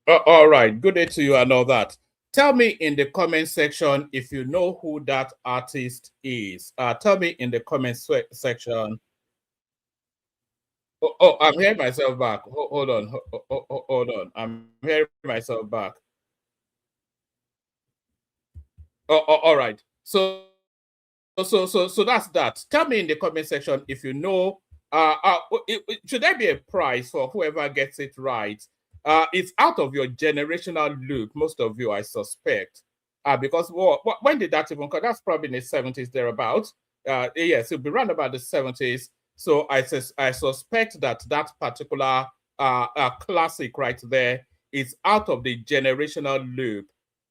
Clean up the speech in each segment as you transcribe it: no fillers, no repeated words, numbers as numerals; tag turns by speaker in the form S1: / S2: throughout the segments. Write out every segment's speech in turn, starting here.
S1: All right. Good day to you and all that. Tell me in the comment section if you know who that artist is. Tell me in the comment section. I'm hearing myself back. Hold on. Hold on. I'm hearing myself back. All right. So that's that. Tell me in the comment section if you know. Should there be a prize for whoever gets it right? It's out of your generational loop. Most of you, I suspect, because when did that even come? That's probably in the 70s thereabouts. Yes, it'll be around about the 70s. So I suspect that that particular classic right there is out of the generational loop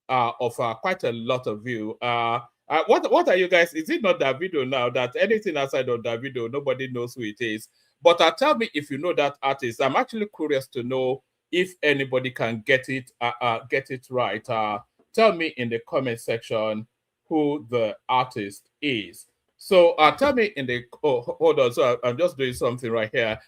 S1: of quite a lot of you. What are you guys? Is it not Davido now? That anything outside of Davido, nobody knows who it is. But tell me if you know that artist. I'm actually curious to know if anybody can get it right. Tell me in the comment section who the artist is. So tell me in the hold on. So I'm just doing something right here.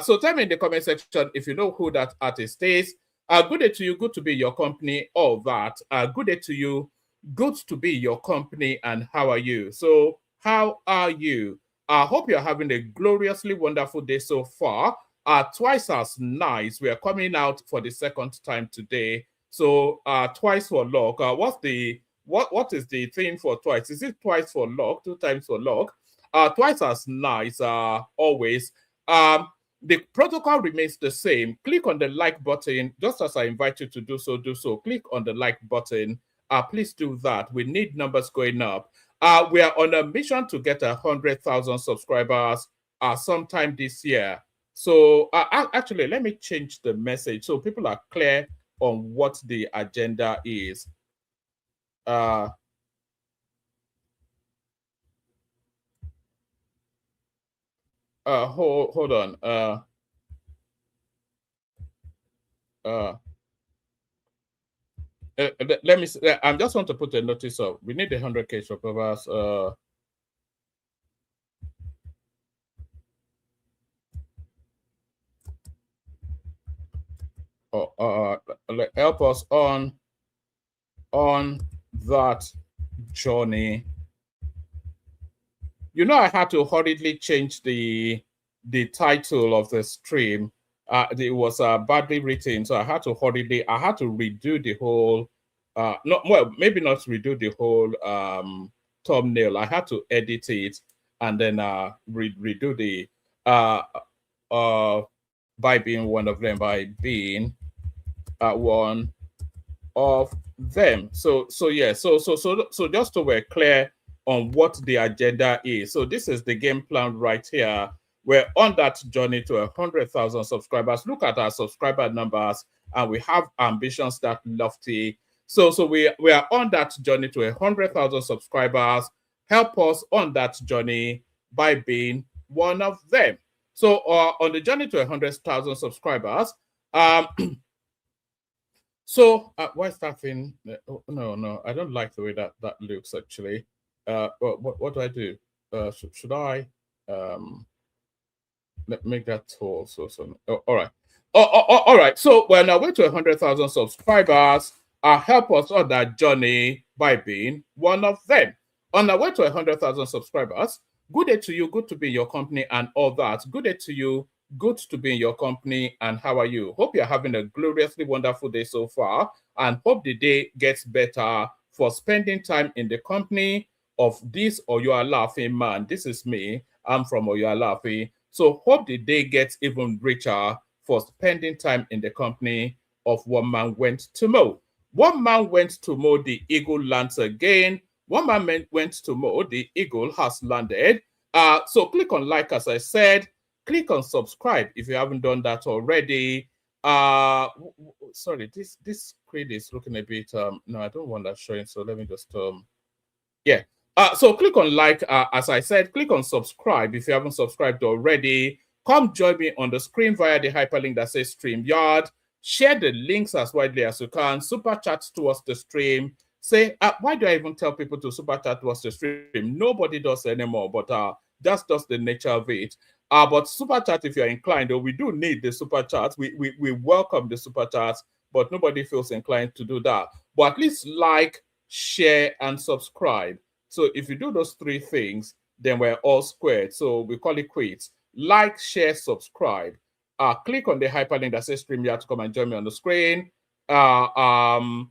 S1: So tell me in the comment section if you know who that artist is. Good day to you. Good to be your company. All that. Good day to you. Good to be your company. And how are you? So how are you? I hope you're having a gloriously wonderful day so far. Twice as nice. We are coming out for the second time today. So twice for luck. What is the thing for twice? Is it twice for luck? Two times for luck? Twice as nice. Always. The protocol remains the same. Click on the like button, just as I invite you to do so. Click on the like button. Please do that. We need numbers going up. We are on a mission to get 100,000 subscribers sometime this year. So actually, let me change the message so people are clear on what the agenda is. Hold on. Let me. I just want to put a notice up. We need 100K subscribers. Help us on that journey. You know, I had to hurriedly change the title of the stream. It was badly written, so I had to redo the whole. Maybe not redo the whole thumbnail. I had to edit it and then redo the by being one of them, by being one of them. So just so we're clear on what the agenda is. So this is the game plan right here. We're on that journey to 100,000 subscribers. Look at our subscriber numbers, and we have ambitions that lofty. So we are on that journey to 100,000 subscribers. Help us on that journey by being one of them. So on the journey to 100,000 subscribers, so why is that thing? No, I don't like the way that looks actually. What do I do? Should I make that tall? All right. All right. So we're on our way to 100,000 subscribers. Help us on that journey by being one of them. On our way to 100,000 subscribers. Good day to you. Good to be in your company and all that. Good day to you. Good to be in your company and how are you? Hope you're having a gloriously wonderful day so far and hope the day gets better for spending time in the company of this Oyoalafe man. This is me. I'm from Oyoalafe. So hope the day gets even richer for spending time in the company of one man went to mow. One man went to mow, the eagle lands again. One man went to mow, the eagle has landed. So click on like, as I said. Click on subscribe if you haven't done that already. Sorry, this screen is looking a bit no, I don't want that showing, so let me just yeah. So click on like, as I said, click on subscribe if you haven't subscribed already. Come join me on the screen via the hyperlink that says StreamYard. Share the links as widely as you can. Super chat towards the stream. Say, why do I even tell people to super chat towards the stream? Nobody does anymore, but that's just the nature of it. But super chat, if you're inclined, or we do need the super chats. We welcome the super chats but nobody feels inclined to do that. But at least like, share, and subscribe. So if you do those three things, then we're all squared. So we call it quits. Like, share, subscribe. Click on the hyperlink that says StreamYard to come and join me on the screen. And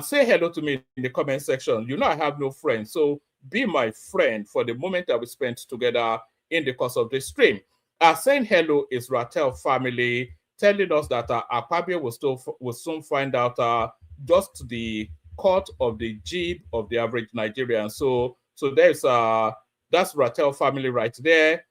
S1: say hello to me in the comment section. You know I have no friends, so be my friend for the moment that we spent together in the course of the stream. Saying hello is Ratel family, telling us that Akpabio will soon find out just the cut of the jib of the average Nigerian. So there's that's Ratel family right there.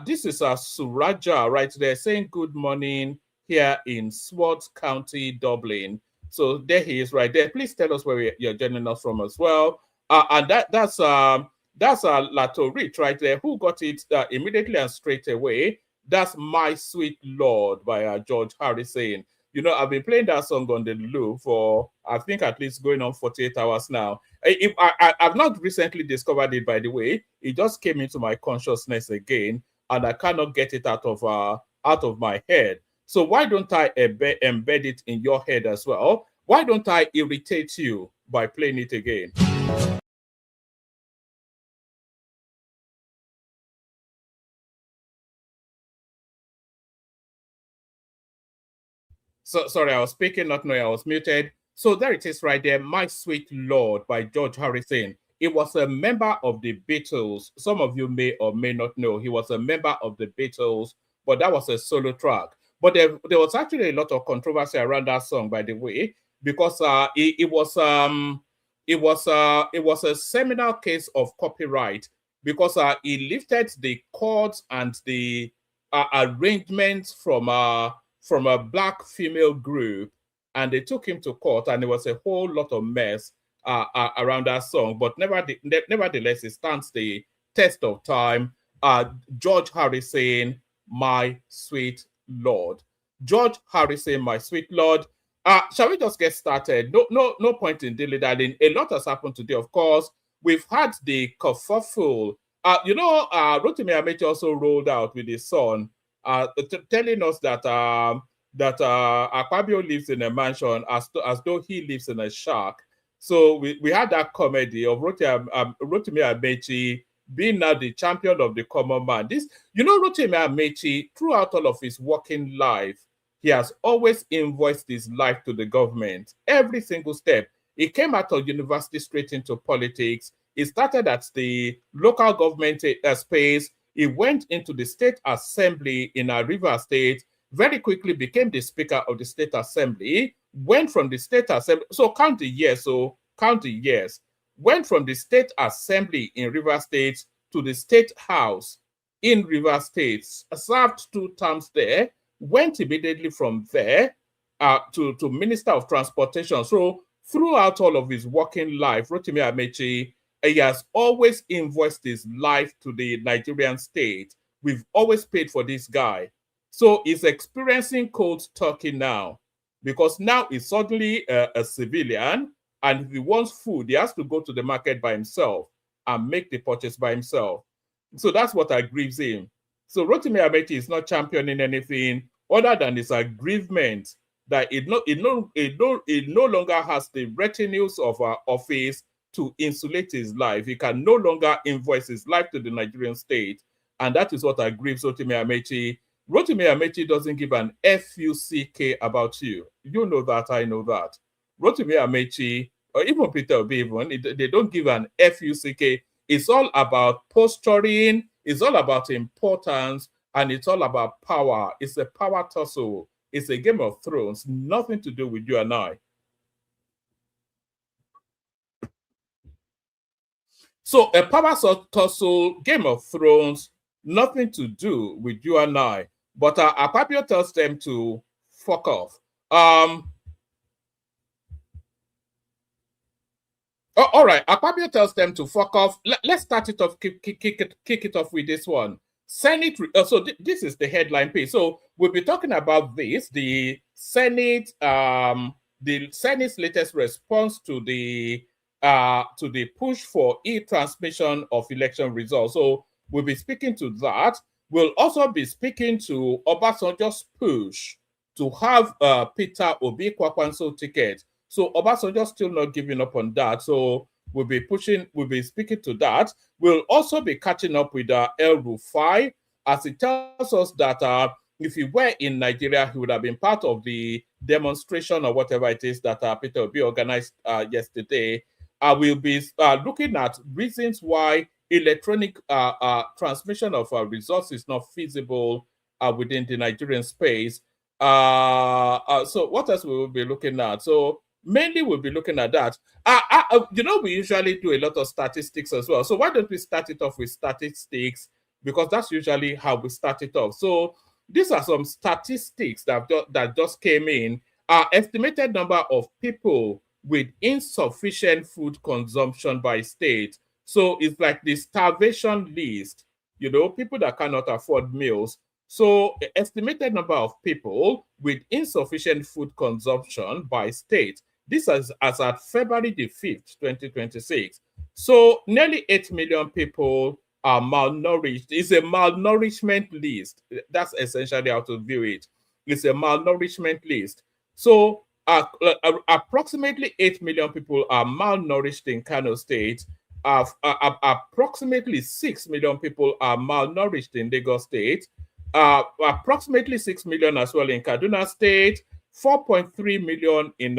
S1: This is Suraja right there saying good morning here in Swartz County, Dublin. So there he is right there. Please tell us where you're joining us from as well. And that's Lato Rich right there, who got it immediately and straight away. That's My Sweet Lord by George Harrison. You know, I've been playing that song on the loop for, I think, at least going on 48 hours now. I've not recently discovered it, by the way. It just came into my consciousness again, and I cannot get it out of my head. So why don't I embed it in your head as well? Why don't I irritate you by playing it again? So sorry, I was speaking, not knowing I was muted. So there it is right there, My Sweet Lord by George Harrison. It was a member of the Beatles. Some of you may or may not know he was a member of the Beatles, but that was a solo track. But there was actually a lot of controversy around that song, by the way, because it was a seminal case of copyright, because he lifted the chords and the arrangements from a black female group, and they took him to court, and there was a whole lot of mess around that song. But nevertheless, it stands the test of time. George Harrison, My Sweet Lord. George Harrison, My Sweet Lord. Shall we just get started? No point in dilly-dallying. A lot has happened today, of course. We've had the kerfuffle. Rotimi Amechi also rolled out with his son, telling us that Akpabio lives in a mansion as though he lives in a shack. So we had that comedy of Rotimi Amechi being now the champion of the common man. Rotimi Amechi, throughout all of his working life, he has always invoiced his life to the government, every single step. He came out of university straight into politics. He started at the local government space. He went into the state assembly in Rivers State, very quickly became the speaker of the state assembly, went from the state assembly, so count the years, went from the state assembly in Rivers State to the state house in Rivers State, served 2 terms there, went immediately from there to Minister of Transportation. So throughout all of his working life, Rotimi Amechi, he has always invoiced his life to the Nigerian state. We've always paid for this guy. So he's experiencing cold turkey now, because now he's suddenly a civilian, and if he wants food, he has to go to the market by himself and make the purchase by himself. So that's what aggrieves him. So Rotimi Amechi is not championing anything other than his aggrievement that it no longer has the retinues of our office to insulate his life. He can no longer invoice his life to the Nigerian state, and that is what aggrieves Rotimi Amechi. Rotimi Amechi doesn't give an FUCK about you. You know that, I know that. Rotimi Amechi, or even Peter Obi, even, they don't give an FUCK. It's all about posturing, it's all about importance, and it's all about power. It's a power tussle. It's a Game of Thrones, nothing to do with you and I. So a power tussle, Game of Thrones, nothing to do with you and I. But Akpabio tells them to fuck off. All right, Akpabio tells them to fuck off. Let's start it off, kick it off with this one. Senate. This is the headline piece. So we'll be talking about this, the Senate's latest response to the push for e-transmission of election results. So we'll be speaking to that. We'll also be speaking to Obasanjo's push to have Peter Obi Kwakwanso ticket. So Obasanjo still not giving up on that. So we'll be speaking to that. We'll also be catching up with El Rufai, as it tells us that if he were in Nigeria, he would have been part of the demonstration or whatever it is that Peter Obi organized yesterday. We'll be looking at reasons why electronic transmission of results is not feasible within the Nigerian space. So what else we will be looking at? So mainly we'll be looking at that. We usually do a lot of statistics as well. So why don't we start it off with statistics? Because that's usually how we start it off. So these are some statistics that just came in. Estimated number of people with insufficient food consumption by state. So it's like the starvation list, people that cannot afford meals. So estimated number of people with insufficient food consumption by state. This is as at February the 5th, 2026. So nearly 8 million people are malnourished. It's a malnourishment list. That's essentially how to view it. It's a malnourishment list. So approximately 8 million people are malnourished in Kano State. Approximately 6 million people are malnourished in Lagos State. Approximately 6 million as well in Kaduna State, 4.3 million in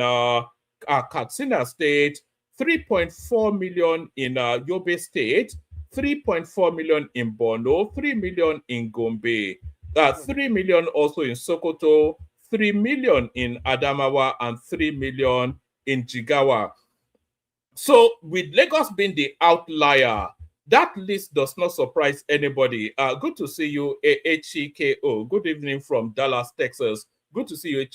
S1: Katsina State, 3.4 million in Yobe State, 3.4 million in Borno, 3 million in Gombe, 3 million also in Sokoto, 3 million in Adamawa, and 3 million in Jigawa. So with Lagos being the outlier, that list does not surprise anybody. Good to see you, HEKO. Good evening from Dallas, Texas. Good to see you.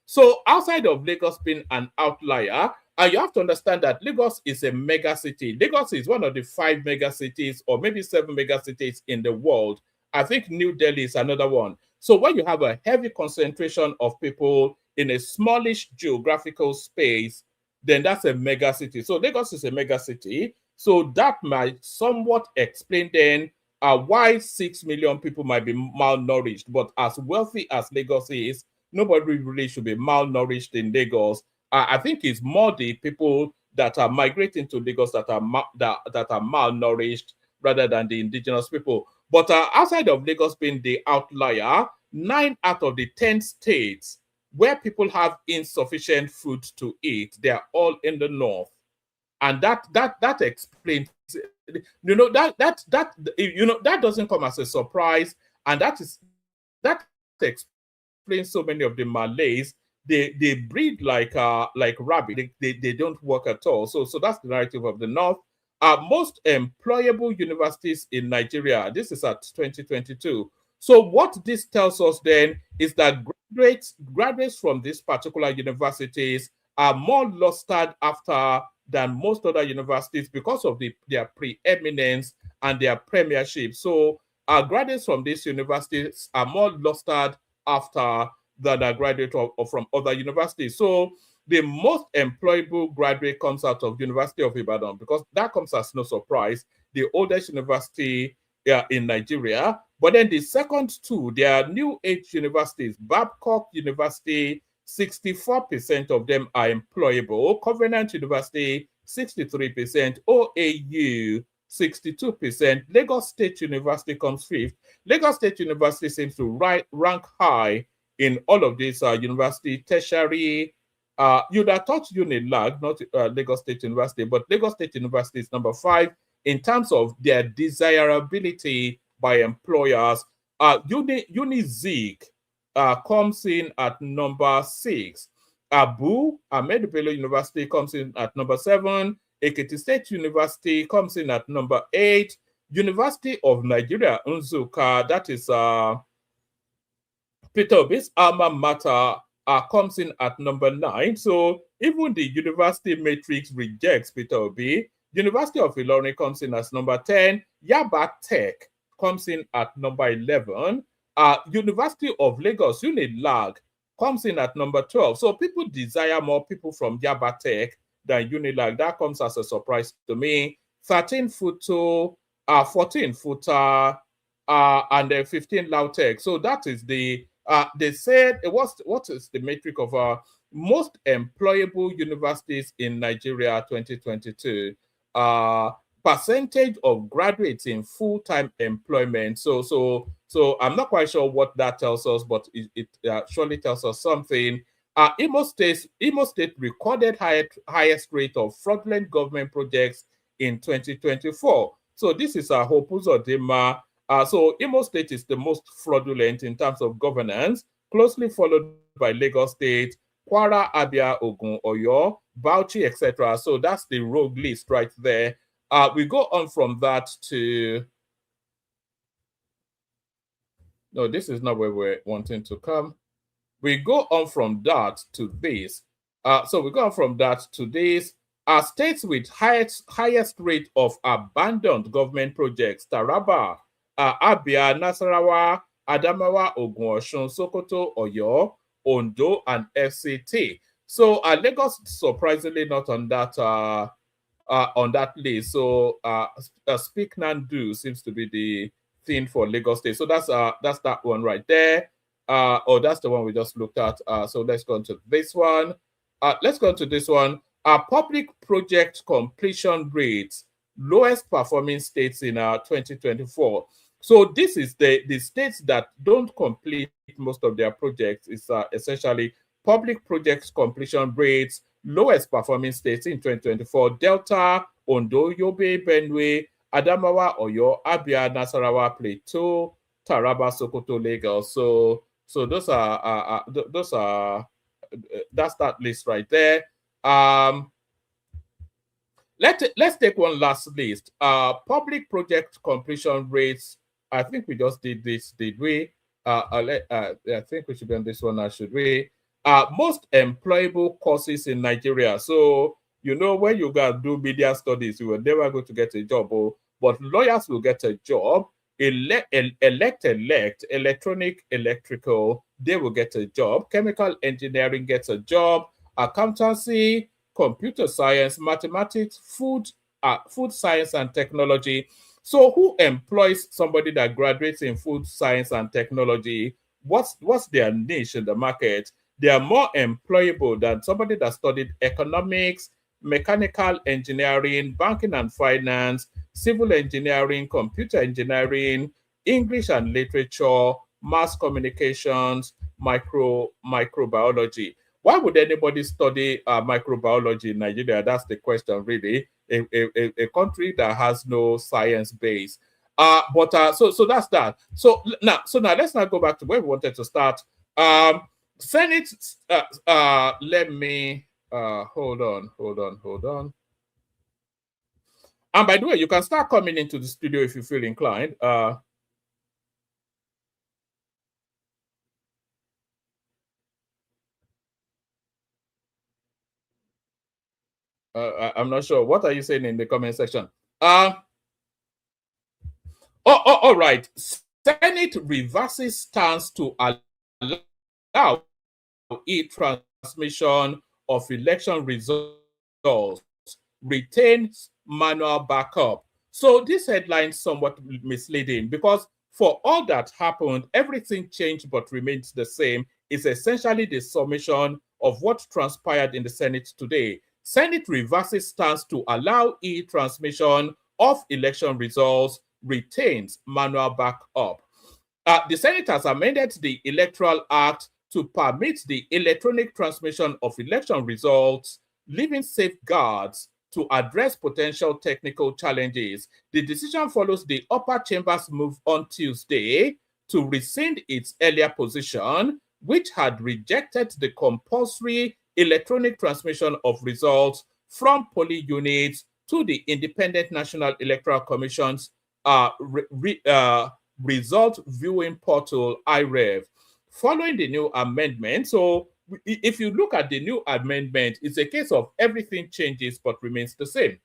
S1: So outside of Lagos being an outlier, you have to understand that Lagos is a mega city. Lagos is one of the 5 mega cities or maybe 7 mega cities in the world. I think New Delhi is another one. So when you have a heavy concentration of people in a smallish geographical space, then that's a mega city. So Lagos is a mega city. So that might somewhat explain then why 6 million people might be malnourished. But as wealthy as Lagos is, nobody really should be malnourished in Lagos. I think it's more the people that are migrating to Lagos that are malnourished rather than the indigenous people. But outside of Lagos being the outlier, 9 out of the 10 states where people have insufficient food to eat, they are all in the north. And that explains, that doesn't come as a surprise, and that explains so many of the Malays. They breed like rabbit. They don't work at all. So that's the narrative of the north. Most employable universities in Nigeria. This is at 2022. So what this tells us then is that graduates from these particular universities are more lustered after than most other universities because of their preeminence and their premiership. So graduates from these universities are more lustered after than a graduate from other universities. So the most employable graduate comes out of University of Ibadan, because that comes as no surprise, the oldest university in Nigeria. But then the second two, they are new age universities. Babcock University, 64% of them are employable. Covenant University, 63%. OAU, 62%. Lagos State University comes fifth. Lagos State University seems to rank high in all of these university tertiary. You'd have thought Unilag, not Lagos State University, but Lagos State University is number 5 in terms of their desirability by employers. Unizik comes in at number 6. Ahmed Bello University comes in at number 7. Ekiti State University comes in at number 8. University of Nigeria, Nsukka, that is Peter Obi's alma mater, comes in at number 9. So even the university matrix rejects Peter Obi. University of Ilorin comes in as number 10. Yaba Tech comes in at number 11. University of Lagos, Unilag, comes in at number 12. So people desire more people from Yaba Tech than Unilag. That comes as a surprise to me. 13 Futo, 14 Futa, and 15 Lautech. So that is the They said, what is the metric of most employable universities in Nigeria 2022? Percentage of graduates in full-time employment. So I'm not quite sure what that tells us, but it surely tells us something. Imo State recorded highest rate of fraudulent government projects in 2024. So this is a Hope Uzodinma. So Imo State is the most fraudulent in terms of governance, closely followed by Lagos State, Kwara, Abia, Ogun, Oyo, Bauchi, etc. So that's the rogue list right there. We go on from that to... No, this is not where we're wanting to come. We go on from that to this. So we go on from that to this. States with highest rate of abandoned government projects: Taraba, Abia, Nasarawa, Adamawa, Ogun, Osun, Sokoto, Oyo, Ondo, and FCT. So Lagos, surprisingly, not on that list. So Speak Nandu seems to be the thing for Lagos State. So that's that one right there. That's the one we just looked at. So let's go on to this one. Let's go on to this one. Public project completion rates, lowest performing states in 2024. So this is the states that don't complete most of their projects. It's essentially public projects completion rates, lowest performing states in 2024: Delta, Ondo, Yobe, Benue, Adamawa, Oyo, Abia, Nasarawa, Plateau, Taraba, Sokoto, Lagos. So those are that's that list right there. Let's take one last list. Public project completion rates. I think we just did this, did we? I think we should be on this one now, should we? Most employable courses in Nigeria. So, you know, when you go do media studies, you will never go to get a job, but lawyers will get a job. Elect, electronic, electrical, they will get a job. Chemical engineering gets a job. Accountancy, computer science, mathematics, food science and technology. So who employs somebody that graduates in food science and technology? What's their niche in the market? They are more employable than somebody that studied economics, mechanical engineering, banking and finance, civil engineering, computer engineering, English and literature, mass communications, microbiology. Why would anybody study microbiology in Nigeria? That's the question, really. A country that has no science base. So that's that. So now let's not go back to where we wanted to start. Senate. Let me hold on. And by the way, you can start coming into the studio if you feel inclined. I'm not sure. What are you saying in the comment section? All right. Senate reverses stance to allow e-transmission of election results, retains manual backup. So this headline is somewhat misleading because for all that happened, everything changed but remains the same. It's essentially the summation of what transpired in the Senate today. Senate reverses stance to allow e-transmission of election results, retains manual backup. The Senate has amended the Electoral Act to permit the electronic transmission of election results, leaving safeguards to address potential technical challenges. The decision follows the upper chamber's move on Tuesday to rescind its earlier position, which had rejected the compulsory electronic transmission of results from polling units to the Independent National Electoral Commission's result viewing portal, IREV. Following the new amendment, so if you look at the new amendment, it's a case of everything changes but remains the same.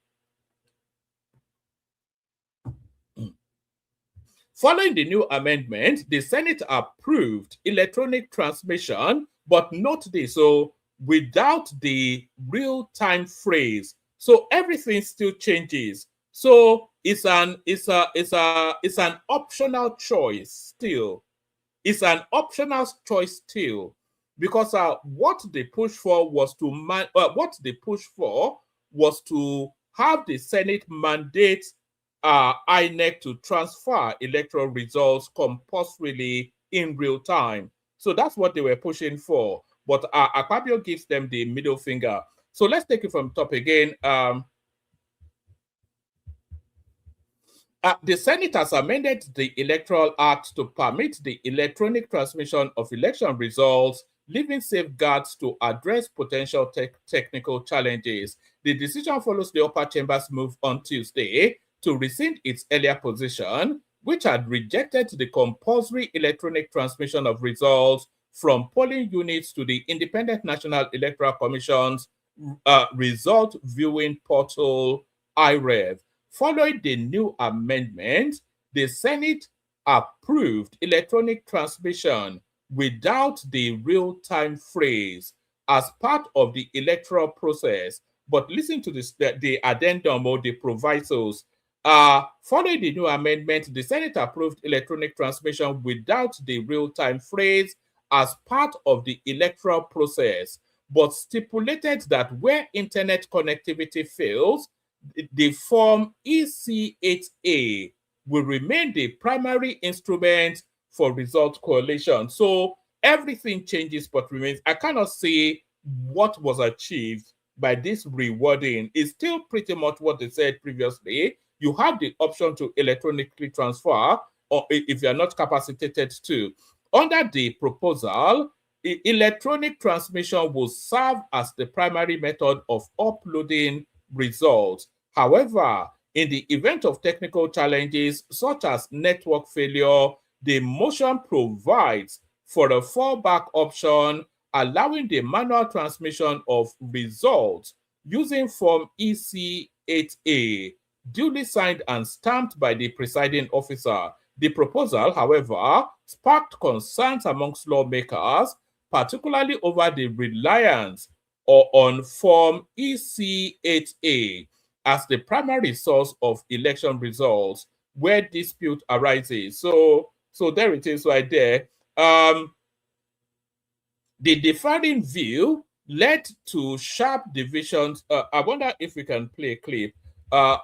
S1: Following the new amendment, the Senate approved electronic transmission, but note this, so without the real-time phrase. So everything still changes. So it's an optional choice still. It's an optional choice still, because what they pushed for was to have the Senate mandate INEC to transfer electoral results compulsorily in real time. So that's what they were pushing for. But Akpabio gives them the middle finger. So let's take it from top again. The Senate has amended the Electoral Act to permit the electronic transmission of election results, leaving safeguards to address potential technical challenges. The decision follows the upper chamber's move on Tuesday to rescind its earlier position, which had rejected the compulsory electronic transmission of results from polling units to the Independent National Electoral Commission's result viewing portal, IREV. Following the new amendment, the Senate approved electronic transmission without the real-time phrase as part of the electoral process. But listen to this, the addendum or the provisos. Following the new amendment, the Senate approved electronic transmission without the real-time phrase as part of the electoral process, but stipulated that where internet connectivity fails, the form EC8A will remain the primary instrument for result correlation. So everything changes but remains. I cannot say what was achieved by this rewording. It's still pretty much what they said previously. You have the option to electronically transfer, or if you are not capacitated to. Under the proposal, electronic transmission will serve as the primary method of uploading results. However, in the event of technical challenges such as network failure, the motion provides for a fallback option, allowing the manual transmission of results using form EC8A, duly signed and stamped by the presiding officer. The proposal, however, sparked concerns amongst lawmakers, particularly over the reliance on form EC8A as the primary source of election results where dispute arises. So there it is right there. The differing view led to sharp divisions. I wonder if we can play a clip. The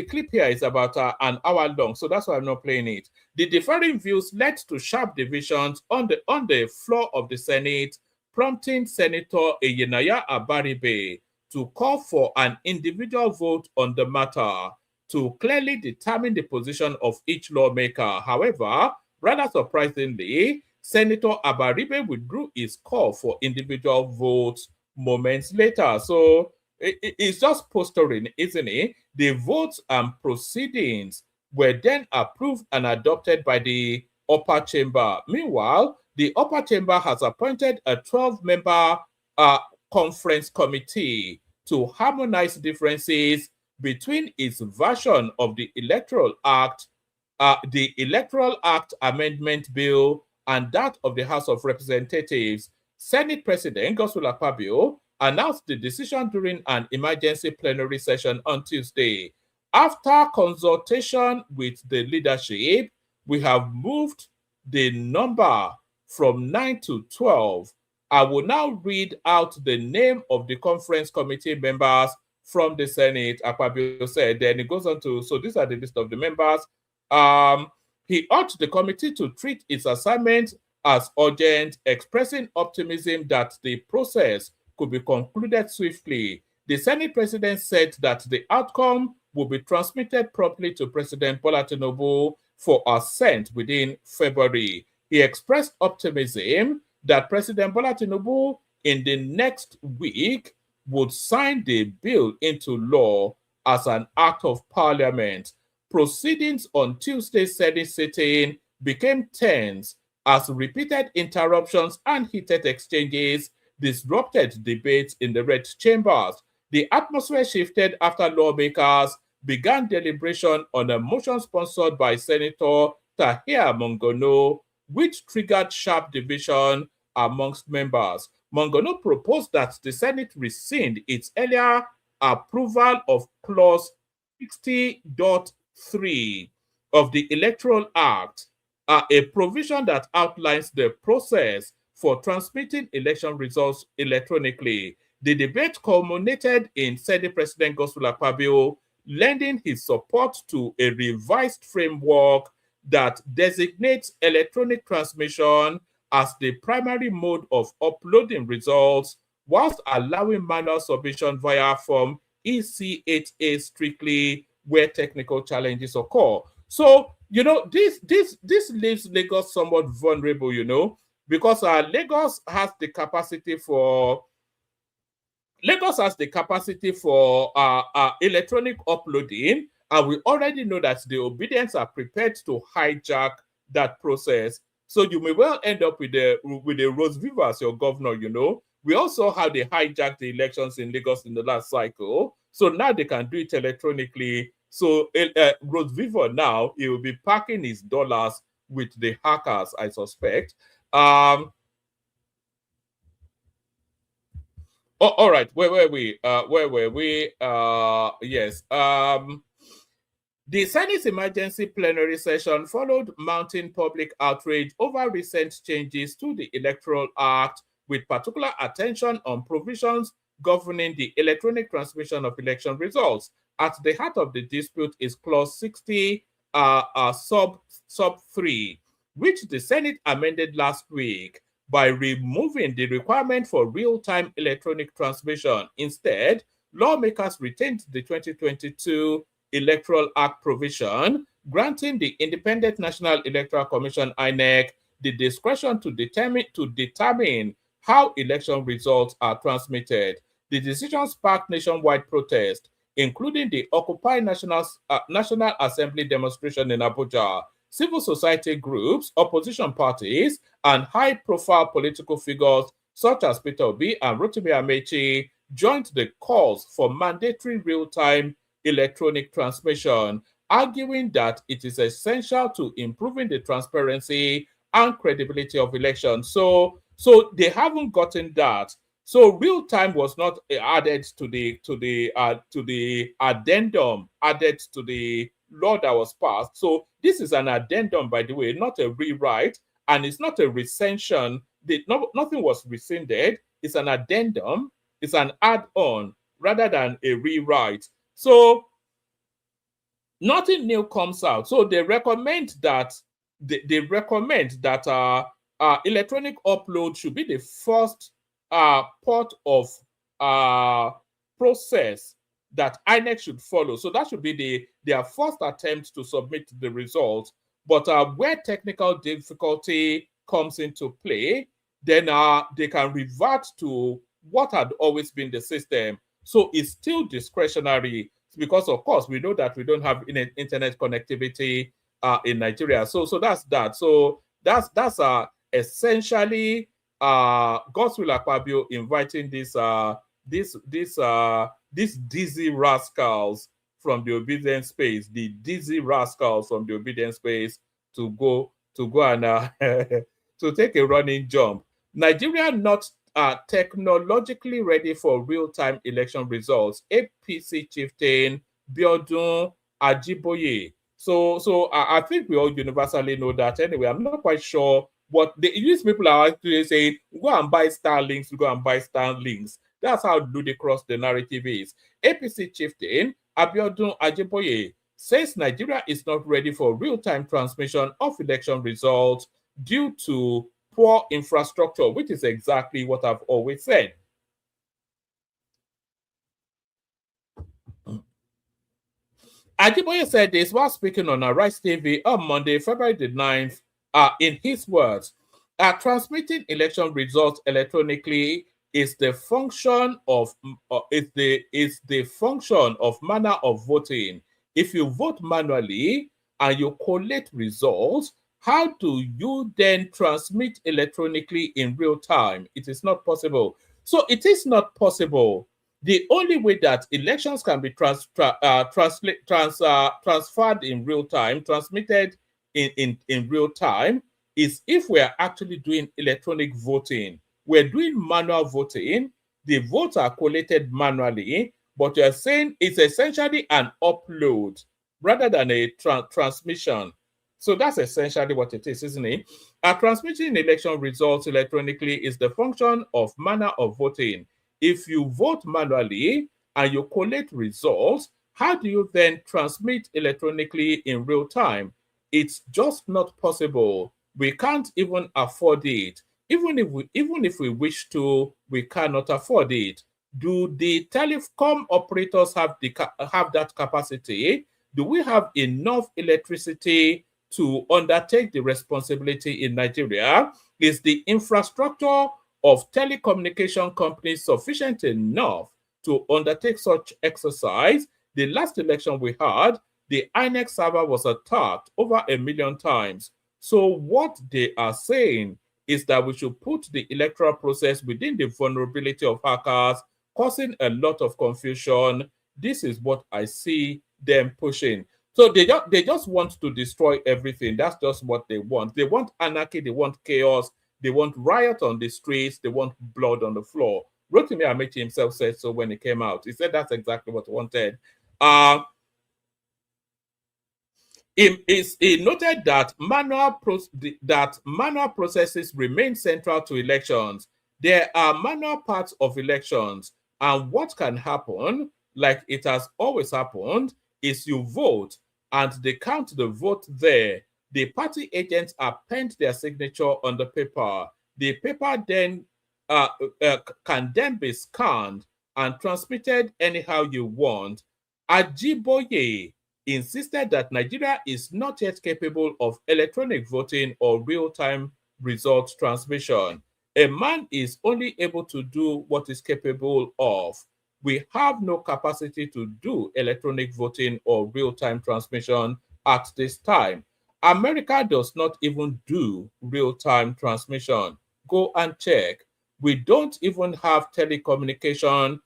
S1: clip here is about an hour long, so that's why I'm not playing it. The differing views led to sharp divisions on the floor of the Senate, prompting Senator Yenaya Abaribe to call for an individual vote on the matter to clearly determine the position of each lawmaker. However, rather surprisingly, Senator Abaribe withdrew his call for individual votes moments later. So it's just posturing, isn't it? The votes and proceedings were then approved and adopted by the upper chamber. Meanwhile, the upper chamber has appointed a 12-member conference committee to harmonize differences between its version of the Electoral Act, Amendment Bill, and that of the House of Representatives. Senate President Godswill Akpabio announced the decision during an emergency plenary session on Tuesday. After consultation with the leadership, we have moved the number from 9 to 12. I will now read out the name of the conference committee members from the Senate, Akpabio said. Then it goes on to, so these are the list of the members. He urged the committee to treat its assignment as urgent, expressing optimism that the process could be concluded swiftly. The Senate president said that the outcome will be transmitted promptly to President Bola Tinubu for assent within February. He expressed optimism that President Bola Tinubu in the next week would sign the bill into law as an act of parliament. Proceedings on Tuesday's Senate sitting became tense as repeated interruptions and heated exchanges disrupted debates in the red chambers. The atmosphere shifted after lawmakers began deliberation on a motion sponsored by Senator Tahir Mongono, which triggered sharp division amongst members. Mongono proposed that the Senate rescind its earlier approval of Clause 60.3 of the Electoral Act, a provision that outlines the process for transmitting election results electronically. The debate culminated in Senate President Godswill Akpabio lending his support to a revised framework that designates electronic transmission as the primary mode of uploading results, whilst allowing manual submission via Form EC8A strictly where technical challenges occur. So, you know, this leaves Lagos somewhat vulnerable, you know, because Lagos has the capacity for electronic uploading, and we already know that the Obidients are prepared to hijack that process. So you may well end up with the Rose Viva as your governor, you know. We also had they hijacked the elections in Lagos in the last cycle. So now they can do it electronically. So Rose Viva now, he will be packing his dollars with the hackers, I suspect. Oh, all right. Where were we? Yes. The Senate's emergency plenary session followed mounting public outrage over recent changes to the Electoral Act, with particular attention on provisions governing the electronic transmission of election results. At the heart of the dispute is Clause 60, sub 3, which the Senate amended last week by removing the requirement for real-time electronic transmission. Instead, lawmakers retained the 2022 Electoral Act provision, granting the Independent National Electoral Commission (INEC) the discretion to determine how election results are transmitted. The decision sparked nationwide protest, including the Occupy National Assembly demonstration in Abuja. Civil society groups, opposition parties, and high-profile political figures such as Peter Obi and Rotimi Amechi joined the calls for mandatory real-time electronic transmission, arguing that it is essential to improving the transparency and credibility of elections. So they haven't gotten that. So real time was not added to the addendum added to the law that was passed. So this is an addendum, by the way, not a rewrite, and it's not a rescension. Nothing was rescinded. It's an addendum. It's an add-on rather than a rewrite. So nothing new comes out. So they recommend that electronic upload should be the first part of process that INEC should follow. So that should be their first attempt to submit the results. But where technical difficulty comes into play, then they can revert to what had always been the system. So it's still discretionary because, of course, we know that we don't have internet connectivity in Nigeria. So that's that. So that's essentially Godswill Akpabio inviting these dizzy rascals from the obedient space, to go and to take a running jump. Nigeria not technologically ready for real-time election results. APC chieftain Biodun Ajiboye. So I think we all universally know that. Anyway, I'm not quite sure what these people are actually saying. Go and buy Starlinks. Go and buy Starlinks. That's how ludicrous the narrative is. APC chieftain Biodun Ajiboye says Nigeria is not ready for real-time transmission of election results due to poor infrastructure, which is exactly what I've always said. Ajiboye said this while speaking on Arise TV on Monday, February the 9th. In his words, transmitting election results electronically is the function of manner of voting. If you vote manually and you collate results, how do you then transmit electronically in real time? It is not possible. So it is not possible. The only way that elections can be transferred in real time, transmitted in real time, is if we are actually doing electronic voting. We're doing manual voting. The votes are collated manually, but you're saying it's essentially an upload rather than a transmission. So that's essentially what it is, isn't it? Transmitting election results electronically is the function of manner of voting. If you vote manually and you collate results, how do you then transmit electronically in real time? It's just not possible. We can't even afford it. Even if we wish to, we cannot afford it. Do the telecom operators have that capacity? Do we have enough electricity to undertake the responsibility in Nigeria? Is the infrastructure of telecommunication companies sufficient enough to undertake such exercise? The last election we had, the INEC server was attacked over 1 million times. So what they are saying is that we should put the electoral process within the vulnerability of hackers, causing a lot of confusion. This is what I see them pushing. So they just want to destroy everything. That's just what they want. They want anarchy, they want chaos, they want riot on the streets, they want blood on the floor. Rotimi Amechi himself said so when he came out. He said that's exactly what he wanted. He noted that manual processes remain central to elections. There are manual parts of elections, and what can happen, like it has always happened, is you vote and they count the vote there. The party agents append their signature on the paper. The paper then can then be scanned and transmitted anyhow you want. Ajiboye insisted that Nigeria is not yet capable of electronic voting or real-time result transmission. A man is only able to do what is capable of. We have no capacity to do electronic voting or real-time transmission at this time. America does not even do real-time transmission. Go and check. We don't even have telecommunication.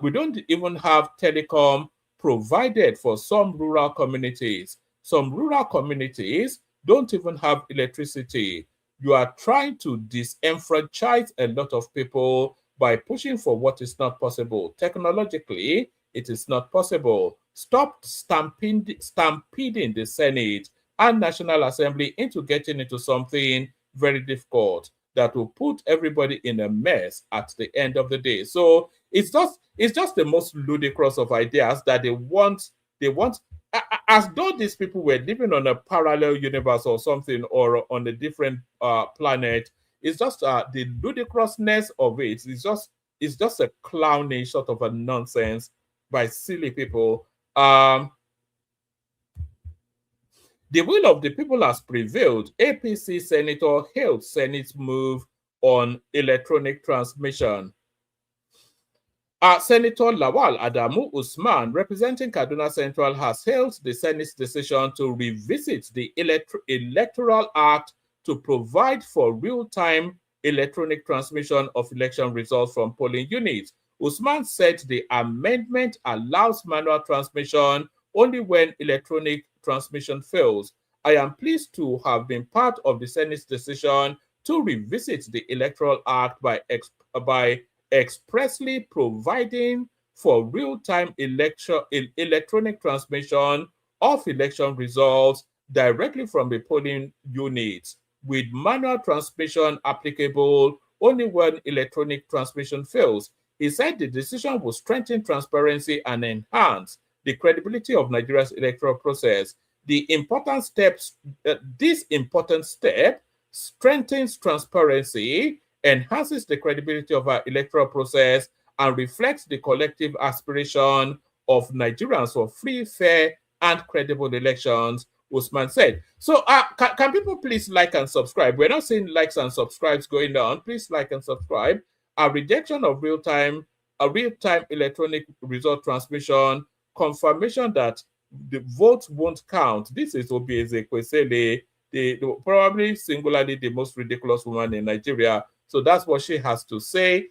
S1: We don't even have telecom provided for some rural communities. Some rural communities don't even have electricity. You are trying to disenfranchise a lot of people by pushing for what is not possible. Technologically, it is not possible. Stop stampeding the Senate and National Assembly into getting into something very difficult that will put everybody in a mess at the end of the day. So it's just the most ludicrous of ideas that they want as though these people were living on a parallel universe or something, or on a different planet. It's just the ludicrousness of it. It's just a clownish sort of a nonsense by silly people. The will of the people has prevailed. APC senator hailed Senate's move on electronic transmission. Senator Lawal Adamu Usman, representing Kaduna Central, has hailed the Senate's decision to revisit the Electoral Act to provide for real-time electronic transmission of election results from polling units. Usman said the amendment allows manual transmission only when electronic transmission fails. I am pleased to have been part of the Senate's decision to revisit the Electoral Act by expressly providing for real-time electronic transmission of election results directly from the polling units, with manual transmission applicable only when electronic transmission fails. He said the decision will strengthen transparency and enhance the credibility of Nigeria's electoral process. This important step strengthens transparency, enhances the credibility of our electoral process, and reflects the collective aspiration of Nigerians for free, fair, and credible elections, Usman said. So can people please like and subscribe? We're not seeing likes and subscribes going on. Please like and subscribe. A rejection of real-time electronic result transmission, confirmation that the votes won't count. This is Obi Ezekwesili, probably singularly the most ridiculous woman in Nigeria. So that's what she has to say.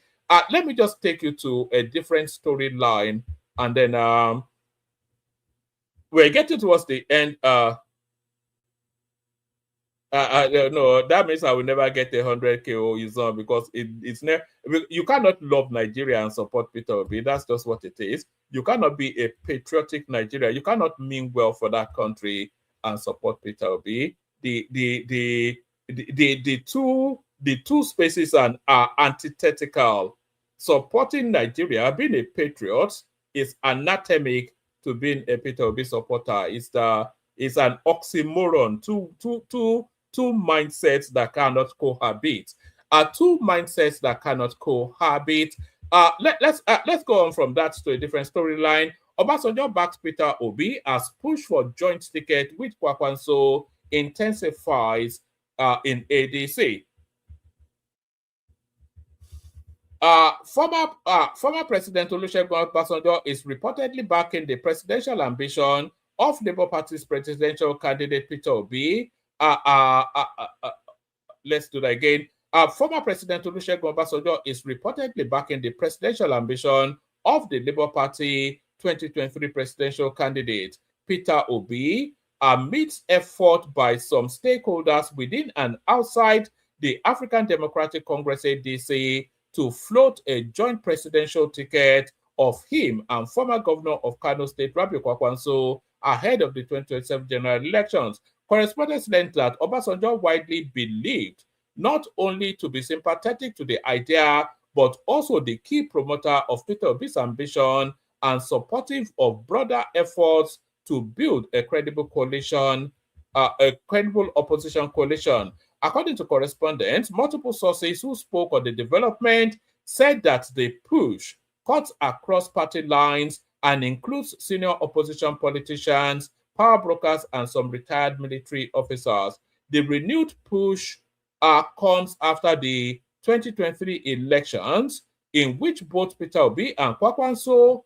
S1: Let me just take you to a different storyline, and then we're getting towards the end. No, that means I will never get 100K Izon, because it's never. You cannot love Nigeria and support Peter Obi. That's just what it is. You cannot be a patriotic Nigeria. You cannot mean well for that country and support Peter Obi. The two spaces are antithetical. Supporting Nigeria, being a patriot, is anatomic to being a Peter Obi supporter. It's an oxymoron. Two mindsets that cannot cohabit. Two mindsets that cannot cohabit. Let's go on from that to a different storyline. Obasanjo backs Peter Obi as push for joint ticket with Kwakwanso intensifies in ADC. Former President Olusegun Obasanjo is reportedly backing the presidential ambition of Labour Party's presidential candidate Peter Obi. Let's do that again. Former President Olusegun Obasanjo is reportedly backing the presidential ambition of the Labour Party 2023 presidential candidate Peter Obi amidst effort by some stakeholders within and outside the African Democratic Congress ADC to float a joint presidential ticket of him and former governor of Kano State, Rabiu Kwakwanso, ahead of the 2027 general elections. Correspondents learned that Obasanjo widely believed not only to be sympathetic to the idea, but also the key promoter of Peter Obi's ambition and supportive of broader efforts to build a credible coalition, a credible opposition coalition. According to correspondents, multiple sources who spoke on the development said that the push cuts across party lines and includes senior opposition politicians, power brokers, and some retired military officers. The renewed push comes after the 2023 elections, in which both Peter Obi and Kwakwanso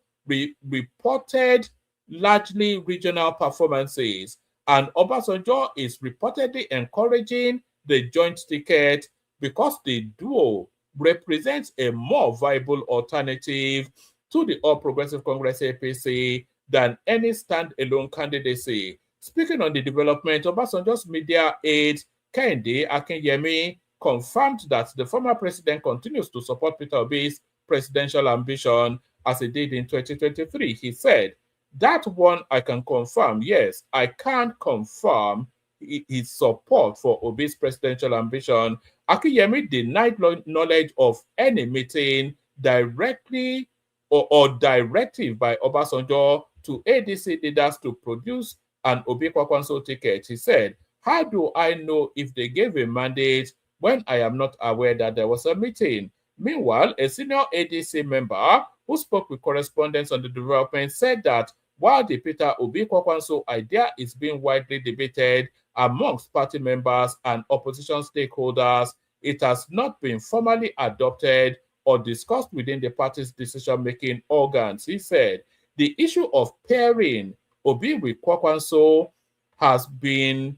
S1: reported largely regional performances, and Obasanjo is reportedly encouraging the joint ticket because the duo represents a more viable alternative to the All Progressive Congress APC than any standalone candidacy. Speaking on the development, Obasanjo's media aide Kehinde Akinyemi confirmed that the former president continues to support Peter Obi's presidential ambition as he did in 2023. He said, "That one I can confirm. Yes, I can't confirm his support for Obi's presidential ambition." Akinyemi denied knowledge of any meeting directly or directive by Obasanjo to ADC leaders to produce an Obi Kwakwanso ticket. He said, "How do I know if they gave a mandate when I am not aware that there was a meeting?" Meanwhile, a senior ADC member who spoke with correspondents on the development said that while the Peter Obi Kwakwanso idea is being widely debated amongst party members and opposition stakeholders, it has not been formally adopted or discussed within the party's decision-making organs. He said, the issue of pairing Obi with Kwakwanso has been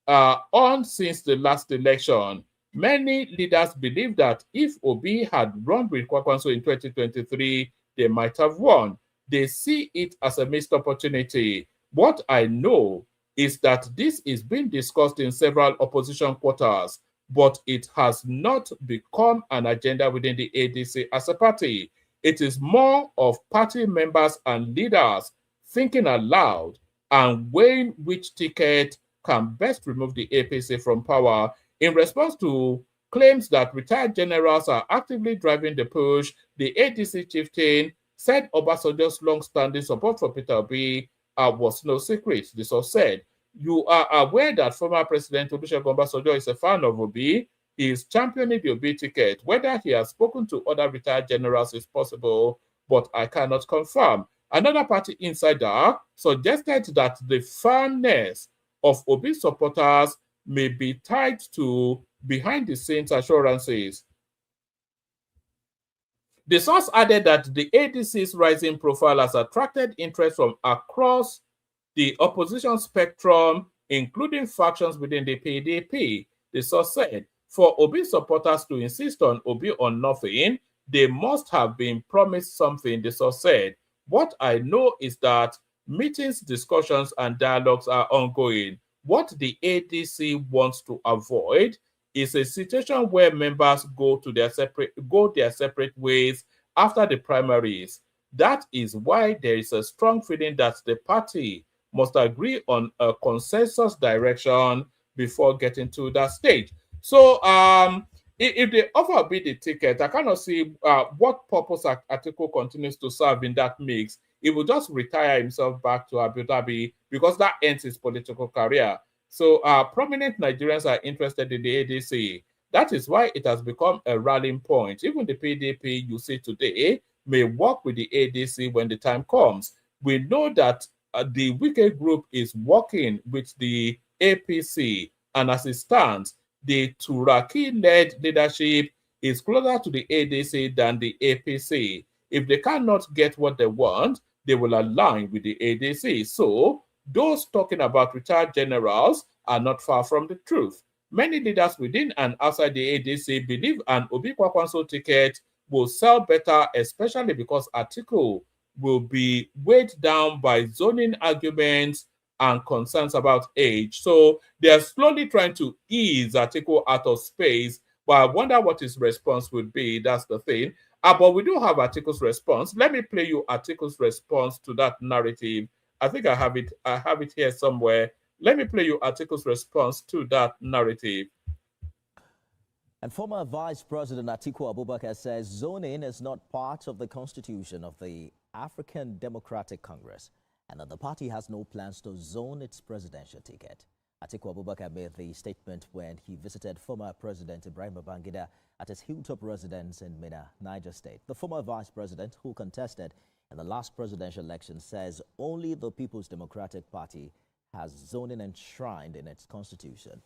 S1: on since the last election. Many leaders believe that if Obi had run with Kwakwanso in 2023, they might have won. They see it as a missed opportunity. What I know is that this is being discussed in several opposition quarters, but it has not become an agenda within the ADC as a party. It is more of party members and leaders thinking aloud and weighing which ticket can best remove the APC from power. In response to claims that retired generals are actively driving the push, the ADC chieftain said Obasanjo's long-standing support for Peter Obi was no secret. This was said, "You are aware that former President Olusegun Obasanjo is a fan of Obi. He is championing the Obi ticket. Whether he has spoken to other retired generals is possible, but I cannot confirm." Another party insider suggested that the firmness of Obi supporters may be tied to behind-the-scenes assurances. The source added that the ADC's rising profile has attracted interest from across the opposition spectrum, including factions within the PDP. The source said, for Obi supporters to insist on Obi on nothing, they must have been promised something, the source said. What I know is that meetings, discussions, and dialogues are ongoing. What the ADC wants to avoid is a situation where members go their separate ways after the primaries. That is why there is a strong feeling that the party must agree on a consensus direction before getting to that stage. So if they offer me the ticket, I cannot see what purpose Atiku continues to serve in that mix. He will just retire himself back to Abu Dhabi because that ends his political career. So prominent Nigerians are interested in the ADC. That is why it has become a rallying point. Even the PDP you see today may work with the ADC when the time comes. We know that the wicked group is working with the APC, and as it stands, the Turaki-led leadership is closer to the ADC than the APC. If they cannot get what they want, they will align with the ADC. So those talking about retired generals are not far from the truth. Many leaders within and outside the ADC believe an Obi Kwakwanso ticket will sell better, especially because Atiku will be weighed down by zoning arguments and concerns about age. So they are slowly trying to ease Atiku out of space, but I wonder what his response would be. That's the thing. But we do have Atiku's response. Let me play you Atiku's response to that narrative. I think I have it. I have it here somewhere. Let me play you Atiku's response to that narrative.
S2: And former Vice President Atiku Abubakar says zoning is not part of the constitution of the African Democratic Congress and that the party has no plans to zone its presidential ticket. Atiku Abubakar made the statement when he visited former President Ibrahim Babangida at his hilltop residence in Minna, Niger State. The former vice president, who contested in the last presidential election, says only the People's Democratic Party has zoning enshrined in its constitution.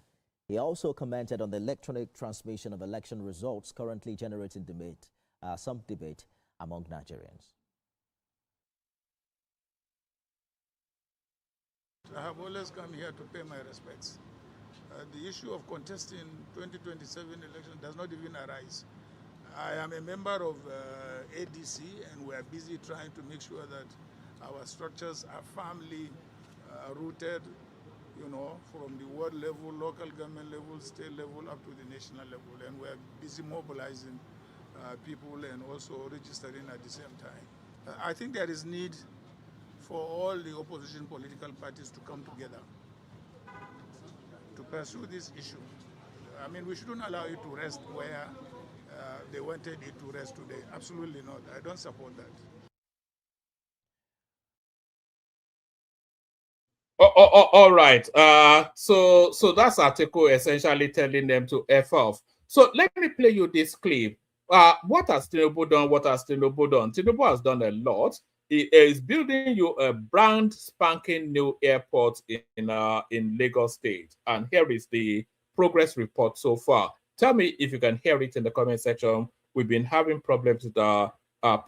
S2: He also commented on the electronic transmission of election results currently generating some debate among Nigerians.
S3: I have always come here to pay my respects. The issue of contesting 2027 election does not even arise. I am a member of ADC, and we are busy trying to make sure that our structures are firmly rooted, you know, from the world level, local government level, state level, up to the national level. And we are busy mobilizing people and also registering at the same time. I think there is need for all the opposition political parties to come together to pursue this issue. I mean, we shouldn't allow it to rest where they wanted it to rest today. Absolutely not. I don't support that.
S1: All right. So that's Atiku essentially telling them to F off. So let me play you this clip. What has Tinubu done? What has Tinubu done? Tinubu has done a lot. He is building you a brand spanking new airport in Lagos State. And here is the progress report so far. Tell me if you can hear it in the comment section. We've been having problems with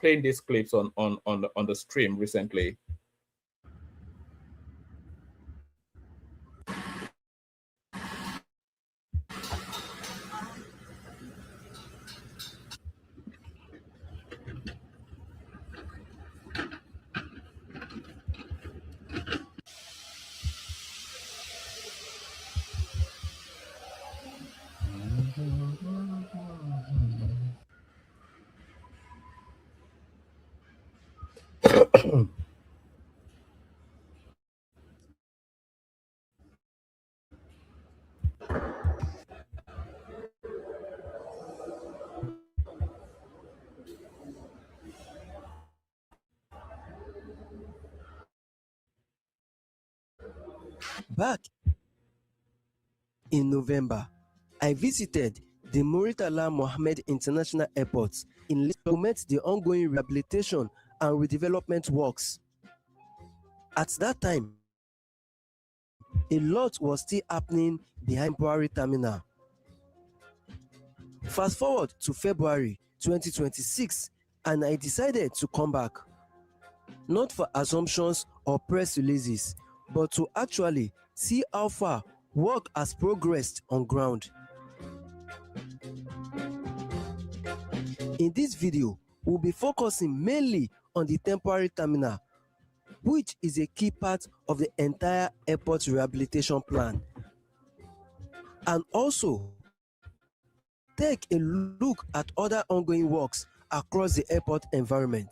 S1: playing these clips on the stream recently.
S4: Back in November, I visited the Muritala Mohammed International Airport in Lagos to met the ongoing rehabilitation and redevelopment works. At that time, a lot was still happening behind Buhari Terminal. Fast forward to February 2026, and I decided to come back, not for assumptions or press releases, but to actually see how far work has progressed on ground. In this video, we'll be focusing mainly on the temporary terminal, which is a key part of the entire airport rehabilitation plan, and also take a look at other ongoing works across the airport environment.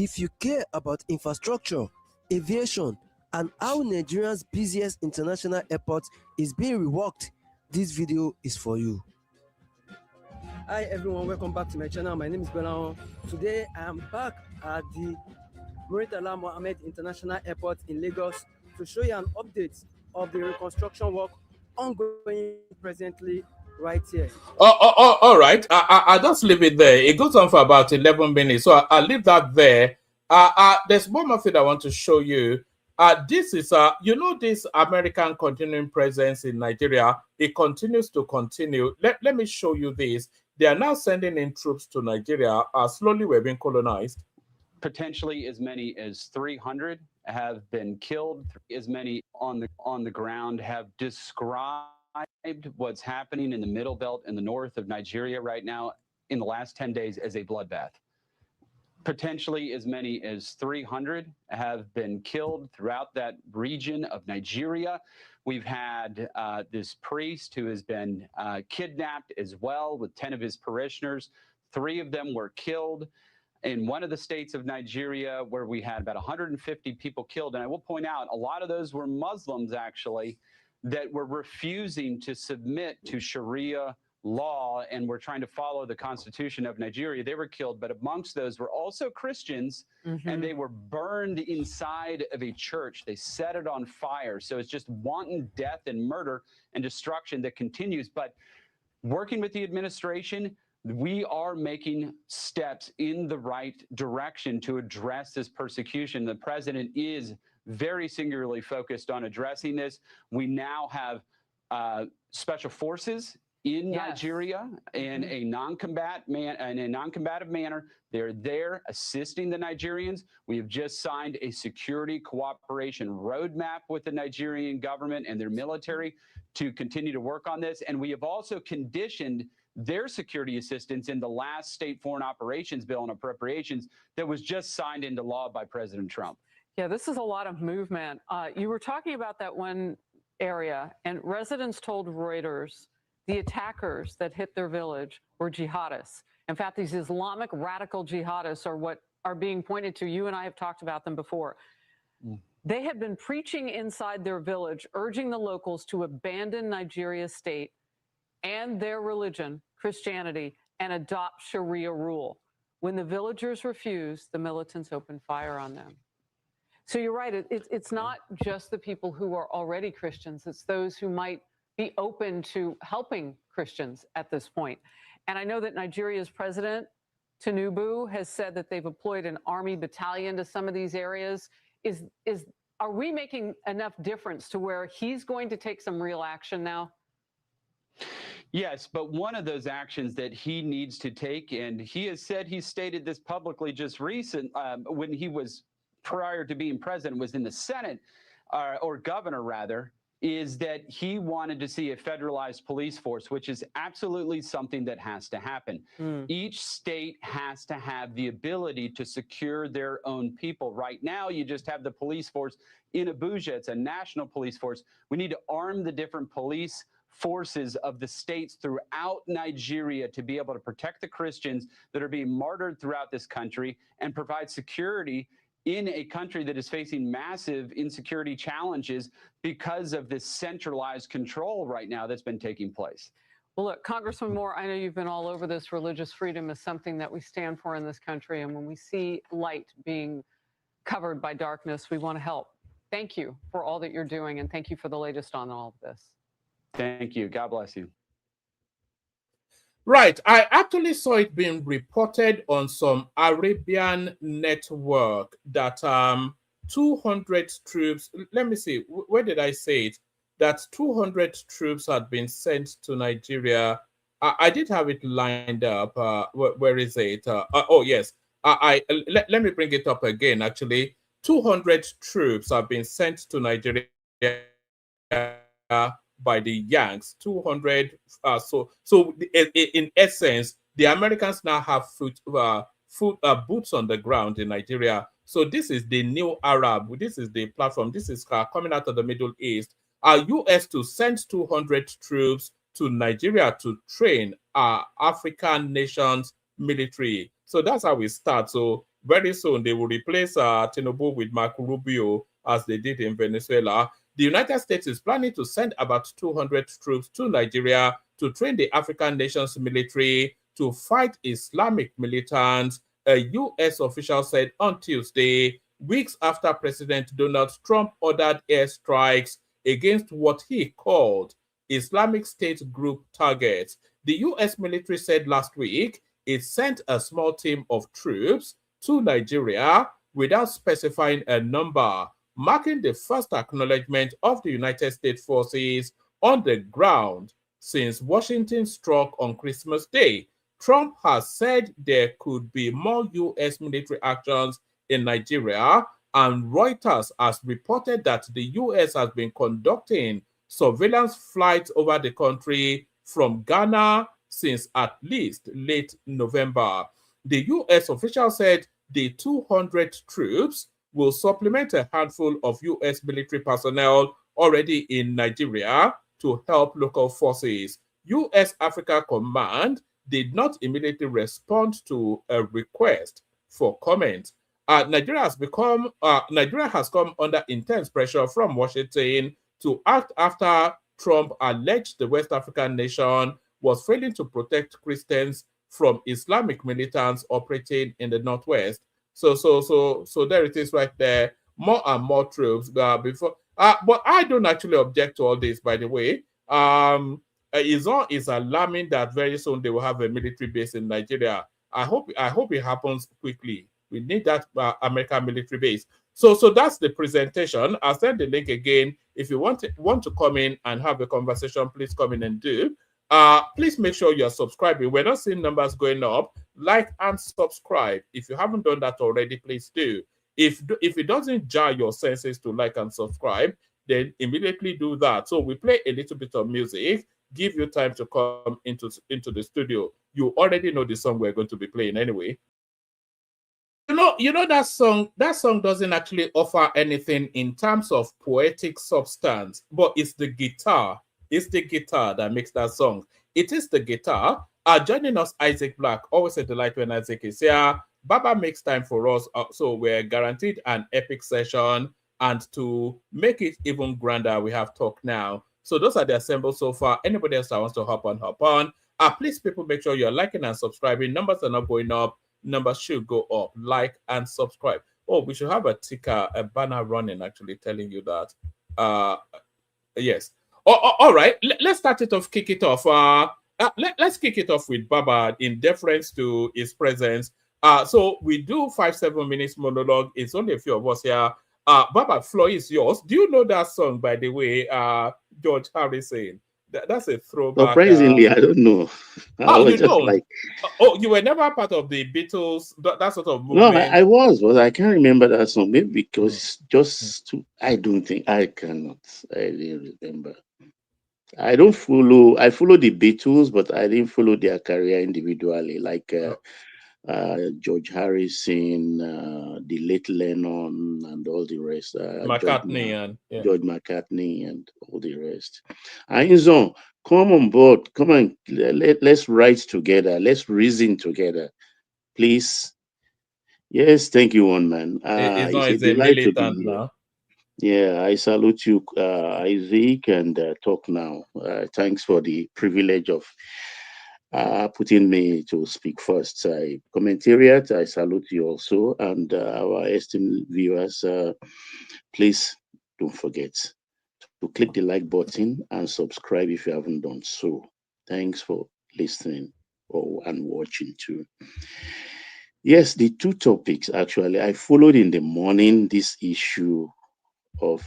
S4: If you care about infrastructure, aviation, and how Nigeria's busiest international airport is being reworked, this video is for you. Hi everyone, welcome back to my channel. My name is Belao. Today I am back at the Muritala Mohammed International Airport in Lagos to show you an update of the reconstruction work ongoing presently right here.
S1: All right. I'll just leave it there. It goes on for about 11 minutes, so I'll leave that there. There's one more thing I want to show you. This is, this American continuing presence in Nigeria. It continues to continue. Let me show you this. They are now sending in troops to Nigeria. Slowly, we're being colonized.
S5: Potentially as many as 300 have been killed. As many on the ground have described what's happening in the middle belt in the north of Nigeria right now in the last 10 days as a bloodbath. Potentially as many as 300 have been killed throughout that region of Nigeria. We've had this priest who has been kidnapped as well with 10 of his parishioners. 3 of them were killed in one of the states of Nigeria where we had about 150 people killed. And I will point out, a lot of those were Muslims actually that were refusing to submit to Sharia law and were trying to follow the Constitution of Nigeria. They were killed, but amongst those were also Christians, and they were burned inside of a church. They set it on fire. So it's just wanton death and murder and destruction that continues. But working with the administration, we are making steps in the right direction to address this persecution. The president is very singularly focused on addressing this. We now have special forces in Nigeria in a non-combative manner. They're there assisting the Nigerians. We have just signed a security cooperation roadmap with the Nigerian government and their military to continue to work on this. And we have also conditioned their security assistance in the last state foreign operations bill and appropriations that was just signed into law by President Trump.
S6: Yeah, this is a lot of movement. You were talking about that one area, and residents told Reuters the attackers that hit their village were jihadists. In fact, these Islamic radical jihadists are what are being pointed to. You and I have talked about them before. They had been preaching inside their village, urging the locals to abandon Nigeria's state and their religion, Christianity, and adopt Sharia rule. When the villagers refused, the militants opened fire on them. So you're right, it's not just the people who are already Christians, it's those who might be open to helping Christians at this point. And I know that Nigeria's president, Tinubu, has said that they've deployed an army battalion to some of these areas. Are we making enough difference to where he's going to take some real action now?
S5: Yes, but one of those actions that he needs to take, and he has said, he stated this publicly just when he was prior to being president, was in the Senate, or governor rather, is that he wanted to see a federalized police force, which is absolutely something that has to happen. Each state has to have the ability to secure their own people. Right now, you just have the police force in Abuja. It's a national police force. We need to arm the different police forces of the states throughout Nigeria to be able to protect the Christians that are being martyred throughout this country and provide security in a country that is facing massive insecurity challenges because of this centralized control right now that's been taking place.
S6: Well, look, Congressman Moore, I know you've been all over this. Religious freedom is something that we stand for in this country. And when we see light being covered by darkness, we want to help. Thank you for all that you're doing. And thank you for the latest on all of this.
S5: Thank you. God bless you.
S1: Right. I actually saw it being reported on some Arabian network that 200 troops, let me see, where did I say it? That 200 troops had been sent to Nigeria. I did have it lined up. Where is it? Oh, yes. Let me bring it up again, actually. 200 troops have been sent to Nigeria by the Yanks. 200. So in essence, the Americans now have boots on the ground in Nigeria. So this is the new Arab. This is the platform. This is coming out of the Middle East. U.S. to send 200 troops to Nigeria to train African nations military. So that's how we start. So very soon they will replace Tinubu with Marco Rubio as they did in Venezuela. The United States is planning to send about 200 troops to Nigeria to train the African nation's military to fight Islamic militants, a U.S. official said on Tuesday, weeks after President Donald Trump ordered airstrikes against what he called Islamic State group targets. The U.S. military said last week it sent a small team of troops to Nigeria without specifying a number, marking the first acknowledgement of the United States forces on the ground since Washington struck on Christmas Day. Trump has said there could be more U.S. military actions in Nigeria, and Reuters has reported that the U.S. has been conducting surveillance flights over the country from Ghana since at least late November. The U.S. official said the 200 troops will supplement a handful of U.S. military personnel already in Nigeria to help local forces. U.S. Africa Command did not immediately respond to a request for comment. Nigeria has come under intense pressure from Washington to act after Trump alleged the West African nation was failing to protect Christians from Islamic militants operating in the Northwest. So there it is right there. More and more troops before. But I don't actually object to all this, by the way. It's alarming that very soon they will have a military base in Nigeria. I hope it happens quickly. We need that American military base. So that's the presentation. I'll send the link again. If you want to come in and have a conversation, please come in and do. Please make sure you're subscribing. We're not seeing numbers going up. Like and subscribe. If you haven't done that already, please do. If it doesn't jar your senses to like and subscribe, then immediately do that. So we play a little bit of music, give you time to come into the studio. You already know the song we're going to be playing anyway. You know that song doesn't actually offer anything in terms of poetic substance, but it's the guitar. It's the guitar that makes that song. It is the guitar. Joining us, Isaac Black. Always a delight when Isaac is here. Baba makes time for us, so we're guaranteed an epic session. And to make it even grander, we have Talk Now. So those are the assembles so far. Anybody else that wants to hop on. Please, people, make sure you're liking and subscribing. Numbers are not going up. Numbers should go up. Like and subscribe. Oh, we should have a ticker, a banner running, actually telling you that. Yes. All right. Let's start it off. Kick it off. Let's kick it off with Baba in deference to his presence. So we do 5-7 minutes monologue. It's only a few of us here. Baba, floor is yours. Do you know that song, by the way? George Harrison. That's a throwback.
S7: Surprisingly, I don't know.
S1: You don't? You were never part of the Beatles, that sort of movement?
S7: No, I was, but I can't remember that song. Maybe because it's just I don't think I cannot. I didn't remember. I follow the Beatles, but I didn't follow their career individually, like George Harrison, the late Lennon, and all the rest. George McCartney and all the rest. Ainzon, come on board. Come on, let's write together. Let's reason together, please. Yes, thank you, one man.
S1: It's a militant now.
S7: Yeah, I salute you, Isaac, and Talk Now. Thanks for the privilege of putting me to speak first. Commentariat, I salute you also, and our esteemed viewers. Please don't forget to click the like button and subscribe if you haven't done so. Thanks for listening and watching too. Yes, the two topics actually I followed in the morning. This issue of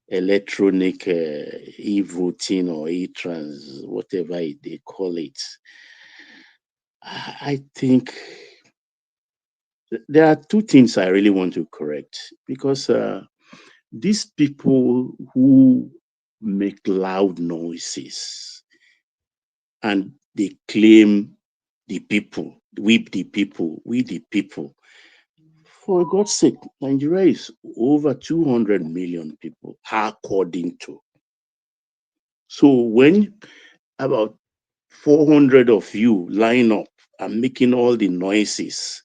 S7: electronic e-voting or e-trans, whatever they call it. I think there are two things I really want to correct, because these people who make loud noises and they claim the people, we the people. For God's sake, Nigeria is over 200 million people, according to. So when about 400 of you line up are making all the noises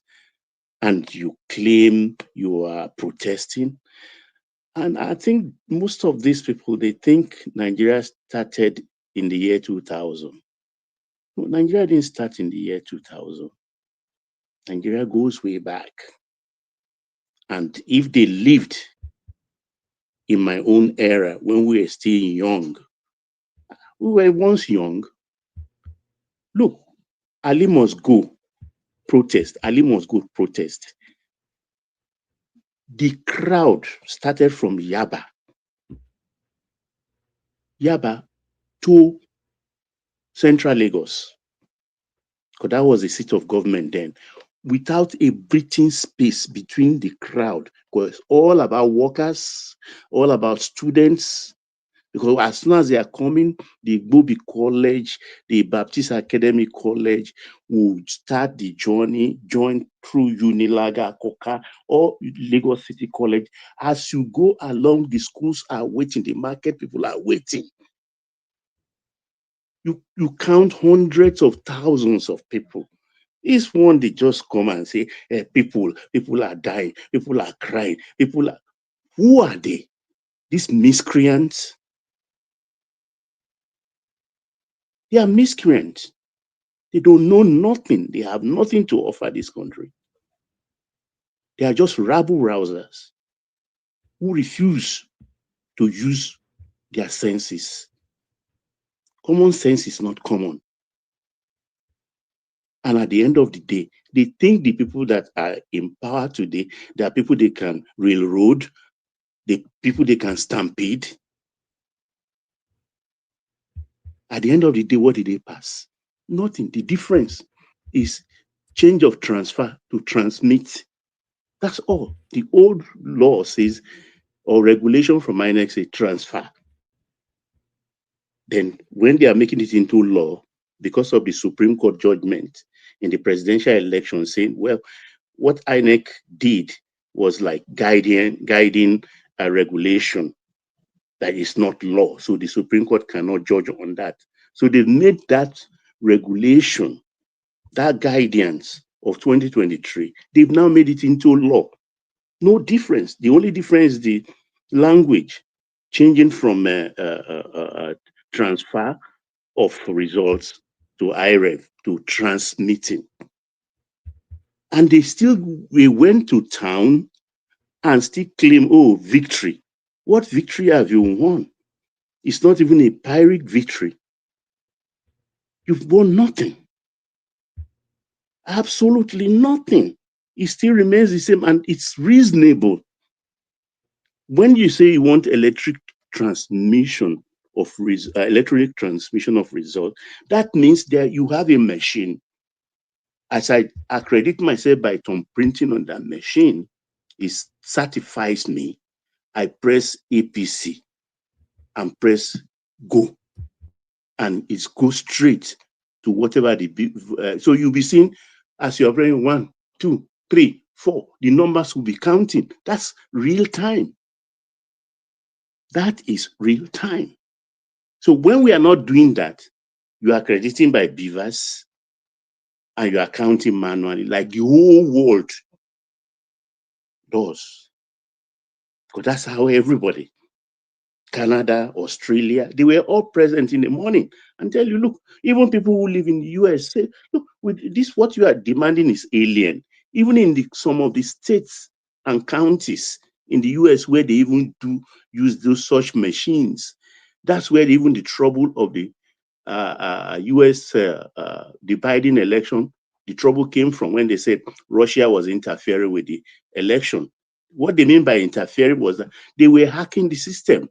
S7: and you claim you are protesting. And I think most of these people, they think Nigeria started in the year 2000. No, Nigeria didn't start in the year 2000. Nigeria goes way back. And if they lived in my own era when we were still young, we were once young. Look, Ali must go protest. Ali must go protest. The crowd started from Yaba to Central Lagos, because that was the seat of government then, without a breathing space between the crowd, because all about workers, all about students, because as soon as they are coming, the Igbobi College, the Baptist Academy College will start the journey, join through Unilaga, Koka, or Lagos City College. As you go along, the schools are waiting, the market people are waiting. You count hundreds of thousands of people. This one, they just come and say, people are dying, people are crying, who are they? These miscreants? They are miscreants. They don't know nothing. They have nothing to offer this country. They are just rabble-rousers who refuse to use their senses. Common sense is not common. And at the end of the day, they think the people that are in power today, they are people they can railroad, the people they can stampede. At the end of the day, what did they pass? Nothing. The difference is change of transfer to transmit. That's all. The old law says, or regulation from INEC say transfer. Then when they are making it into law, because of the Supreme Court judgment in the presidential election saying, well, what INEC did was like guiding a regulation that is not law. So the Supreme Court cannot judge on that. So they've made that regulation, that guidance of 2023, they've now made it into law. No difference. The only difference is the language changing from transfer of results to IREV to transmitting. And we went to town and still claim, oh, victory. What victory have you won? It's not even a Pyrrhic victory. You've won nothing. Absolutely nothing. It still remains the same, and it's reasonable. When you say you want electronic transmission of results, that means that you have a machine. As I accredit myself by thumb printing on that machine, it certifies me. I press APC and press go, and it goes straight to whatever so you'll be seeing as you're playing 1, 2, 3, 4, the numbers will be counting. That's real time. That is real time. So when we are not doing that, you are crediting by beavers and you are counting manually, like the whole world does. Because that's how everybody, Canada, Australia, they were all present in the morning and tell you, look, even people who live in the US say, look, with this, what you are demanding is alien. Even in some of the states and counties in the US where they even do use those such machines, that's where even the trouble of the US the Biden election, the trouble came from when they said Russia was interfering with the election. What they mean by interfering was that they were hacking the system.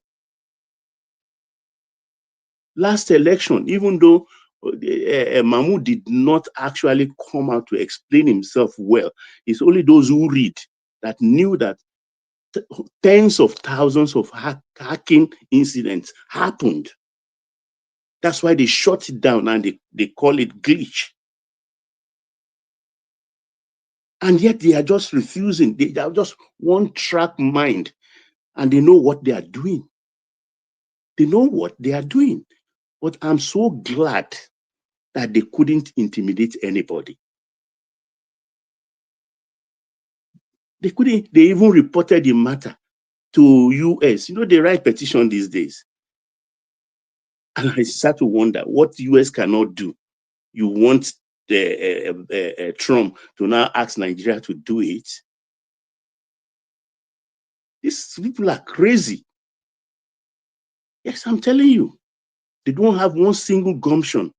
S7: Last election, even though Mahmoud did not actually come out to explain himself well, it's only those who read that knew that tens of thousands of hacking incidents happened. That's why they shut it down and they call it glitch. And yet they are just refusing. They are just one track mind and they know what they are doing. They know what they are doing. But I'm so glad that they couldn't intimidate anybody. They couldn't, they even reported the matter to US. You know, they write petition these days. And I start to wonder what the US cannot do. You want Trump to now ask Nigeria to do it? These people are crazy. Yes, I'm telling you. They don't have one single gumption.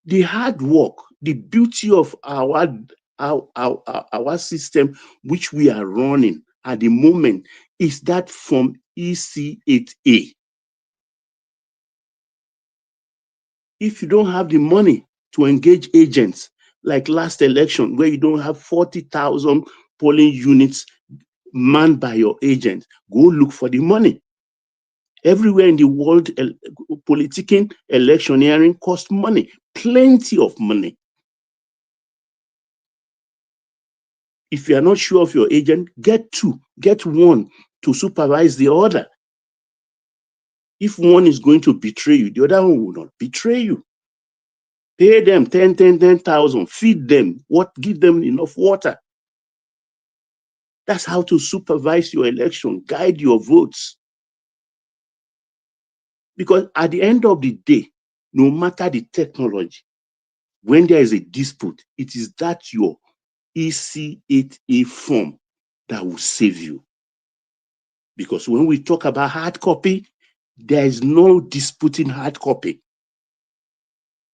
S7: The hard work, the beauty of our system, which we are running at the moment, is that from EC8A. If you don't have the money to engage agents, like last election, where you don't have 40,000 polling units manned by your agent, go look for the money. Everywhere in the world, politicking, electioneering costs money, plenty of money. If you are not sure of your agent, get two, get one to supervise the other. If one is going to betray you, the other one will not betray you. Pay them 10,000, feed them, give them enough water. That's how to supervise your election, guide your votes. Because at the end of the day, no matter the technology, when there is a dispute, it is that your EC8A form that will save you. Because when we talk about hard copy, there is no disputing hard copy,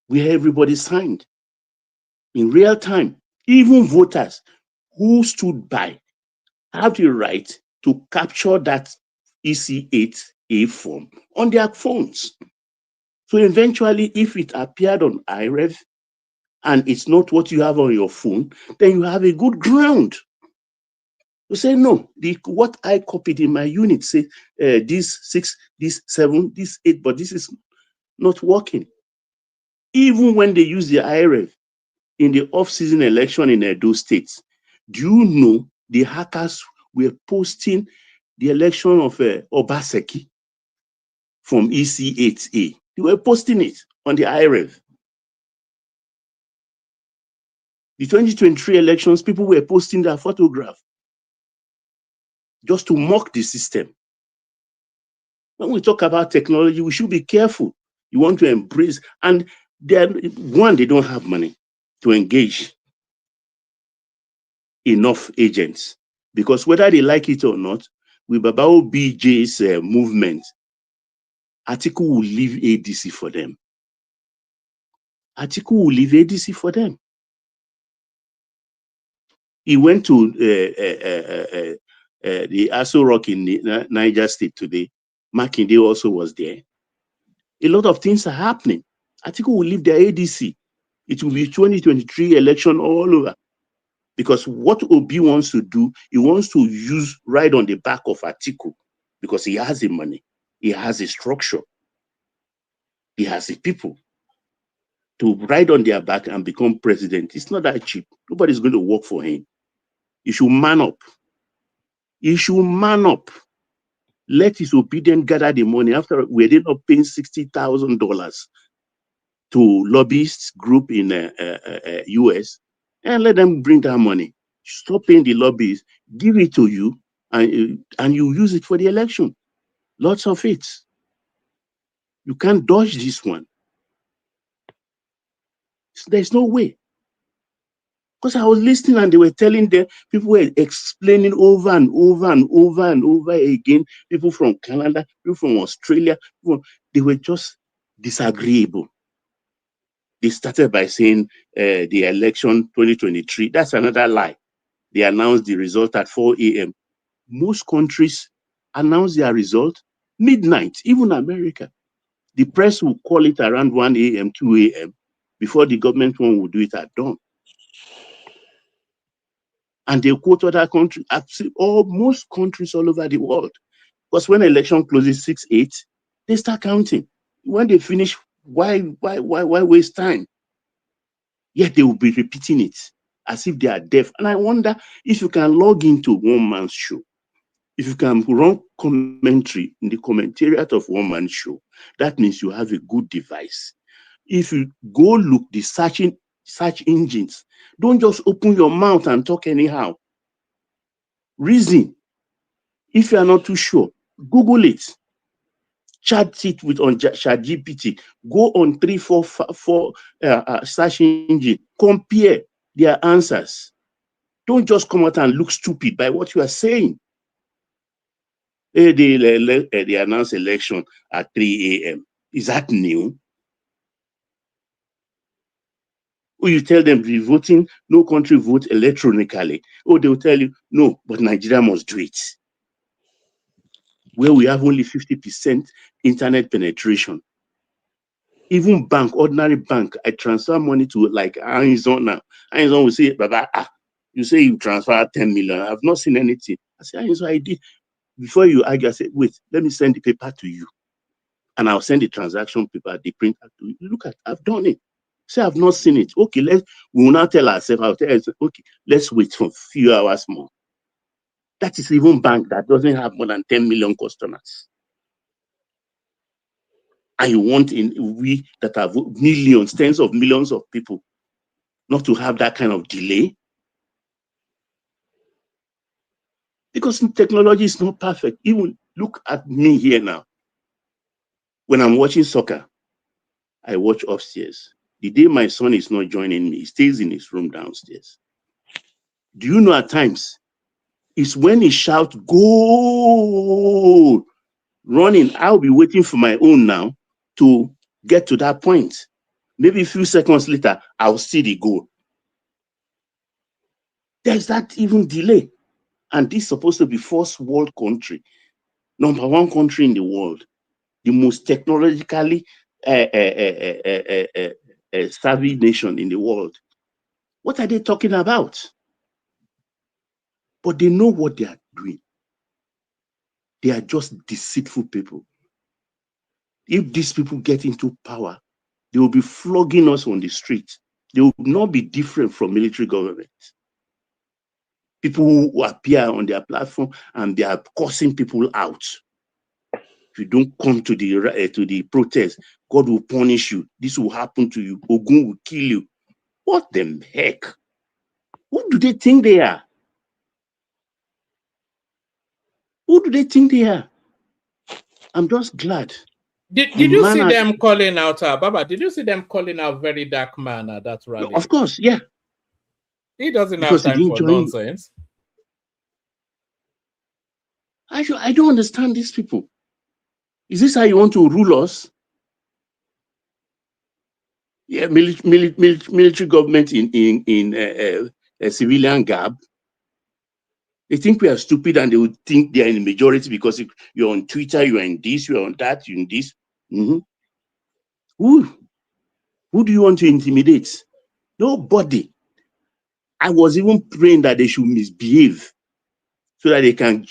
S7: where everybody signed in real time. Even voters who stood by have the right to capture that EC8A form on their phones. So eventually, if it appeared on IREV and it's not what you have on your phone, then you have a good ground. You say, no, what I copied in my unit say this 6, this 7, this 8, but this is not working. Even when they use the IREV in the off-season election in Edo State, do you know the hackers were posting the election of Obaseki from EC8A? They were posting it on the IREV. The 2023 elections, people were posting their photograph just to mock the system. When we talk about technology, we should be careful. You want to embrace, and then one, they don't have money to engage enough agents, because whether they like it or not, with Babao BJ's movement, Atiku will leave ADC for them. Atiku will leave ADC for them. He went to the Aso Rock in the Niger State today. Makinde also was there. A lot of things are happening. Atiku will leave the ADC. It will be 2023 election all over. Because what Obi wants to do, he wants to ride on the back of Atiku, because he has the money, he has the structure, he has the people to ride on their back and become president. It's not that cheap. Nobody's going to work for him. He should man up. He should man up. Let his Obidients gather the money. After we did not paying $60,000 to lobbyists group in US, and let them bring that money. Stop paying the lobbyists, give it to you, and you use it for the election. Lots of it. You can't dodge this one. There's no way. Because I was listening and they were telling them, people were explaining over and over and over and over again, people from Canada, people from Australia, they were just disagreeable. They started by saying the election 2023, that's another lie. They announced the result at 4 a.m. Most countries announce their result midnight, even America. The press will call it around 1 a.m., 2 a.m. before the government one will do it at dawn. And they quote other countries, most countries all over the world. Because when election closes 6-8, they start counting. When they finish, why waste time? Yet they will be repeating it as if they are deaf. And I wonder if you can log into one man's show, if you can run commentary in the commentariat of one man's show, that means you have a good device. If you go look the search engines, don't just open your mouth and talk anyhow. Reason. If you are not too sure, Google it. Chat it with on ChatGPT. Go on 3, 4, 4 search engine. Compare their answers. Don't just come out and look stupid by what you are saying. They announce election at 3 a.m. Is that new? Or you tell them the voting, no country vote electronically. Or they will tell you, no, but Nigeria must do it. Where we have only 50% internet penetration. Even bank, ordinary bank, I transfer money to like Aisha now. Aisha will say, Baba, you say you transfer 10 million. I've not seen anything. I say, Aisha, I did. Before you argue, I said, wait, let me send the paper to you. And I'll send the transaction paper, the printer to you. Look at, I've done it. Say, I've not seen it. Okay, we will now tell ourselves, I'll tell us, okay, let's wait for a few hours more. That is even bank that doesn't have more than 10 million customers. And you want we that have millions, tens of millions of people, not to have that kind of delay? Because technology is not perfect. Even look at me here now. When I'm watching soccer, I watch upstairs. The day my son is not joining me, he stays in his room downstairs. Do you know at times, it's when he shouts, goal, running, I'll be waiting for my own now to get to that point. Maybe a few seconds later, I'll see the goal. There's that even delay. And this is supposed to be first world country, number 1 country in the world, the most technologically savvy nation in the world. What are they talking about? But they know what they are doing. They are just deceitful people. If these people get into power, they will be flogging us on the street. They will not be different from military government. People who appear on their platform and they are cursing people out. If you don't come to the protest, God will punish you. This will happen to you. Ogun will kill you. What the heck? Who do they think they are? Who do they think they are? I'm just glad.
S1: Did you see them calling out, Baba? Did you see them calling out Very Dark Man at that rally?
S7: Of course, yeah.
S1: He doesn't have time for nonsense.
S7: I don't understand these people. Is this how you want to rule us? Yeah, military government in a civilian garb. They think we are stupid and they would think they are in the majority because you're on Twitter, you're in this, you're on that, you're in this. Mm-hmm. Who do you want to intimidate? Nobody. I was even praying that they should misbehave so that they can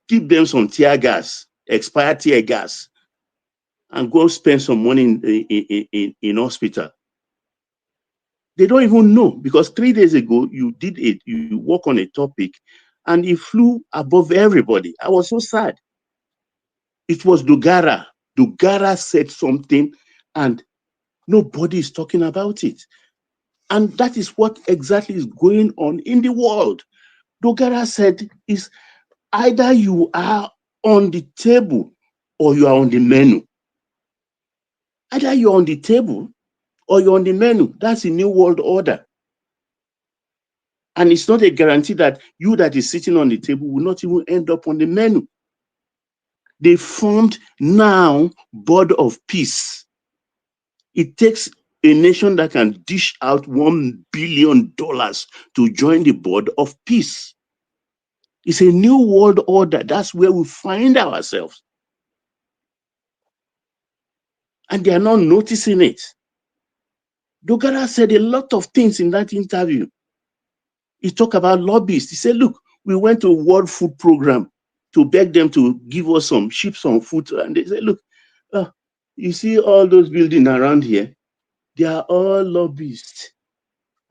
S7: give them some tear gas, expired tear gas, and go spend some money in hospital. They don't even know, because 3 days ago you work on a topic and it flew above everybody. I was so sad. It was Dogara. Dogara said something and nobody is talking about it. And that is what exactly is going on in the world. Dogara said is either you are on the table or you are on the menu. Either you're on the table or you're on the menu. That's the new world order. And it's not a guarantee that you that is sitting on the table will not even end up on the menu. They formed now Board of Peace. It takes a nation that can dish out $1 billion to join the Board of Peace. It's a new world order. That's where we find ourselves. And they are not noticing it. Dogara said a lot of things in that interview. He talked about lobbyists. He said, look, we went to a World Food Program to beg them to give us ship some food. And they said, look, you see all those buildings around here? They are all lobbyists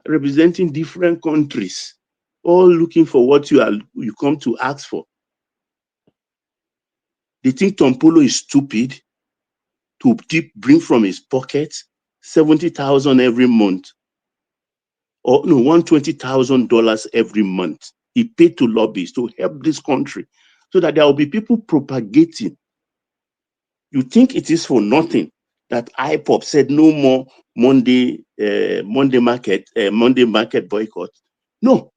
S7: representing different countries, all looking for what you come to ask for. They think Tompolo is stupid to bring from his pocket 70,000 every month, or no, $120,000 every month. he paid to lobbyists to help this country so that there will be people propagating. You think it is for nothing that IPOP said no more Monday market boycott? No,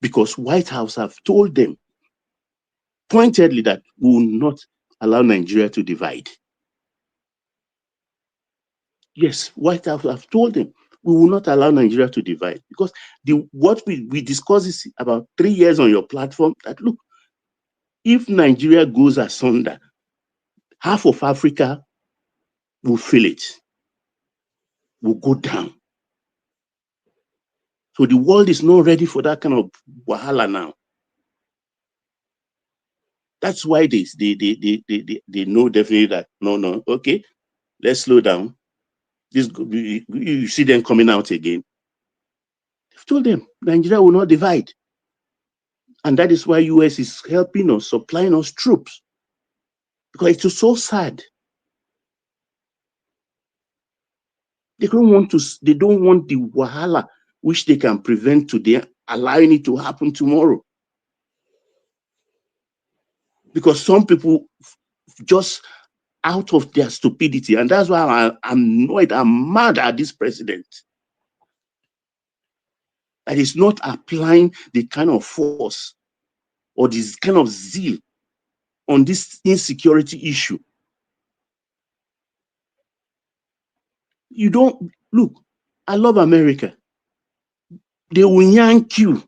S7: because White House have told them pointedly that we will not allow Nigeria to divide. Yes, White House have told them we will not allow Nigeria to divide, because what we discussed is about 3 years on your platform that, look, if Nigeria goes asunder, half of Africa will feel it, will go down. So the world is not ready for that kind of wahala now. That's why they know definitely that no, okay, let's slow down. You see them coming out again. I've told them Nigeria will not divide. And that is why US is helping us, supplying us troops. Because it's so sad. They don't want the wahala which they can prevent today, allowing it to happen tomorrow. Because some people just out of their stupidity, and that's why I'm annoyed, I'm mad at this president. That is not applying the kind of force or this kind of zeal on this insecurity issue. You don't, look, I love America. They will yank you.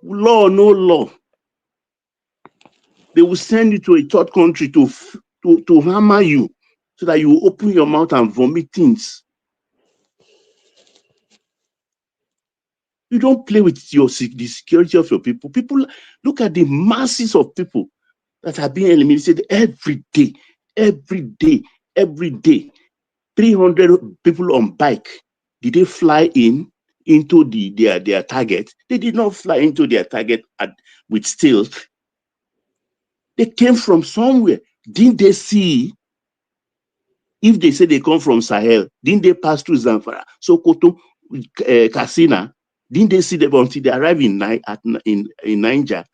S7: Law, no law. They will send you to a third country to hammer you so that you open your mouth and vomit things. You don't play with the security of your people. People, look at the masses of people that are being eliminated every day. 300 people on bike. Did they fly into their target? They did not fly into their target with stealth. They came from somewhere. Didn't they see? If they say they come from Sahel, didn't they pass through Zamfara, Sokoto, Katsina? Didn't they see them until they arrive in Niger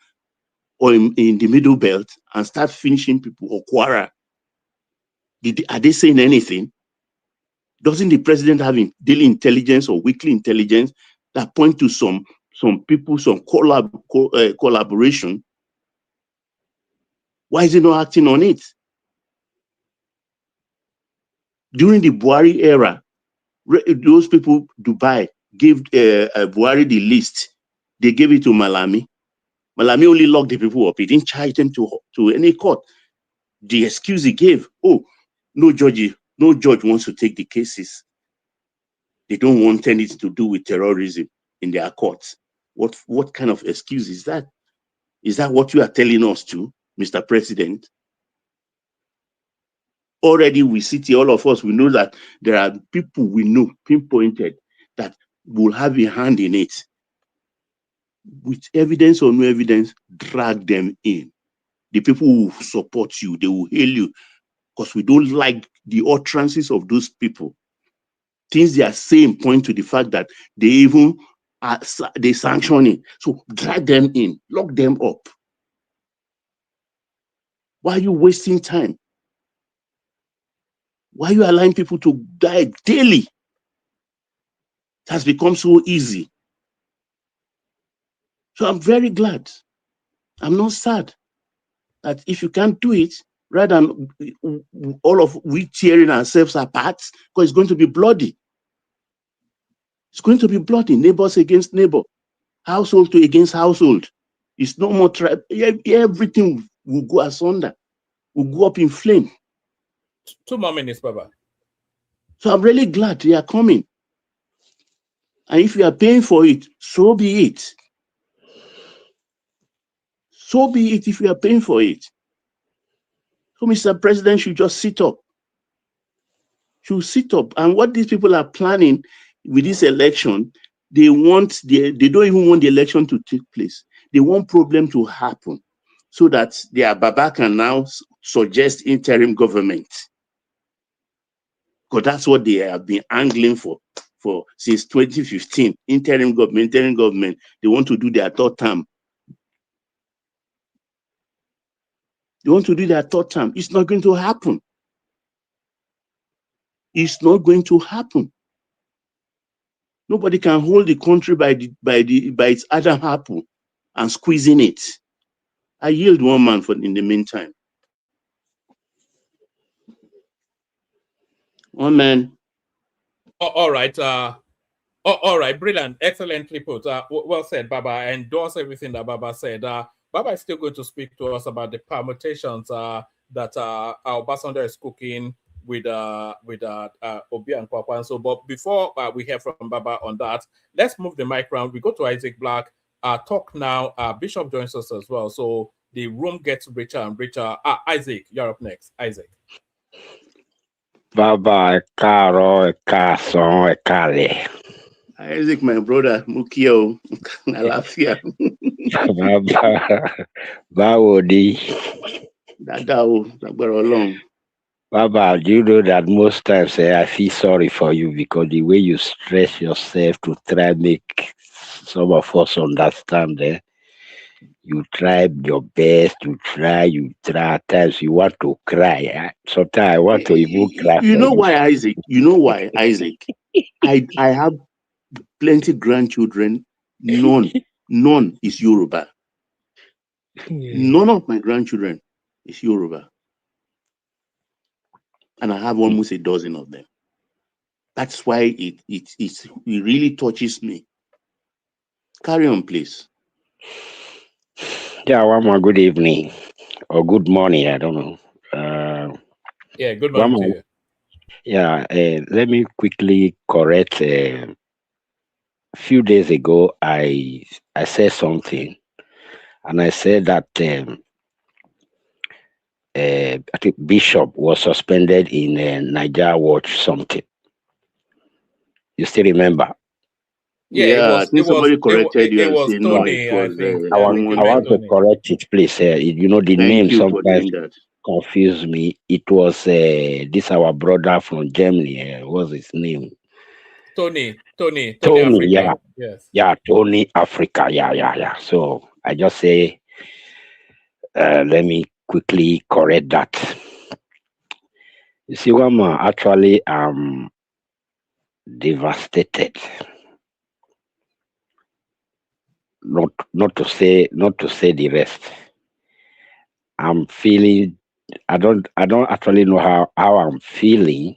S7: or in the Middle Belt and start finishing people, or Kwara? Are they saying anything? Doesn't the president have daily intelligence or weekly intelligence that point to some people, some collaboration? Why is he not acting on it? During the Buhari era, those people, Dubai, gave Buhari the list. They gave it to Malami. Malami only locked the people up. He didn't charge them to any court. The excuse he gave, no judge wants to take the cases. They don't want anything to do with terrorism in their courts. What kind of excuse is that? Is that what you are telling us to, Mr. President? Already we sit here, all of us, we know that there are people we know, pinpointed, that will have a hand in it. With evidence or no evidence, drag them in. The people who support you, they will hail you, because we don't like the utterances of those people. Things they are saying point to the fact that they even they sanction it. So drag them in, lock them up. Why are you wasting time? Why are you allowing people to die daily? It has become so easy. So I'm very glad. I'm not sad that if you can't do it, rather than all of we tearing ourselves apart, because it's going to be bloody. It's going to be bloody, neighbors against neighbor, household against household. It's no more tribe. Everything will go asunder, will go up in flame.
S1: 2 more minutes, Baba.
S7: So I'm really glad they are coming. And if you are paying for it, so be it. So be it if you are paying for it. So Mr. President should just sit up. Should sit up. And what these people are planning with this election, they don't even want the election to take place. They want problem to happen so that their Baba can now suggest interim government. Because that's what they have been angling for since 2015. Interim government. They want to do their third term. It's not going to happen. It's not going to happen. Nobody can hold the country by its Adam apple and squeezing it. I yield one man in the meantime. One man.
S1: All right. All right. Brilliant. Excellently put. Well said, Baba. I endorse everything that Baba said. Baba is still going to speak to us about the permutations that our Obasanjo is cooking with Obi and Kwakwan. So, but before we hear from Baba on that, let's move the mic around. We go to Isaac Black. Talk now. Bishop joins us as well. So the room gets richer and richer. Isaac, you're up next. Isaac.
S8: Baba, Caro, Cason, Cali.
S7: Isaac, my brother, Mukio, Alafia.
S8: Baba, Bawodi.
S7: Dadao, along.
S8: Baba, do you know that most times I feel sorry for you because the way you stress yourself to try make some of us understand you try your best, you try, at times you want to cry. Sometimes I want to even cry.
S7: You know why, Isaac? I have plenty grandchildren. None is Yoruba. None of my grandchildren is Yoruba. And I have almost a dozen of them. That's why it really touches me. Carry on, please.
S8: Yeah, one more good evening or good morning. I don't know.
S1: Yeah, good morning to you.
S8: Yeah, let me quickly correct. A few days ago, I said something, and I said that I think Bishop was suspended in Niger Watch something. You still remember?
S1: Yeah,
S7: I think somebody corrected you and said no,
S1: Tony.
S7: it was,
S1: I think.
S8: I want to correct it, please. You know the
S7: Thank
S8: name
S7: you for
S8: sometimes
S7: doing that.
S8: confuse me. It was this our brother from Germany. What's his name?
S1: Tony
S8: Tony,
S1: Africa.
S8: yeah.
S1: Yes.
S8: Yeah, Tony Africa. Yeah. So I just say, let me quickly correct that. You see, Wama, actually, I'm devastated. Not to say the rest. I'm feeling. I don't actually know how I'm feeling.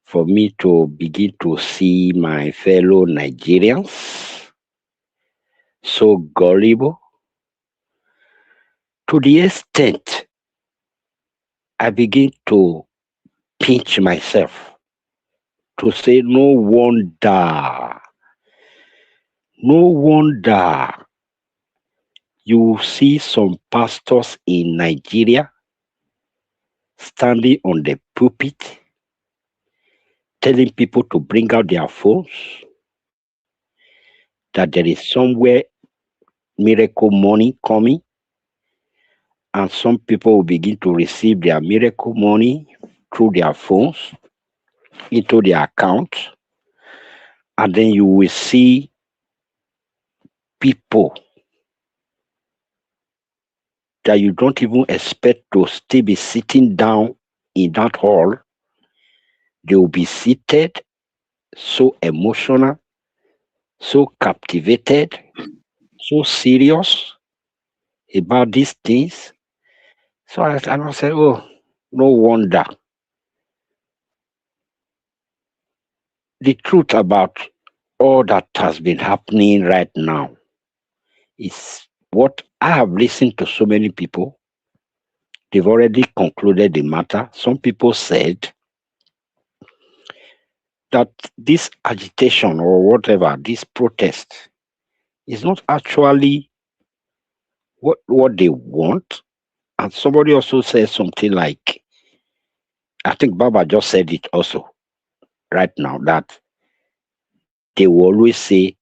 S8: For me to begin to see my fellow Nigerians so gullible to the extent I begin to pinch myself to say, no wonder you see some pastors in Nigeria standing on the pulpit telling people to bring out their phones, that there is somewhere miracle money coming, and some people will begin to receive their miracle money through their phones into their account, and then you will see people that you don't even expect to still be sitting down in that hall. They will be seated, so emotional, so captivated, so serious about these things. So I said, oh, no wonder. The truth about all that has been happening right now is what I have listened to so many people. They've already concluded the matter. Some people said that this agitation or whatever, this protest, is not actually what they want. And somebody also said something like, I think Baba just said it also right now, that they will always say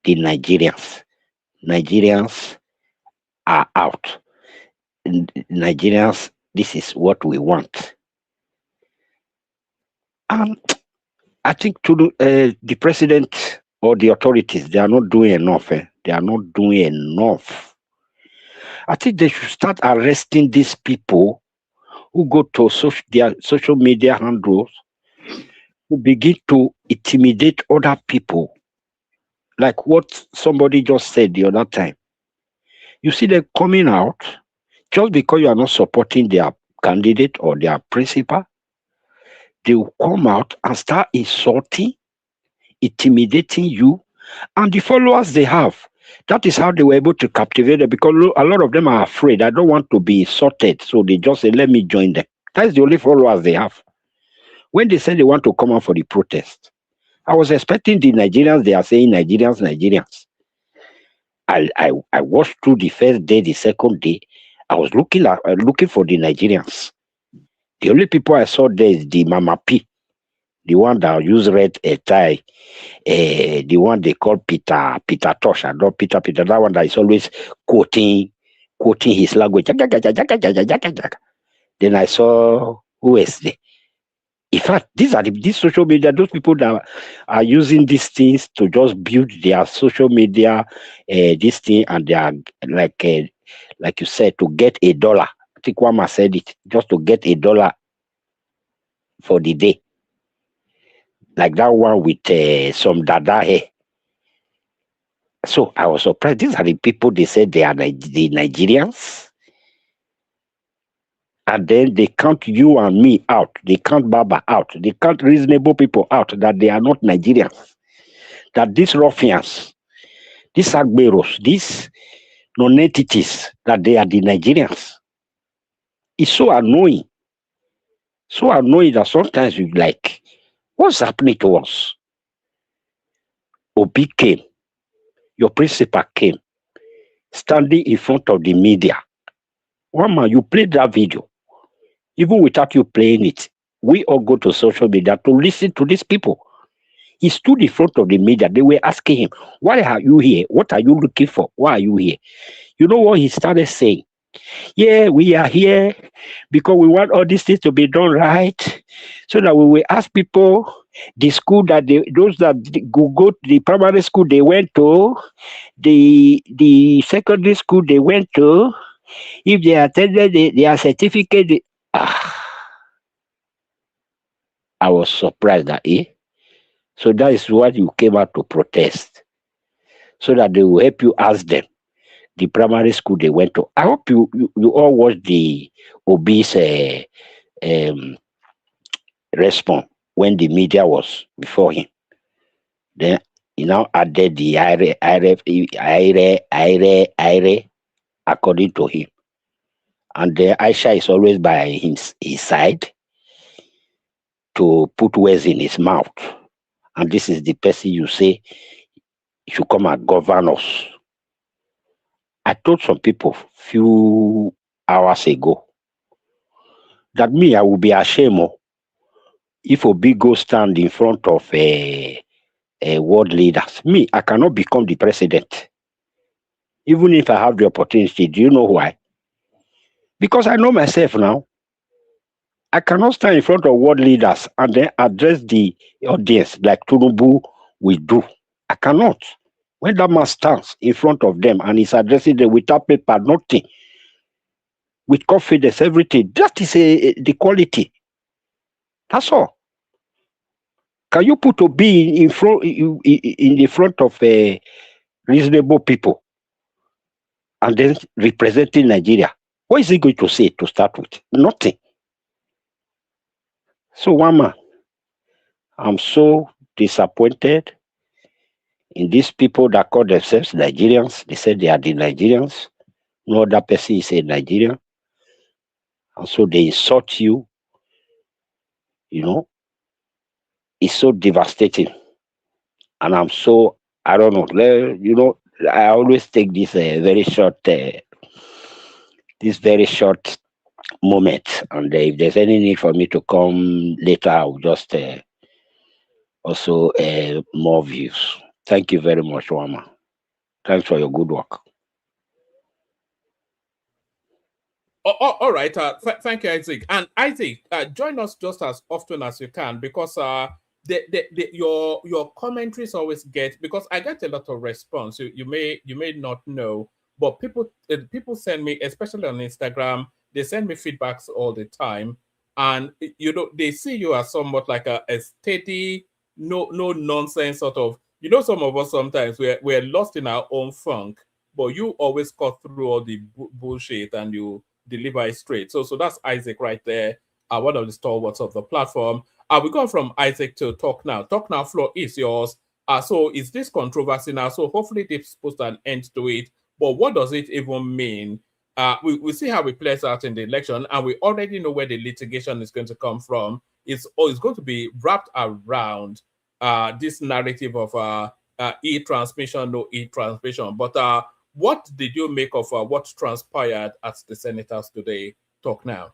S8: the Nigerians are out. Nigerians, this is what we want. And I think the president or the authorities, they are not doing enough. They are not doing enough. I think they should start arresting these people who go to their social media handles, who begin to intimidate other people, like what somebody just said the other time. You see them coming out just because you are not supporting their candidate or their principal. They will come out and start insulting, intimidating you, and the followers they have. That is how they were able to captivate them, because a lot of them are afraid. I don't want to be insulted, so they just say, let me join them. That's the only followers they have. When they said they want to come out for the protest, I was expecting the Nigerians. They are saying Nigerians, Nigerians. I watched through the first day, the second day. I was looking for the Nigerians. The only people I saw there is the Mama P, the one that use red tie, the one they call Peter Tosh, not Peter, that one that is always quoting his language. Then I saw who is there. In fact, these social media, those people that are using these things to just build their social media, this thing, and they are like you said, to get $1. I think Wama said it, just to get $1 for the day. Like that one with some dada hair. So I was surprised. These are the people they said they are the Nigerians. And then they count you and me out. They count Baba out. They count reasonable people out that they are not Nigerians. That these ruffians, these Agberos, these non-entities, that they are the Nigerians. It's so annoying. So annoying that sometimes you like, what's happening to us? Obi came. Your principal came. Standing in front of the media. One man, you played that video. Even without you playing it, we all go to social media to listen to these people. He stood in front of the media. They were asking him, why are you here? What are you looking for? Why are you here? You know what he started saying? Yeah, we are here because we want all these things to be done right, so that we will ask people the school that those that go to the primary school they went to, the secondary school they went to, if they attended their certificate. I was surprised that so that is what you came out to protest, so that they will help you ask them the primary school they went to. I hope you all watched the Obi's response when the media was before him. Then he now added the Ire, according to him. And then Aisha is always by his side to put words in his mouth. And this is the person you say should come and govern us. I told some people few hours ago that me, I will be ashamed if Obi go stand in front of world leaders. Me, I cannot become the president. Even if I have the opportunity. Do you know why? Because I know myself now. I cannot stand in front of world leaders and then address the audience like Tinubu will do. I cannot. When that man stands in front of them and is addressing them without paper, nothing, with confidence, everything, that is the quality. That's all. Can you put Obi in the front of reasonable people and then representing Nigeria? What is he going to say to start with? Nothing. So, Wama, I'm so disappointed in these people that call themselves Nigerians. They say they are the Nigerians. No other person is a Nigerian. And so they insult you. You know, it's so devastating. And I'm so, I don't know, you know, I always take this very short moment. And if there's any need for me to come later, I'll just also more views. Thank you very much, Wama. Thanks for your good work.
S1: All right. Thank you, Isaac. And Isaac, join us just as often as you can, because your commentaries always get, because I get a lot of response. You may not know, but people send me, especially on Instagram, they send me feedbacks all the time, and they see you as somewhat like a steady, no nonsense sort of. Some of us sometimes we're lost in our own funk, but you always cut through all the bullshit and you deliver it straight. So that's Isaac right there, one of the stalwarts of the platform. We go from Isaac to Talk Now. Talk Now, floor is yours. So is this controversy now? So hopefully they've put an end to it. But what does it even mean? We see how it plays out in the election, and we already know where the litigation is going to come from. It's going to be wrapped around this narrative of e-transmission, no e-transmission. But what did you make of what transpired at the Senators today? Talk Now.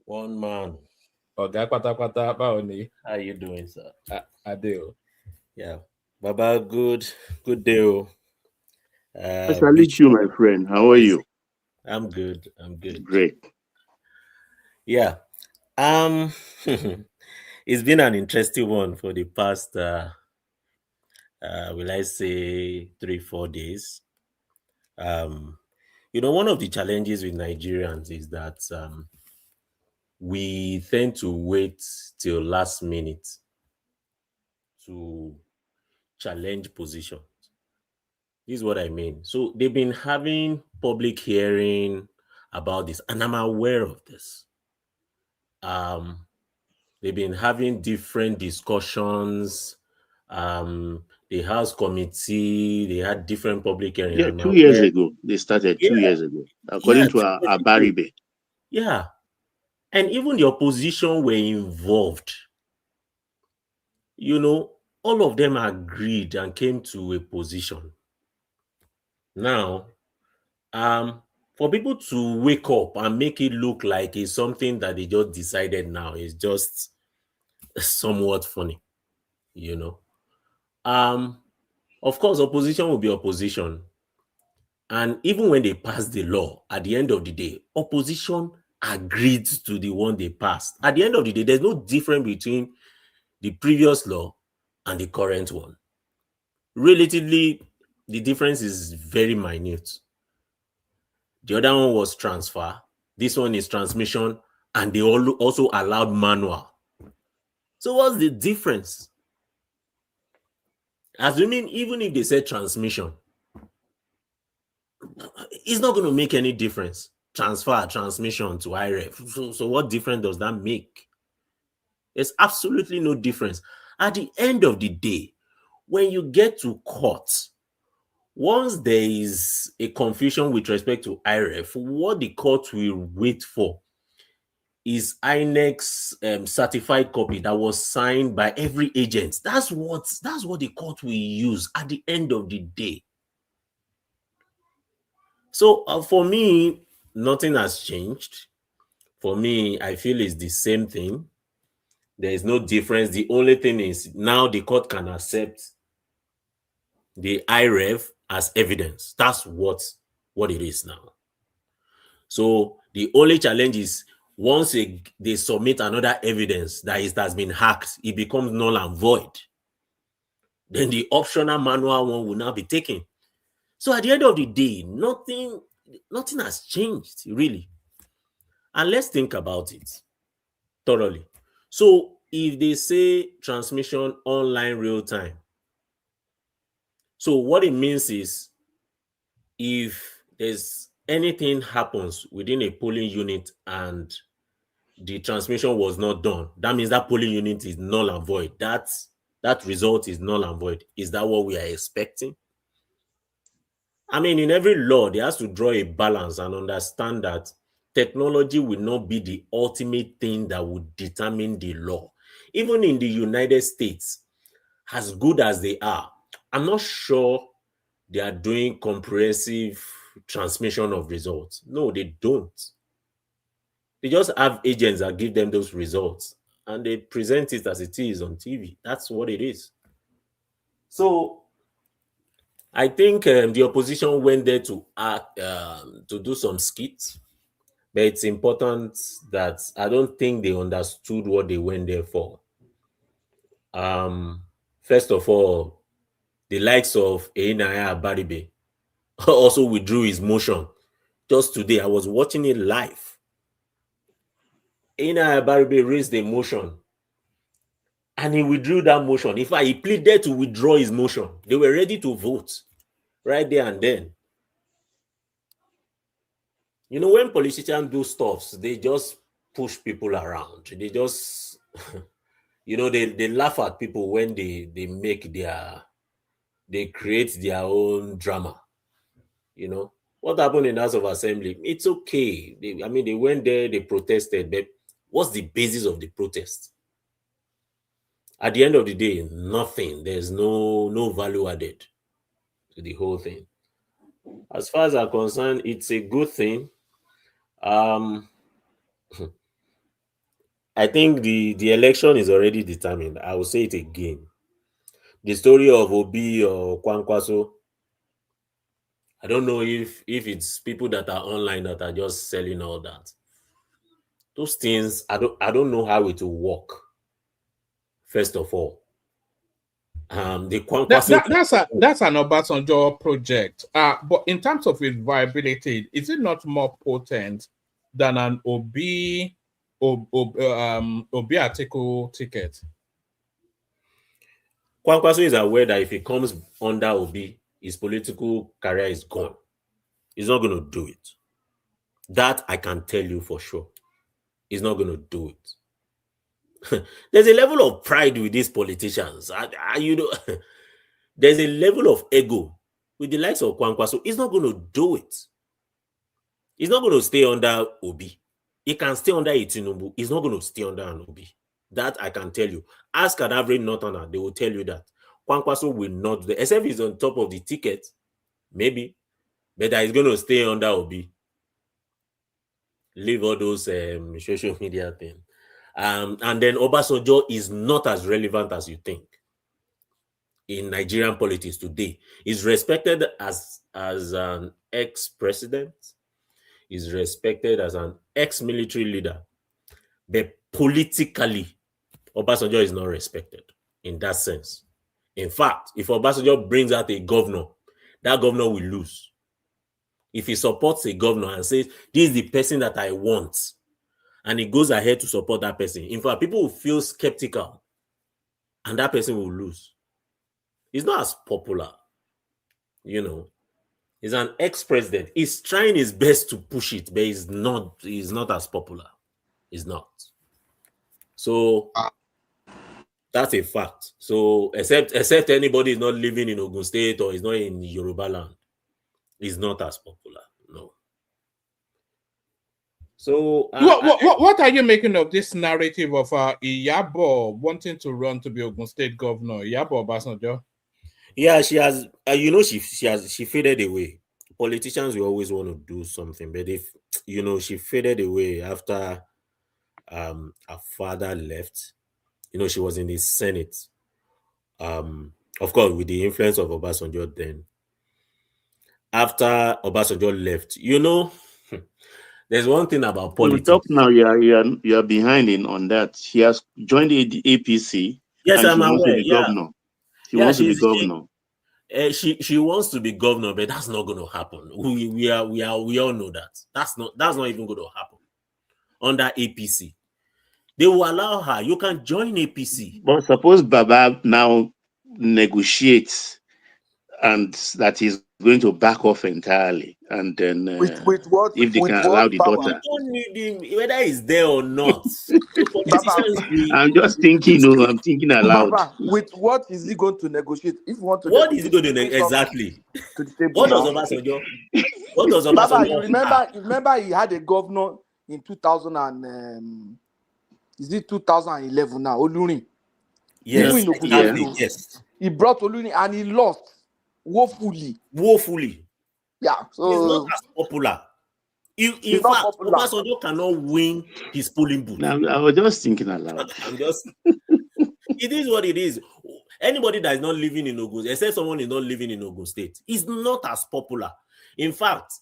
S9: One man.
S1: Oga Kwata báwo ni?
S9: How you doing, sir?
S1: I do.
S9: Yeah. Baba, good day.
S7: I salute you, my friend. How are you?
S9: I'm good.
S7: Great.
S9: Yeah. It's been an interesting one for the past will I say 3-4 days. One of the challenges with Nigerians is that we tend to wait till last minute to challenge positions. This is what I mean. So they've been having public hearing about this, and I'm aware of this. They've been having different discussions. The House committee, they had different public hearings.
S7: Yeah, 2 years ago. They started 2 years ago, according to our Baribe.
S9: Yeah. And even the opposition were involved. All of them agreed and came to a position. Now, for people to wake up and make it look like it's something that they just decided now is just somewhat funny, Of course, opposition will be opposition. And even when they pass the law, at the end of the day, opposition agreed to the one they passed. At the end of the day, there's no difference between the previous law and the current one. Relatively, the difference is very minute. The other one was transfer. This one is transmission, and they also allowed manual. So what's the difference? Assuming even if they said transmission, it's not going to make any difference. Transfer, transmission to IREF. So what difference does that make? There's absolutely no difference. At the end of the day, when you get to court, once there is a confusion with respect to IREF, what the court will wait for is INEC's certified copy that was signed by every agent. That's what the court will use at the end of the day. So for me, nothing has changed. For me, I feel it's the same thing. There is no difference. The only thing is now the court can accept the IREF as evidence. That's what it is now. So the only challenge is once they submit another evidence that has been hacked, it becomes null and void. Then the optional manual one will now be taken. So at the end of the day, nothing has changed, really. And let's think about it thoroughly. So if they say transmission online real time, so what it means is if there's anything happens within a polling unit and the transmission was not done, that means that polling unit is null and void. That result is null and void. Is that what we are expecting? I mean, in every law, they have to draw a balance and understand that technology will not be the ultimate thing that would determine the law. Even in the United States, as good as they are, I'm not sure they are doing comprehensive transmission of results. No, they don't. They just have agents that give them those results and they present it as it is on TV. That's what it is. So I think the opposition went there to act, to do some skits, but it's important that I don't think they understood what they went there for. First of all, the likes of Einaya Baribe also withdrew his motion. Just today, I was watching it live. Einaya Baribe raised a motion and he withdrew that motion. In fact, he pleaded to withdraw his motion. They were ready to vote right there and then. You know, when politicians do stuff, they just push people around. They just, you know, they laugh at people when they create their own drama. You know, what happened in the House of Assembly? It's okay. They went there, they protested, but what's the basis of the protest? At the end of the day, nothing. There's no value added to the whole thing. As far as I'm concerned, it's a good thing. I think the election is already determined. I will say it again. The story of Obi or Kwankwaso, I don't know if it's people that are online that are just selling all that. Those things, I don't know how it will work. First of all, the Kwankwaso
S1: that's an Obasanjo project. But in terms of its viability, is it not more potent than an Obi Atiku ticket?
S9: Kwankwaso is aware that if he comes under Obi, his political career is gone. He's not going to do it. That I can tell you for sure. He's not going to do it. There's a level of pride with these politicians. There's a level of ego with the likes of Kwankwaso. He's not going to do it. He's not going to stay under Obi. He can stay under Tinubu. He's not going to stay under an Obi. That I can tell you. Ask an average Northerner, they will tell you that. Kwankwaso will not do that. Except he's on top of the ticket, maybe. But that he's going to stay under Obi. Leave all those social media things. And then Obasanjo is not as relevant as you think in Nigerian politics today. He's respected as an ex-president. He's respected as an ex-military leader. But politically, Obasanjo is not respected in that sense. In fact, if Obasanjo brings out a governor, that governor will lose. If he supports a governor and says, this is the person that I want, and he goes ahead to support that person, in fact, people will feel skeptical, and that person will lose. He's not as popular, you know. He's an ex-president. He's trying his best to push it, but he's not as popular. He's not. So that's a fact. So except anybody is not living in Ogun State or is not in Yoruba land, he's not as popular. No. So
S1: what are you making of this narrative of Iyabo wanting to run to be Ogun State governor? Iyabo Obasanjo.
S9: Yeah, she has. She faded away. Politicians will always want to do something, but if she faded away after her father left. She was in the Senate. Of course, with the influence of Obasanjo then. After Obasanjo left, there's one thing about politics.
S7: Talk now, you are behind on that. She has joined the APC.
S9: Yes, I'm aware.
S7: Wants to be governor. She wants to be governor.
S9: She wants to be governor, but that's not going to happen. We all know that. That's not even going to happen under APC. They will allow her. You can join APC.
S7: But suppose Baba now negotiates and that he's going to back off entirely. And then
S10: with what,
S7: if they can allow the daughter.
S9: You don't need him, whether he's there or not.
S7: I'm just thinking, I'm thinking aloud.
S10: Baba, with what is he going to negotiate? If you want to
S9: what is he going to negotiate? Exactly.
S10: To the table
S9: what does Obasanjo? What does Obasanjo?
S10: Baba, you remember he had a governor in 2000 and is it 2011 now? Olurin.
S9: Yes.
S10: Yes. He brought Olurin and he lost woefully. Yeah. So
S9: he's not as popular. In fact, Obasanjo cannot win his polling booth.
S7: I was just thinking aloud.
S9: It is what it is. Anybody that is not living in Ogun, except someone is not living in Ogun State, is not as popular. In fact,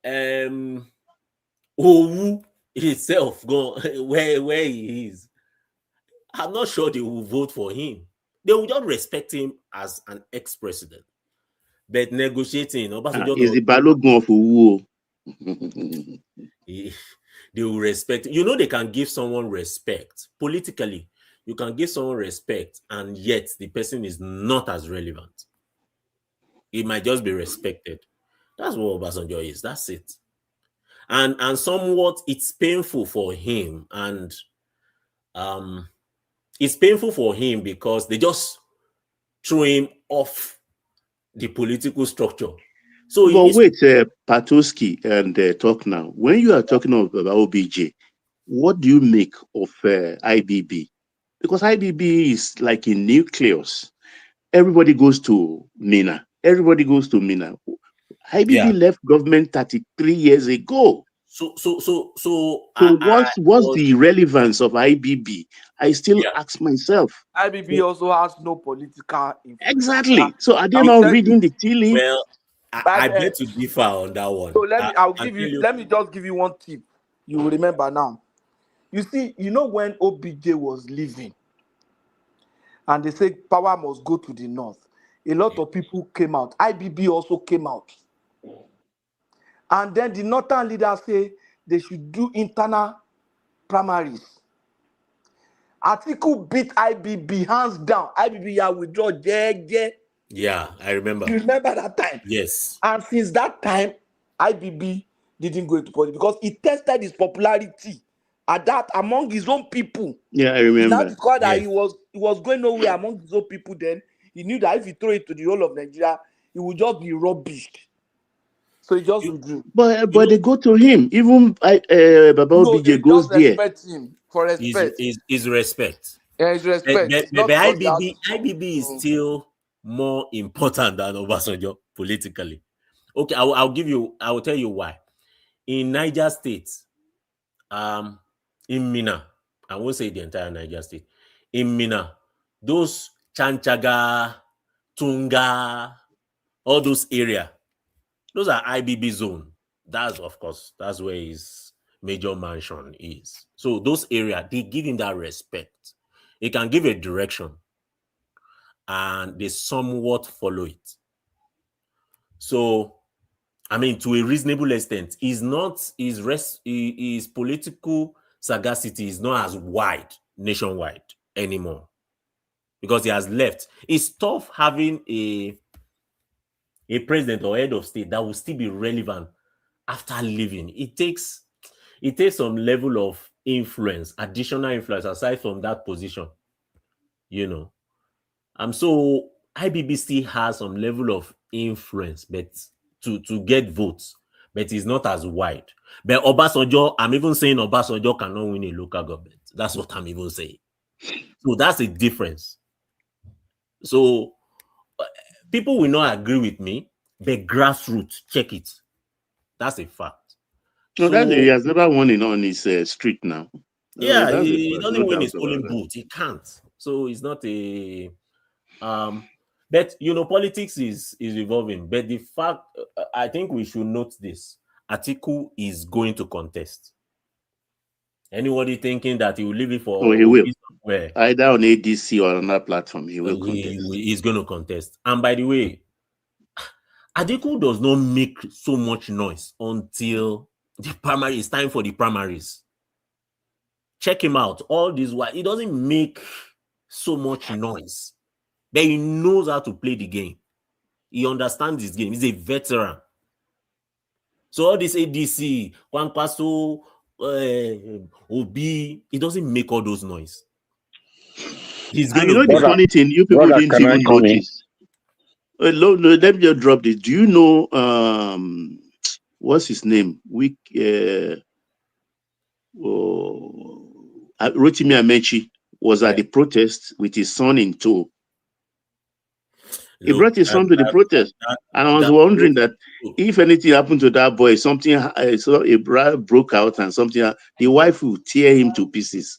S9: Owu itself, where he is, I'm not sure they will vote for him. They will just respect him as an ex-president. But negotiating,
S7: Is the Balogun of Uwu.
S9: They will respect. You know, they can give someone respect politically. You can give someone respect, and yet the person is not as relevant. It might just be respected. That's what Obasanjo is. That's it. And somewhat it's painful for him, and it's painful for him because they just threw him off the political structure. So
S7: but wait, Patoski and talk now. When you are talking about OBJ, what do you make of IBB? Because IBB is like a nucleus. Everybody goes to Mina. Everybody goes to Mina. IBB left government 33 years ago.
S9: So
S7: what's the relevance of IBB? I still ask myself.
S10: IBB also has no political influence.
S7: Exactly. So are they not reading the tea leaves?
S9: Well, I bet to differ on that one.
S10: So let me just give you one tip. You will remember now. You see, you know when OBJ was leaving, and they said power must go to the north, a lot of people came out. IBB also came out. And then the northern leaders say they should do internal primaries. Atiku beat IBB hands down. IBB withdraw.
S9: Yeah, I remember.
S10: You remember that time?
S9: Yes.
S10: And since that time, IBB didn't go into politics because he tested his popularity at that among his own people.
S7: Yeah, I remember.
S10: That's because that he was going nowhere among his own people. Then he knew that if he throw it to the whole of Nigeria, he would just be rubbished. So he just withdrew.
S7: But they go to him. Even Baba OBJ goes there.
S10: Respect him for respect.
S9: Is respect.
S10: Yeah, it's respect.
S9: But IBB is still more important than Obasanjo politically. Okay, I will tell you why. In Niger State, in Mina, I won't say the entire Niger State. In Mina, those Chanchaga, Tunga, all those areas, those are IBB zone. That's where his major mansion is. So those areas, they give him that respect. He can give a direction, and they somewhat follow it. So, I mean, to a reasonable extent, his political sagacity is not as wide nationwide anymore because he has left. It's tough having a president or head of state that will still be relevant after leaving. It takes some level of influence, additional influence aside from that position, you know. So IBB still has some level of influence, but to get votes, but it's not as wide. But Obasanjo, I'm even saying Obasanjo cannot win a local government. That's what I'm even saying. So that's a difference. So people will not agree with me, but grassroots, check it. That's a fact.
S7: No, he has never won on his street now.
S9: Yeah, he doesn't win his polling booth. He can't. So it's not a but politics is evolving. But the fact, I think we should note this: Atiku is going to contest. Anybody thinking that he will leave it for?
S7: He will. Where? Either on ADC or on another platform, he will contest.
S9: He's going to contest. And by the way, Atiku does not make so much noise until the primary. It's time for the primaries. Check him out. All this while he doesn't make so much noise. But he knows how to play the game. He understands this game. He's a veteran. So all this ADC, Kwankwaso, Obi, he doesn't make all those noise. He's going
S7: to. The funny thing, you people didn't even notice. No, let me just drop this. Do you know what's his name? Rotimi Amechi was at the protest with his son in tow. He brought his son to the protest, and I was wondering that if anything happened to that boy, something broke out and something, the wife will tear him to pieces.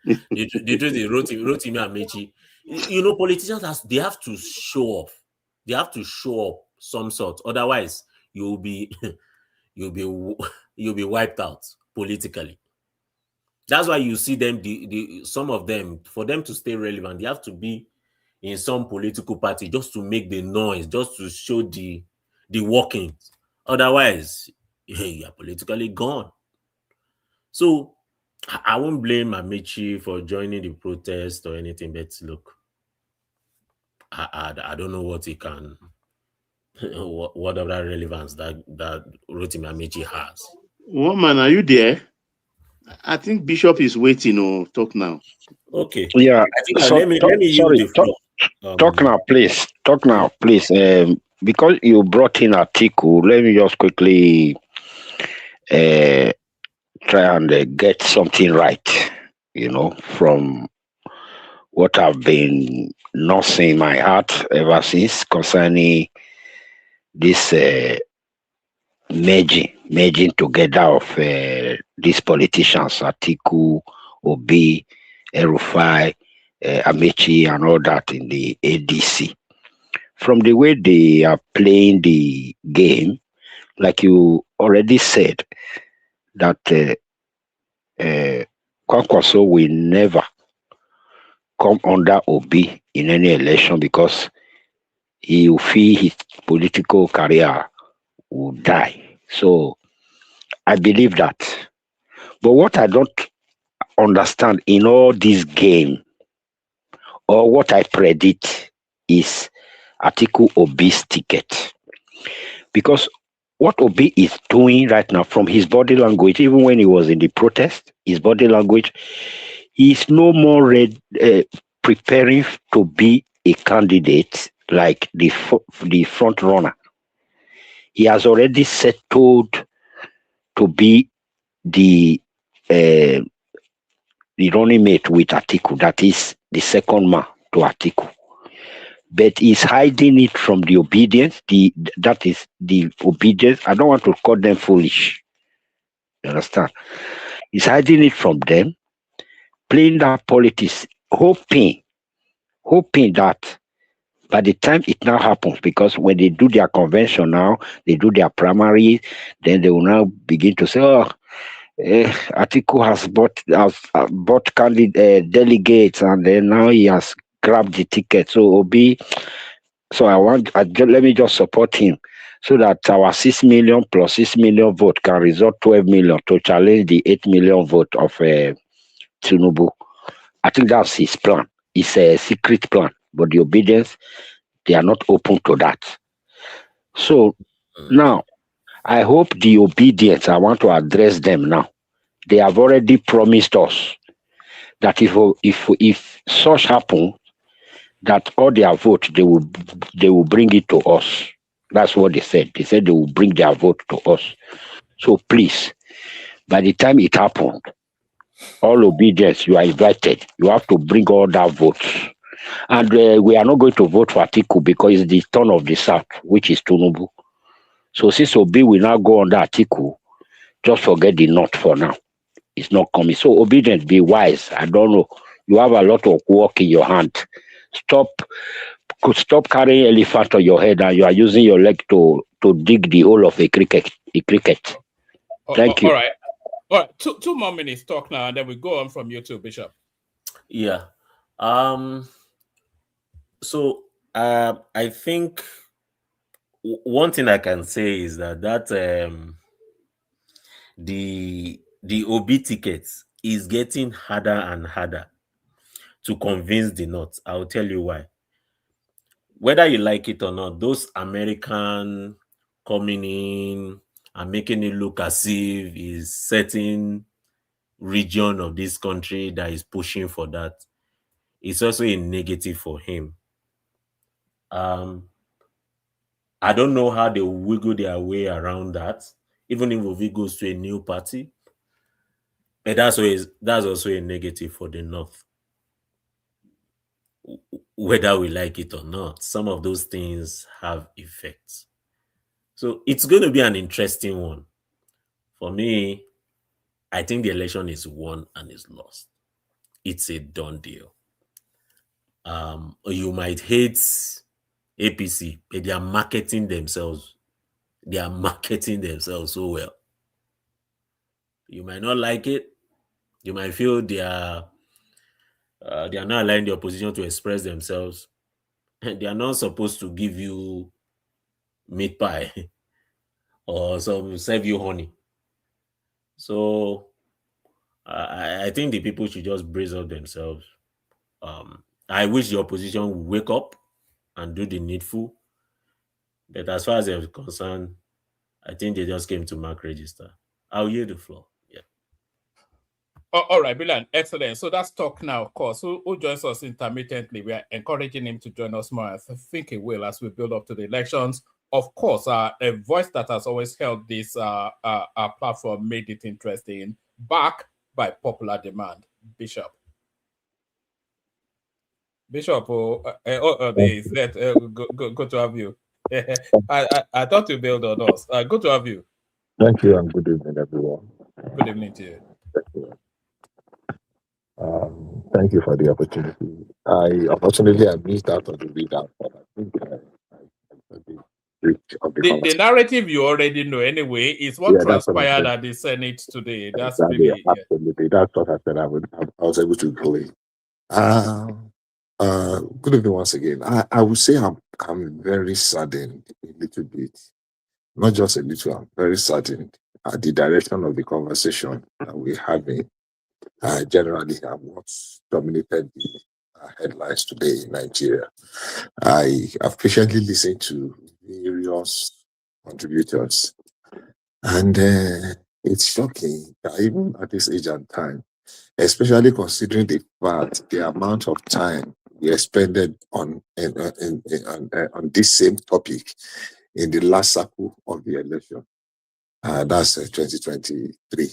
S9: The truth is, Rotimi Amechi, politicians they have to show off. They have to show up some sort. Otherwise, you'll be wiped out politically. That's why you see them, some of them, for them to stay relevant, they have to be in some political party just to make the noise, just to show the workings. Otherwise, you're politically gone. So I won't blame Amici for joining the protest or anything, but look, I don't know what he can, what other relevance that Rotimi Amici has.
S7: Woman, are you there? I think Bishop is waiting. Oh, talk now.
S9: Okay.
S8: Yeah.
S9: I think
S8: So
S9: let me use the floor.
S8: talk now, please. Talk now, please. Because you brought in article, let me just quickly try and get something right. From what I've been nursing in my heart ever since concerning this merging together of these politicians, Atiku, Obi, Erufai, Amechi, and all that in the ADC. From the way they are playing the game, like you already said, that Kwankwaso will never come under Obi in any election because he will feel his political career will die. So I believe that. But what I don't understand in all this game, or what I predict, is Atiku Obi's ticket. Because what Obi is doing right now, from his body language, even when he was in the protest, his body language, he is no more preparing to be a candidate like the front runner. He has already settled to be the running mate with Atiku, that is the second man to Atiku. But he's hiding it from the Obidients. That is the Obidients. I don't want to call them foolish. You understand? He's hiding it from them, playing that politics, hoping that by the time it now happens, because when they do their convention now, they do their primary, then they will now begin to say, "Oh, Atiku has bought delegates, and then now he has grabbed the ticket. So Obi, so let me just support him, so that our 6 million plus 6 million vote can result 12 million to challenge the 8 million vote of Tinubu." I think that's his plan. It's a secret plan, but the Obedience, they are not open to that. So now, I hope the Obedience, I want to address them now. They have already promised us that if such happen, that all their vote they will bring it to us. That's what they said. They said they will bring their vote to us. So please, by the time it happened, all Obedience, you are invited. You have to bring all that votes. And we are not going to vote for Atiku because it's the turn of the South, which is Tinubu. So since Obi will now go under Atiku, just forget the North for now. It's not coming. So Obedient, be wise. I don't know. You have a lot of work in your hand. Stop carrying elephant on your head, and you are using your leg to dig the hole of a cricket. Thank you.
S1: All right. Two more minutes talk now, and then we go on from you too, Bishop.
S9: Yeah. So I think one thing I can say is that the OB tickets is getting harder and harder to convince the North. I'll tell you why. Whether you like it or not, those American coming in and making it look as if is certain region of this country that is pushing for that, it's also a negative for him. I don't know how they will wiggle their way around that, even if Ovi goes to a new party. But that's also a negative for the North. Whether we like it or not, some of those things have effects. So it's going to be an interesting one. For me, I think the election is won and is lost. It's a done deal. You might hate APC, but they are marketing themselves. They are marketing themselves so well. You might not like it, You might feel they are not allowing the opposition to express themselves. They are not supposed to give you meat pie or some serve you honey. So I think the people should just brace up themselves. I wish the opposition would wake up and do the needful. But as far as they're concerned, I think they just came to mark register. I'll yield the floor. Yeah.
S1: All right, brilliant, excellent. So that's talk now, of course. Who joins us intermittently? We are encouraging him to join us more. I think he will as we build up to the elections. Of course, a voice that has always held this platform, made it interesting, back by popular demand. Bishop. Bishop, good to have you. I thought you build on us. Good to have you.
S11: Thank you and good evening, everyone.
S1: Good evening to you.
S11: Thank you. Thank you for the opportunity. Unfortunately I missed out on the readout, but I think
S1: the narrative you already know anyway is what transpired at the Senate today. That's
S11: really absolutely that's what I said. I was able to play. Good evening once again. I would say I'm very saddened a little bit, not just a little. I'm very saddened at the direction of the conversation that we're having. Generally, what's dominated the headlines today in Nigeria. I have patiently listened to various contributors, and it's shocking that even at this age and time, especially considering the fact the amount of time we expended on this same topic in the last cycle of the election, that's 2023.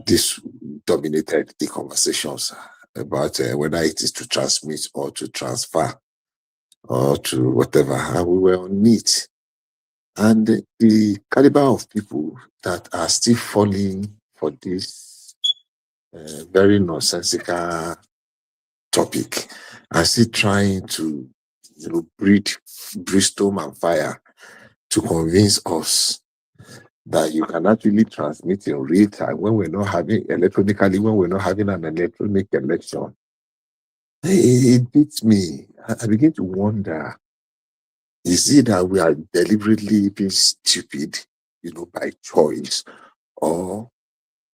S11: This dominated the conversations about whether it is to transmit or to transfer or to whatever. And we were on it. And the caliber of people that are still falling for this very nonsensical topic are still trying to breathe brimstone and fire to convince us that you can actually transmit in real time when we're not having electronically, when we're not having an electronic election. It beats me. I begin to wonder, is it that we are deliberately being stupid, by choice, or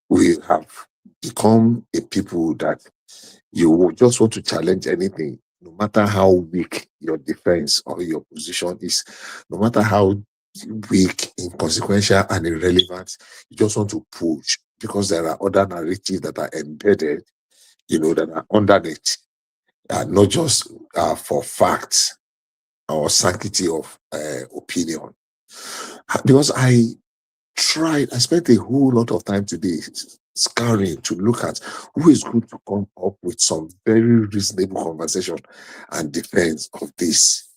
S11: we have become a people that you just want to challenge anything, no matter how weak your defense or your position is, no matter how weak, inconsequential, and irrelevant, you just want to push because there are other narratives that are embedded, that are underneath, not just for facts or sanctity of opinion. Because I spent a whole lot of time today scouring to look at who is going to come up with some very reasonable conversation and defense of this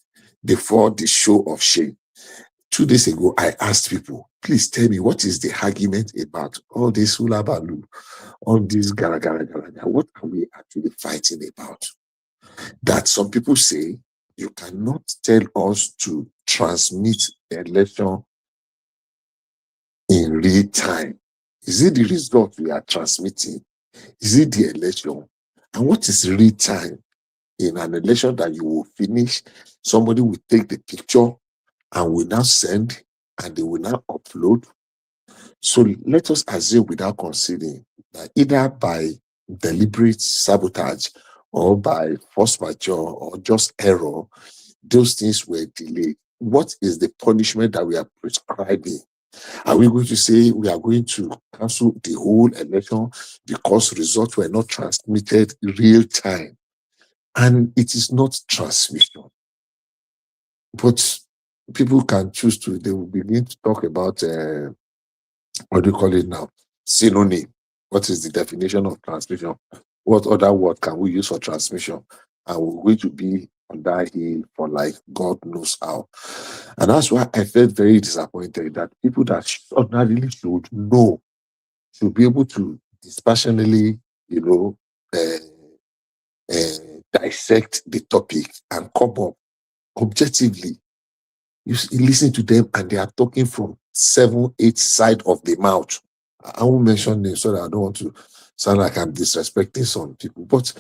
S11: before the show of shame. 2 days ago, I asked people, please tell me, what is the argument about all this hula baloo, all this gara gara gara? What are we actually fighting about? That some people say you cannot tell us to transmit the election in real time. Is it the result we are transmitting? Is it the election? And what is real time? In an election that you will finish, somebody will take the picture and will now send, and they will now upload. So let us assume without considering that either by deliberate sabotage or by force majeure or just error, those things were delayed. What is the punishment that we are prescribing? Are we going to say we are going to cancel the whole election because results were not transmitted in real time? And it is not transmission. But people can choose to, they will begin to talk about, what do you call it now? Synonym. What is the definition of transmission? What other word can we use for transmission? And we're going to be on that hill for like God knows how. And that's why I felt very disappointed that people that ordinarily should know, should be able to dispassionately, dissect the topic and come up objectively. You listen to them and they are talking from 7, 8 sides of the mouth. I won't mention them so that I don't want to sound like I'm disrespecting some people, but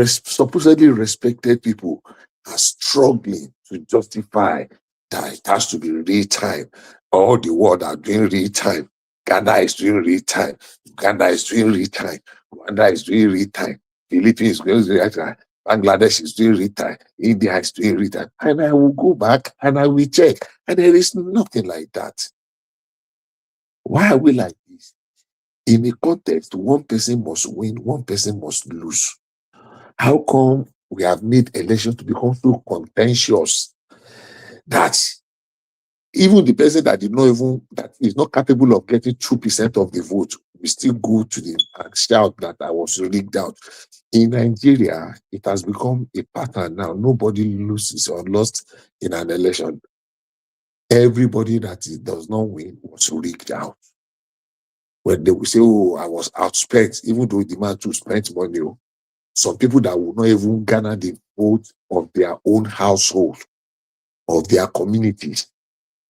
S11: supposedly respected people are struggling to justify that it has to be real time. All the world are doing real time. Ghana is doing real time. Uganda is doing real time. Rwanda is doing real time. Philippines is doing real time. Bangladesh is doing real time. India is doing real time. And I will go back and I will check. And there is nothing like that. Why are we like this? In a context, one person must win, one person must lose. How come we have made elections to become so contentious that even the person that is not capable of getting 2% of the vote will still go to the and shout that I was rigged out? In Nigeria, it has become a pattern now. Nobody loses or lost in an election. Everybody that does not win was rigged out. When they will say, oh, I was outspent, even though the man too spent money. Some people that will not even garner the vote of their own household, of their communities,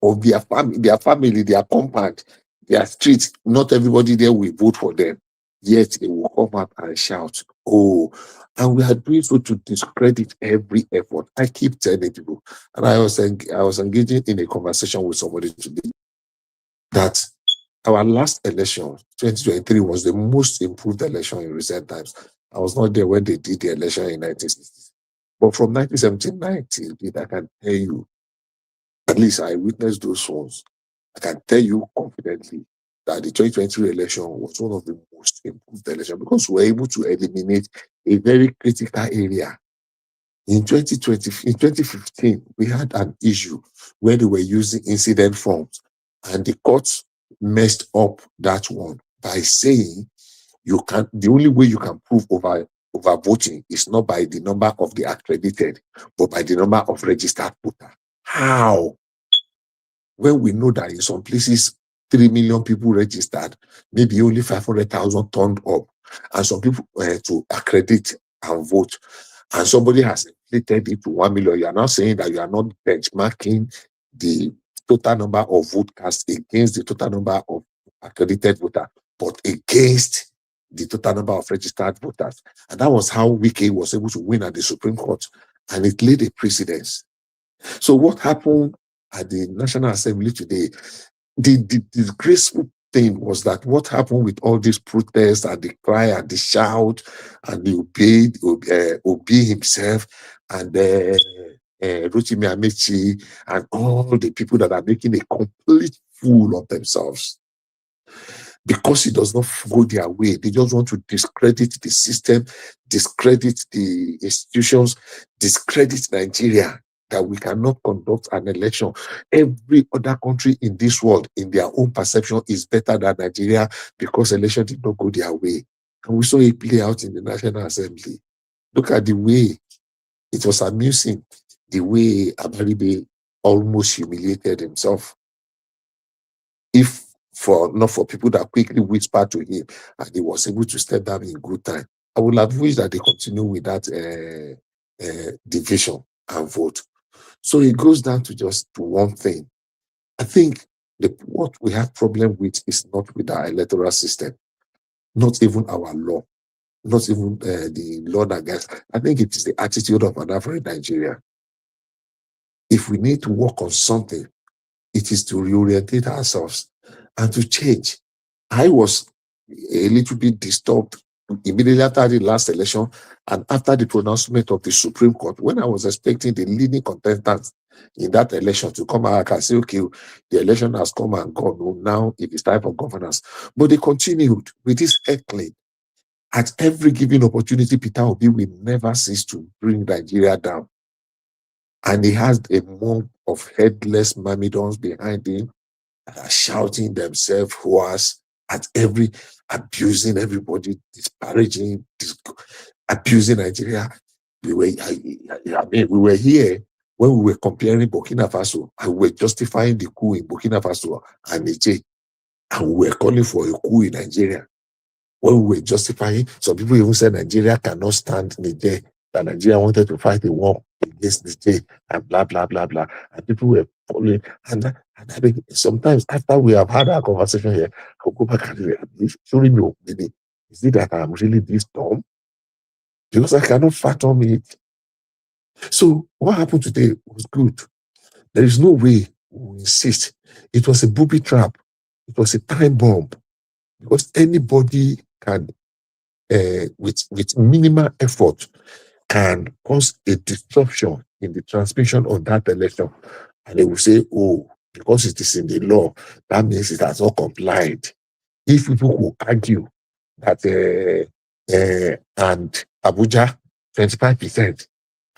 S11: of their family, their compound, their street. Not everybody there will vote for them. Yet they will come up and shout, oh, and we are doing so to discredit every effort. I keep telling people, and I was engaging in a conversation with somebody today that our last election, 2023, was the most improved election in recent times. I was not there when they did the election in 1960s. But from 1917, I can tell you, at least I witnessed those ones, I can tell you confidently that the 2023 election was one of the most improved elections because we were able to eliminate a very critical area. In 2015, we had an issue where they were using incident forms, and the courts messed up that one by saying the only way you can prove over voting is not by the number of the accredited, but by the number of registered voters. How? When we know that in some places 3 million people registered, maybe only 500,000 turned up, and some people to accredit and vote, and somebody has inflated it to 1 million. You are now saying that you are not benchmarking the total number of vote cast against the total number of accredited voters, but against the total number of registered voters. And that was how Wike was able to win at the Supreme Court, and it laid a precedence. So what happened at the National Assembly today, the disgraceful thing was that what happened with all these protests and the cry and the shout and the Obi himself and Rotimi Amechi and all the people that are making a complete fool of themselves. Because it does not go their way. They just want to discredit the system, discredit the institutions, discredit Nigeria, that we cannot conduct an election. Every other country in this world, in their own perception, is better than Nigeria because election did not go their way. And we saw it play out in the National Assembly. Look at the way it was amusing, the way Abaribe almost humiliated himself. If not for people that quickly whispered to him and he was able to step down in good time, I would have wished that they continue with that division and vote. So it goes down to just one thing. I think what we have problem with is not with our electoral system, not even our law, not even the law that guides. I think it is the attitude of an average Nigerian. If we need to work on something, it is to reorientate ourselves and to change. I was a little bit disturbed immediately after the last election and after the pronouncement of the Supreme Court, when I was expecting the leading contestants in that election to come out and say, okay, the election has come and gone. Oh, now it is time for governance. But they continued with this heckling. At every given opportunity, Peter Obi will never cease to bring Nigeria down. And he has a mob of headless myrmidons behind him, shouting themselves hoarse at abusing everybody, disparaging, abusing Nigeria. We were here when we were comparing Burkina Faso, and we were justifying the coup in Burkina Faso and Niger, and we were calling for a coup in Nigeria. When we were justifying, some people even said Nigeria cannot stand Niger, that Nigeria wanted to fight a war against Niger, and blah, blah, blah, blah. And people were following. And I mean, sometimes after we have had our conversation here, I'll go back and show me your opinion. Is it that I'm really this dumb? Because I cannot fathom it. So what happened today was good. There is no way we insist. It was a booby trap. It was a time bomb. Because anybody can, with minimal effort, can cause a disruption in the transmission of that election. And they will say, oh, because it is in the law, that means it has not complied. If people could argue that and Abuja 25%,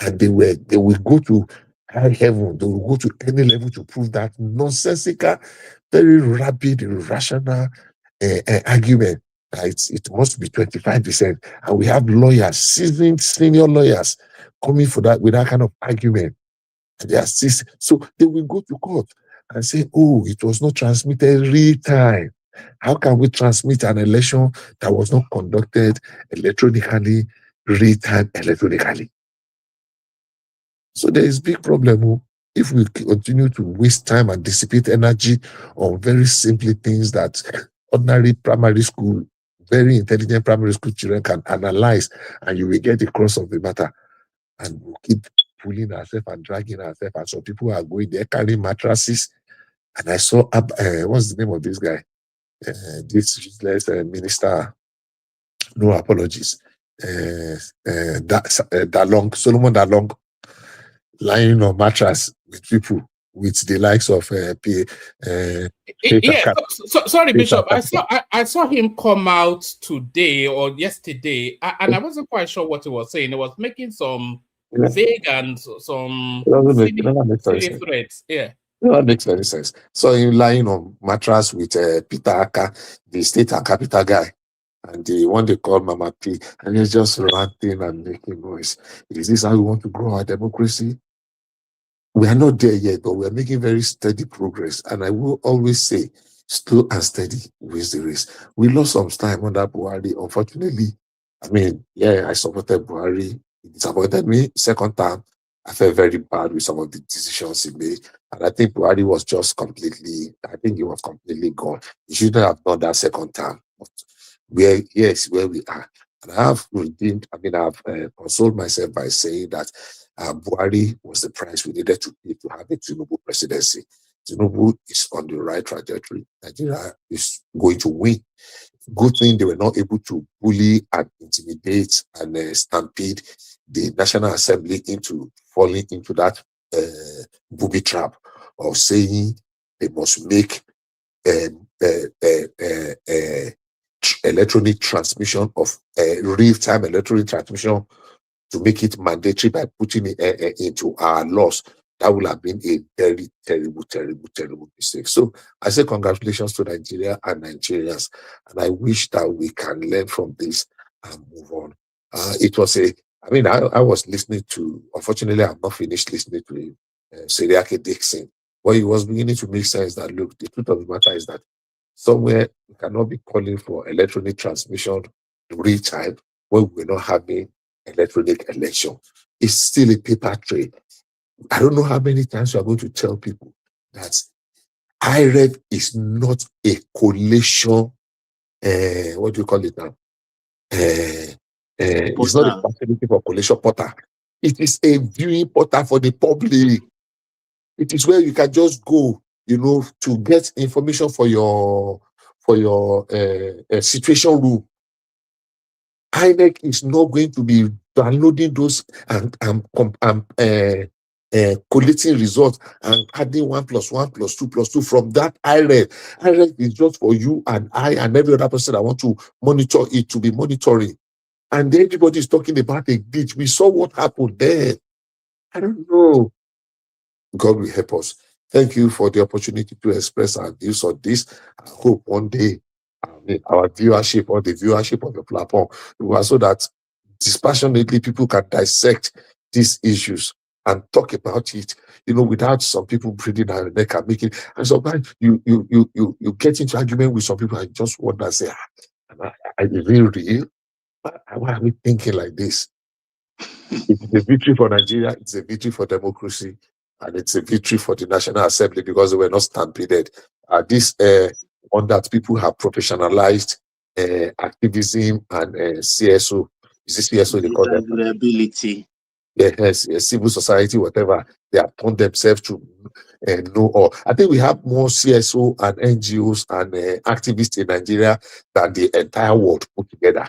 S11: and they will go to high heaven, they will go to any level to prove that nonsensical, very rapid, irrational argument that it must be 25%. And we have lawyers, seasoned senior lawyers, coming for that with that kind of argument. And they assist. So they will go to court and say, oh, it was not transmitted real time. How can we transmit an election that was not conducted electronically, real time electronically? So there is big problem if we continue to waste time and dissipate energy on very simple things that ordinary primary school, very intelligent primary school children can analyze, and you will get the crux of the matter. And we'll keep pulling ourselves and dragging ourselves. And some people are going there carrying mattresses. And I saw, what's the name of this guy? This useless minister, no apologies. Dalong, Solomon Dalong, lying on mattress with people with the likes of
S1: sorry, Bishop. I saw him come out today or yesterday, and I wasn't quite sure what he was saying. He was making some vague and some silly threats. Yeah.
S11: No, that makes very sense. So him lying on mattress with Peter Aka, the state and capital guy, and the one they call Mama P, and he's just ranting and making noise. Is this how we want to grow our democracy? We are not there yet, but we are making very steady progress. And I will always say, slow and steady wins the race. We lost some time under Buhari, unfortunately. I mean, yeah, I supported Buhari. He disappointed me. Second time, I felt very bad with some of the decisions he made. And I think Buhari was just completely gone. He shouldn't have done that second time. But where we are. And I have consoled myself by saying that Buhari was the price we needed to pay to have a Tinubu presidency. Tinubu is on the right trajectory. Nigeria is going to win. Good thing they were not able to bully and intimidate and stampede the National Assembly into falling into that booby trap of saying they must make electronic transmission of real-time electronic transmission to make it mandatory by putting it into our laws. That would have been a very terrible, terrible, terrible mistake. So I say congratulations to Nigeria and Nigerians, and I wish that we can learn from this and move on. I was listening to, unfortunately, I've not finished listening to Seriake Dixon, but it was beginning to make sense that, look, the truth of the matter is that somewhere we cannot be calling for electronic transmission real time when we're not having electronic election. It's still a paper trail. I don't know how many times you are going to tell people that IREV is not a collation, what do you call it now? It's not a facility for collation portal. It is a viewing portal for the public. It is where you can just go, to get information for your situation room. INEC is not going to be downloading those and collating results and adding 1 + 1 + 2 + 2 from that IREV. IREV is just for you and I and every other person that want to monitor it to be monitoring. And everybody is talking about a glitch. We saw what happened there. I don't know. God will help us. Thank you for the opportunity to express our views on this. I hope one day our viewership or the viewership of the platform so that dispassionately people can dissect these issues and talk about it, without some people breathing down the neck and making. And sometimes you get into argument with some people and just wonder, say, is it real? Why are we thinking like this? It's a victory for Nigeria, it's a victory for democracy, and it's a victory for the National Assembly because they were not stampeded. This one that people have professionalized activism and CSO. Is it CSO they call them?
S7: Reliability.
S11: Yes, civil society, whatever. They have turned themselves to know all. I think we have more CSO and NGOs and activists in Nigeria than the entire world put together.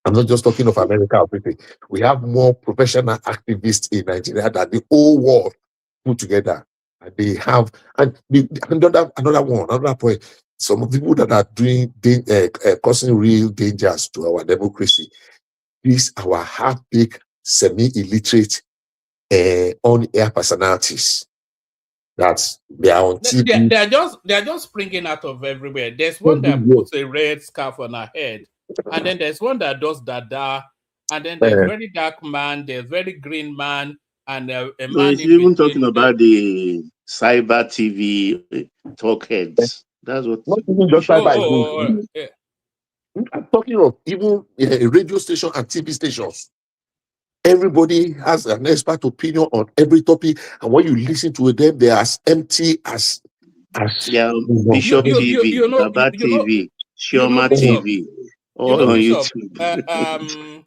S11: I'm not just talking of America or Britain. We have more professional activists in Nigeria than the whole world put together. And they have, and another point. Some of the people that are doing causing real dangers to our democracy is our half-baked, semi-illiterate on-air personalities. That's they are on TV.
S1: They are just springing out of everywhere. There's one that puts a red scarf on her head, and then there's one that does dada, and then there's very dark man, there's very green man, and a man.
S7: So even talking about the cyber TV talk heads. That's what.
S11: Not even just cyber. I'm talking of even radio station and TV stations. Everybody has an expert opinion on every topic, and when you listen to them, they are as empty as
S7: Bishop TV, Baba TV, Shioma TV, all on YouTube.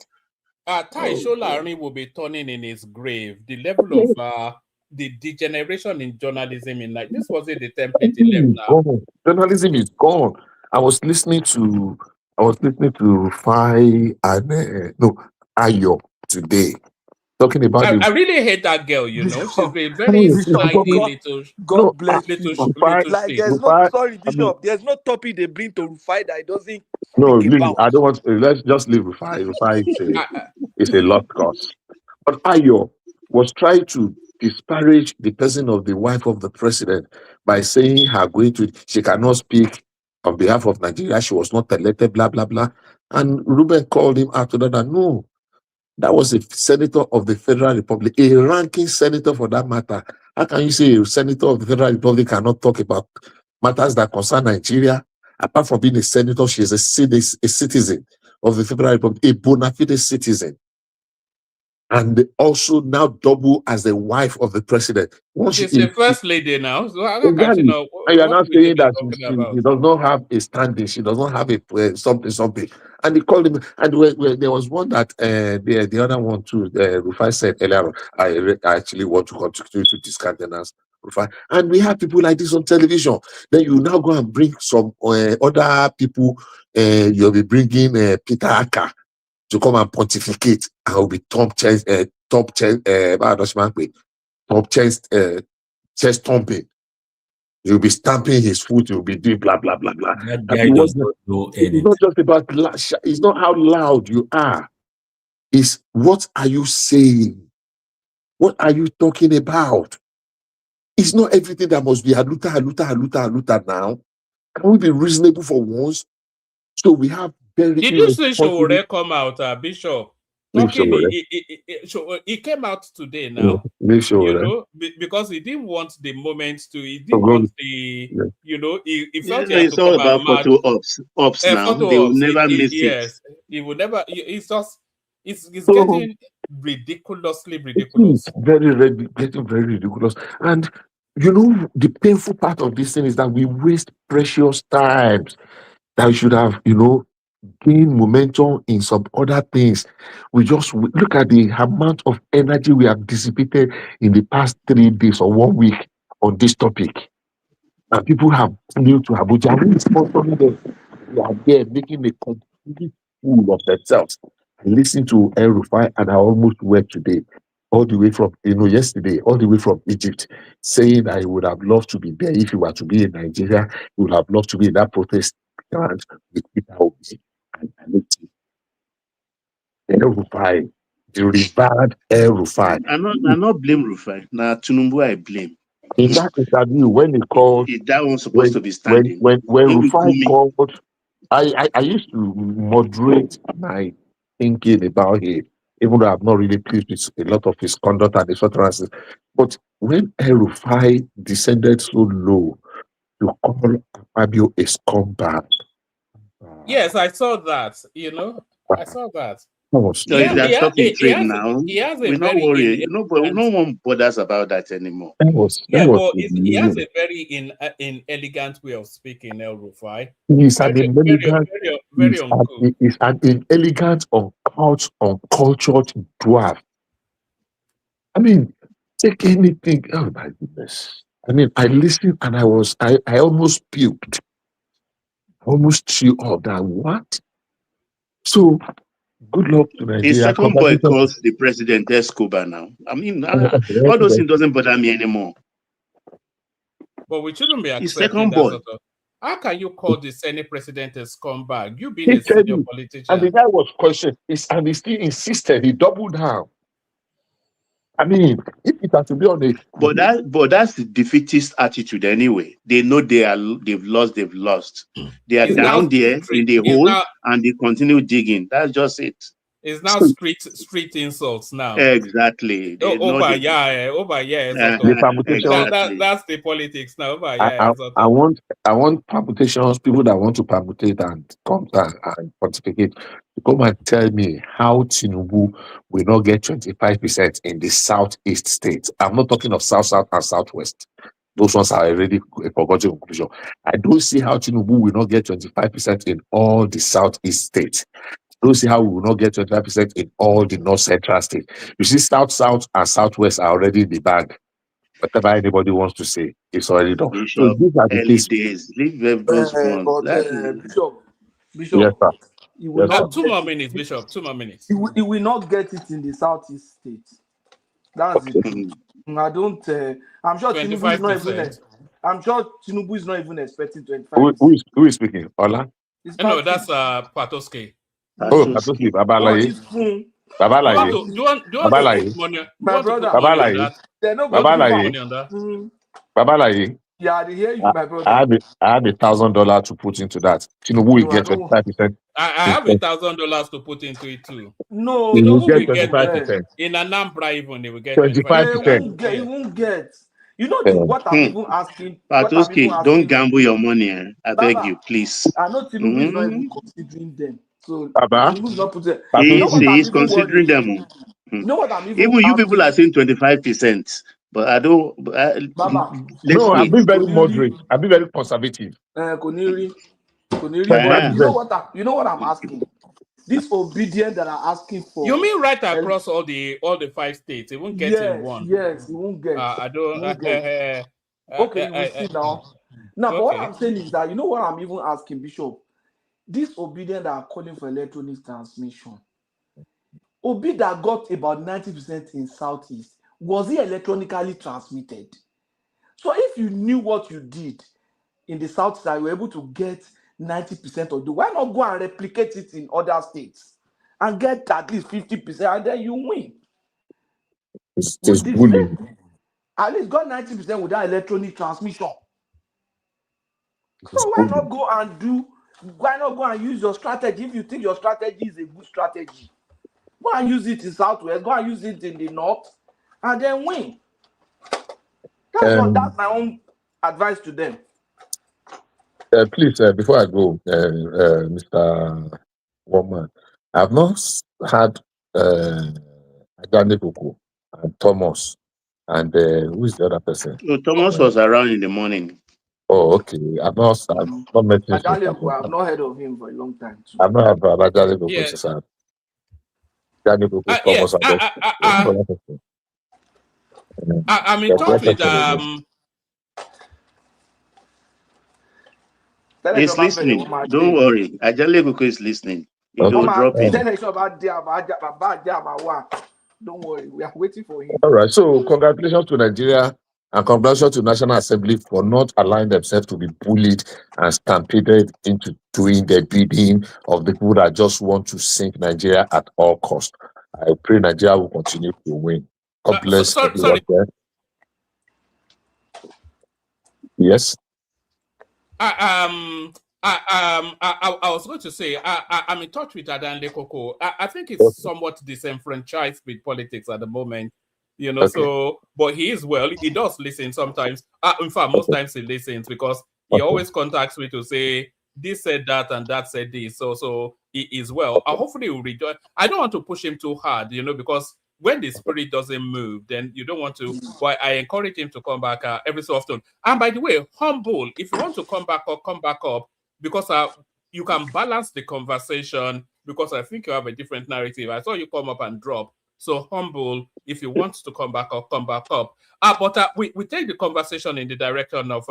S1: Tai Solarin will be turning in his grave. The level of the degeneration in journalism in like this wasn't the template he left now.
S11: Journalism is gone. I was listening to Rufai and Ayo today, talking about.
S1: I really hate that girl. You know, she's been very slidey little.
S10: God bless
S1: little
S10: like there's no sorry, Bishop. There's no topic they bring to Rufai that it doesn't.
S11: No, really, I don't want. Let's just leave Rufai. Rufai is a lost cause. But Ayo was trying to disparage the person of the wife of the president by saying she cannot speak on behalf of Nigeria. She was not elected, blah, blah, blah. And Ruben called him after that. No, that was a senator of the Federal Republic, a ranking senator for that matter. How can you say a senator of the Federal Republic cannot talk about matters that concern Nigeria? Apart from being a senator, she is a citizen of the Federal Republic, a bona fide citizen. And also now double as the wife of the president.
S1: She's the first lady now. So
S11: exactly. And you're not saying that she does not have a standing. She does not have a something. And they called him. And there was one that the other one too. Rufai said earlier, I actually want to continue to discountenance Rufai. And we have people like this on television. Then you now go and bring some other people. You'll be bringing Peter Aka to come and pontificate, and will be chest thumping. You'll be stamping his foot. You'll be doing blah blah blah blah.
S9: That guy does not know anything.
S11: It's not just about. It's not how loud you are. It's what are you saying? What are you talking about? It's not everything that must be haluta now. Can we be reasonable for once? So we have very.
S1: Did you see Showore come out, Bishop? He came out today now. You know, because he didn't want the moment to. He didn't want the. Yeah. You know, he felt he had
S7: it's all about photo ops now. They will never miss it.
S1: Yes, he will never. It's just. It's getting ridiculously ridiculous.
S11: Getting very ridiculous. And you know, the painful part of this thing is that we waste precious times that we should have, gain momentum in some other things. We just look at the amount of energy we have dissipated in the past 3 days or 1 week on this topic. And people have flew to Abuja. They are there making a complete fool of themselves. I listened to El Rufai and I almost wept today, all the way from, yesterday, all the way from Egypt, saying I would have loved to be there if he were to be in Nigeria. He would have loved to be in that protest with Peter Obi. And El Rufai, the revered El Rufai.
S7: I'm not blame Rufai. Now Tinubu I blame.
S11: In that interview, when he called,
S7: that one's supposed to be standing.
S11: When Rufai called, I used to moderate my thinking about him, even though I'm not really pleased with a lot of his conduct and his utterances. But when El Rufai descended so low to call Akpabio a scumbag.
S1: Yes, I saw that. I saw that.
S11: No,
S7: So if they are stuck in trade now,
S1: he has a
S7: we're not
S1: very
S7: worried. No one bothers about that anymore.
S11: that was
S1: he has a very inelegant way of speaking, El Rufai.
S11: He's an inelegant,
S1: very uncool.
S11: he's an inelegant, uncultured dwarf. I mean, take anything. Oh my goodness. I mean, I listened and I almost puked. Almost threw up that what? So good luck to Nigeria.
S7: His second boy calls the president Escobar now. I mean, all those things doesn't bother me anymore.
S1: But we shouldn't be accepting that sort of. How can you call the Senate president a scumbag? You being a senior politician.
S11: And the guy was questioned, and he still insisted. He doubled down. I mean, if it has to be on a
S7: but that's the defeatist attitude anyway. They know they've lost. They are down there in the hole and they continue digging. That's just it.
S1: It's now street insults now.
S7: Exactly.
S1: That's the politics now.
S11: I want permutations, people that want to permutate and come and pontificate, to come and tell me how Tinubu will not get 25% in the southeast states. I'm not talking of south and southwest. Those ones are already a forgotten conclusion. I don't see how Tinubu will not get 25% in all the southeast states. Don't see how we will not get 25% in all the north central states. You see, south, and southwest are already in the bag. Whatever anybody wants to say, it's already done.
S7: Bishop,
S11: so these are the
S7: early days. Leave those ones.
S3: Bishop.
S11: Yes, sir.
S3: Will not
S1: 2 more minutes, Bishop. 2 more minutes.
S3: He will not get it in the southeast states. That's it. I don't. I'm sure Tinubu is not even. I'm sure Tinubu is not even expecting 25.
S11: Who is speaking? Ola?
S1: No, that's Patoske.
S11: Oh, Patoske, Babalaye. Babalaye.
S1: Do you want to put money on that?
S11: Babalaye.
S3: Yeah, I hear you, my brother. I
S11: have $1,000 to put into that. Tinubu will get 25%.
S1: I have $1,000 to put into it too.
S3: No,
S11: he will get 25%.
S1: In Anambra, even they will get
S11: 25%.
S3: He won't get. You know what I'm even asking?
S7: Patoske, don't gamble your money. I beg you, please.
S3: I know Tinubu is not even considering them. So
S11: Tinubu's
S3: not putting.
S7: He's considering them.
S3: You know what I'm
S7: even you people are saying 25%, but I don't.
S11: No, I've been very moderate. I've been very conservative.
S3: Koniri. You know what I'm asking? This obedience that I'm asking for.
S1: You mean right across all the 5 states? It won't get in one.
S3: Yes, it won't get.
S1: I don't.
S3: Okay, you see now. Now, but what I'm saying is that you know what I'm even asking, Bishop. This obedience that are calling for electronic transmission. Obi that got about 90% in Southeast, was he electronically transmitted? So if you knew what you did in the South side, you were able to get 90% of the, why not go and replicate it in other states and get at least 50% and then you win?
S11: It's bullying.
S3: At least got 90% without electronic transmission. So why not go and use your strategy if you think your strategy is a good strategy? Go and use it in Southwest, go and use it in the North, and then win. That's my own advice to them.
S11: Please, before I go, Mr. Woman, I've not had Ajane Koko and Thomas, and who is the other person?
S7: No, Thomas was around in the morning.
S11: Oh, okay. I've not met him.
S3: I've not heard of him for a long time. Too.
S11: I've not had Ajane Koko since I'm
S1: in touch with
S7: he's listening. Don't worry. Ajale Koko is listening. Don't drop in.
S3: Don't worry. We are waiting for him.
S11: All right. So congratulations to Nigeria and congratulations to National Assembly for not allowing themselves to be bullied and stampeded into doing the bidding of the people that just want to sink Nigeria at all costs. I pray Nigeria will continue to win. God bless everyone there. Yes.
S1: I was going to say I'm in touch with Adanle Koko. I think he's somewhat disenfranchised with politics at the moment, you know. So, but he is he does listen sometimes. In fact, most times he listens because he always contacts me to say this said that and that said this. So he is well. Hopefully he will rejoin. I don't want to push him too hard, because when the spirit doesn't move, then you don't want to. But I encourage him to come back every so often. And by the way, humble. If you want to come back up, because you can balance the conversation, because I think you have a different narrative. I saw you come up and drop. So humble, if you want to come back up, come back up. But we take the conversation in the direction of,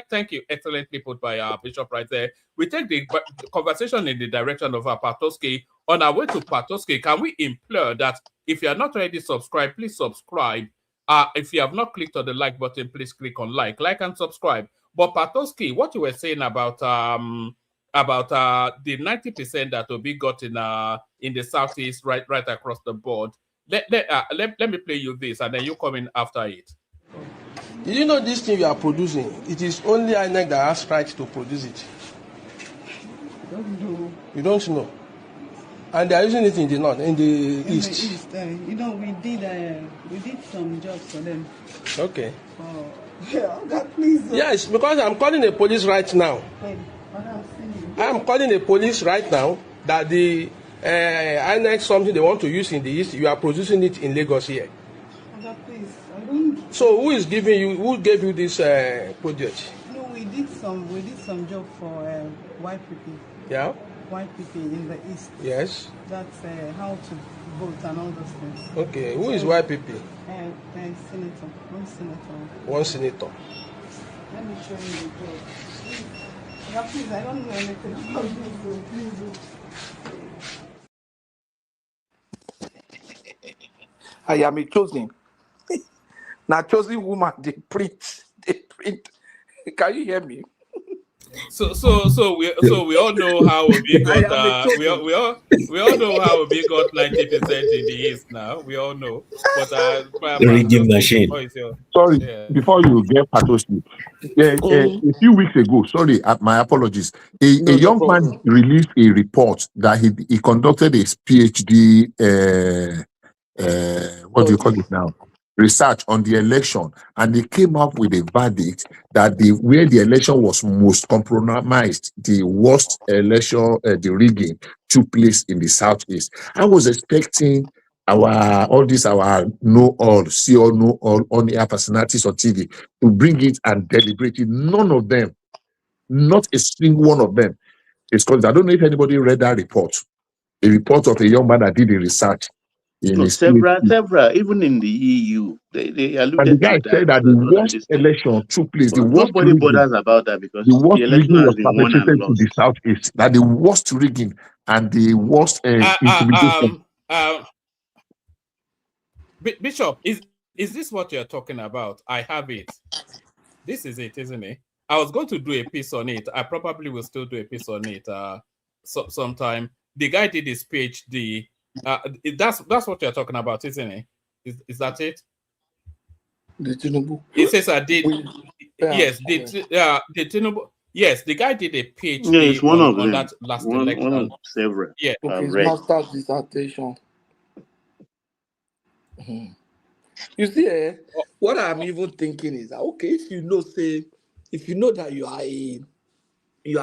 S1: thank you, excellently put by Bishop right there. We take the conversation in the direction of Patoski. On our way to Patoski, can we implore that if you are not already subscribed, please subscribe. If you have not clicked on the like button, please click on like and subscribe. But Patoski, what you were saying about the 90% that Obi got in the Southeast, right across the board. Let me play you this, and then you come in after it.
S12: Did you know this thing you are producing? It is only INEC that has rights to produce it.
S13: Don't know.
S12: You don't know. And they are using it in the north, in the east.
S13: The east. We did some jobs for them.
S12: Okay.
S13: Oh, yeah, God, please.
S12: Yes, because I'm calling the police right now. I'm calling the police right now that the INEC something they want to use in the east, you are producing it in Lagos here.
S13: God, please. I don't.
S12: So who gave you this project?
S13: No, we did some job for white people.
S12: Yeah.
S13: White people in the east.
S12: Yes.
S13: That's how to vote and all those things.
S12: Okay, who is white people?
S13: Senator.
S12: One senator.
S13: Let me show you the job. Please, I don't know anything about this, so please.
S10: I am a chosen. Now chosen woman, they print. Can you hear me?
S1: So we all know how Obi got we all know how Obi got 90% in the East now. We all know. But
S9: rigging machine.
S11: Sorry,
S1: yeah.
S11: before you get Patosi, a few weeks ago, my apologies. A young man released a report that he conducted his PhD. What do you call it now? Research on the election, and they came up with a verdict that where the election was most compromised, the worst election, the rigging took place in the Southeast. I was expecting our know all, see all, know all on air personalities on TV to bring it and deliberate it. None of them, not a single one of them, is called. I don't know if anybody read that report. A report of a young man that did the research.
S7: Several, even in the EU, they alluded
S11: and the guy
S7: to that.
S11: said that the worst election took place.
S7: But nobody bothers about that because
S11: the worst
S7: the election
S11: rigging
S7: has
S11: was
S7: been won and
S11: perpetrated to
S7: lost.
S11: the Southeast. That the worst rigging and the worst intimidation.
S1: Bishop, is this what you're talking about? I have it. This is it, isn't it? I was going to do a piece on it. I probably will still do a piece on it sometime. The guy did his PhD. That's what you're talking about, isn't it? Is that it?
S10: The Tinubu.
S1: It says I did. Yes, the Tinubu. Yes, the guy did a PhD
S7: it's one of
S1: on
S7: them.
S1: that last election.
S7: One of several.
S1: Yeah.
S10: Okay, master's dissertation. You see, what I'm even thinking is that, okay, if you know that you are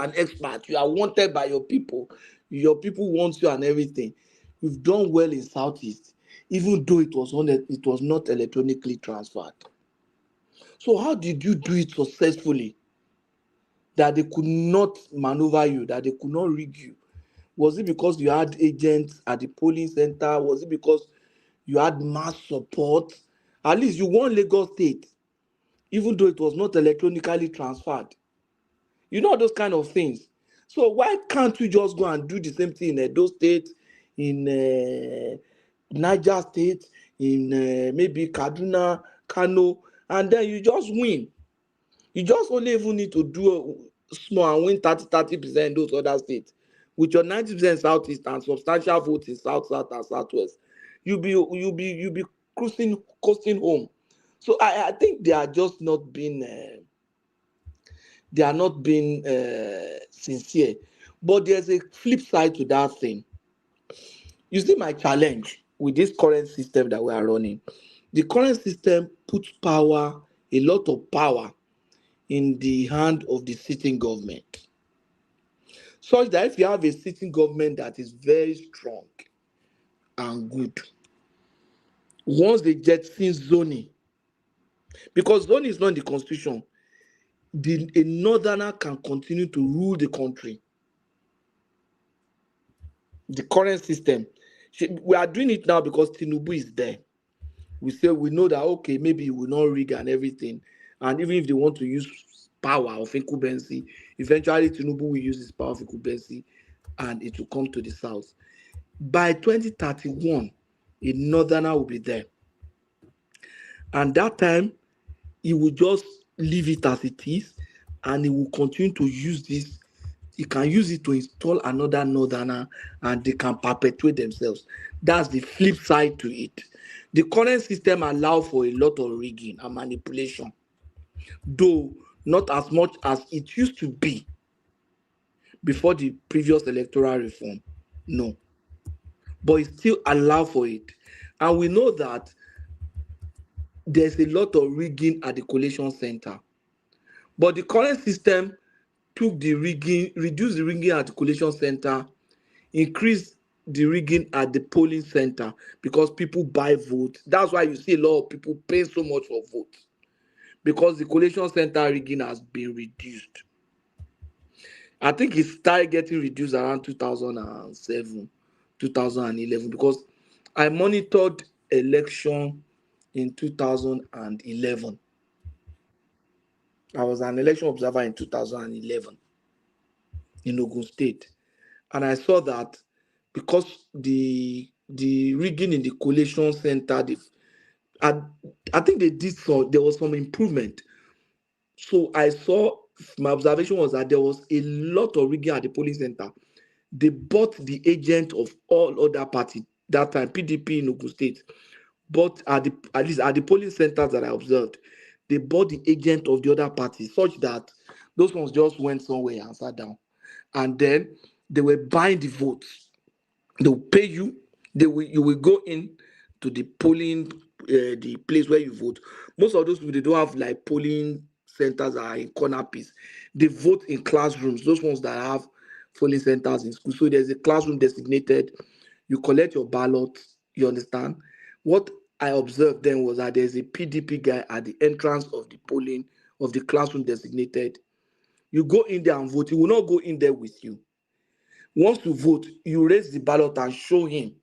S10: an expert, you are wanted by your people want you and everything. You've done well in Southeast, even though it was not electronically transferred. So how did you do it successfully? That they could not maneuver you, that they could not rig you? Was it because you had agents at the polling center? Was it because you had mass support? At least you won Lagos State, even though it was not electronically transferred. You know those kind of things. So why can't you just go and do the same thing in Edo State, in Niger State, in maybe Kaduna, Kano, and then you just win? You just only even need to do small and win 30% in those other states. With your 90% Southeast and substantial votes in South, South, and Southwest, you'll be coasting home. So I think they are just not being sincere. But there's a flip side to that thing. You see, my challenge with this current system that we are running, the current system puts a lot of power in the hand of the sitting government. such that if you have a sitting government that is very strong and good, once they jettison zoning, because zoning is not in the constitution, a northerner can continue to rule the country. The current system, we are doing it now because Tinubu is there. We say we know that, okay, maybe we will not rig and everything, and even if they want to use power of incumbency, eventually Tinubu will use his power of incumbency and it will come to the south. By 2031, a northerner will be there, and that time he will just leave it as it is, and he will continue to use this. He can use it to install another northerner, and they can perpetuate themselves. That's the flip side to it. The current system allows for a lot of rigging and manipulation, though not as much as it used to be before the previous electoral reform. No. But it still allows for it. And we know that there's a lot of rigging at the collation center. But the current system took the rigging, reduced the rigging at the collation center, increased the rigging at the polling center because people buy votes. That's why you see a lot of people paying so much for votes, because the collation center rigging has been reduced. I think it started getting reduced around 2007, 2011, because I monitored election in 2011. I was an election observer in 2011 in Ogun State. And I saw that because the rigging in the collation center, I think they did so, there was some improvement. So I saw, my observation was that there was a lot of rigging at the polling center. They bought the agent of all other parties that time, PDP in Ogun State. But at least at the polling centers that I observed, they bought the agent of the other parties, such that those ones just went somewhere and sat down. And then they were buying the votes. They will pay you. You will go in to the polling, the place where you vote. Most of those people, they don't have like polling centers that are in corner piece. They vote in classrooms. Those ones that have polling centers in school. So there's a classroom designated. You collect your ballot. You understand? What I observed then was that there's a PDP guy at the entrance of the polling of the classroom designated. You go in there and vote. He will not go in there with you. Once you vote, you raise the ballot and show him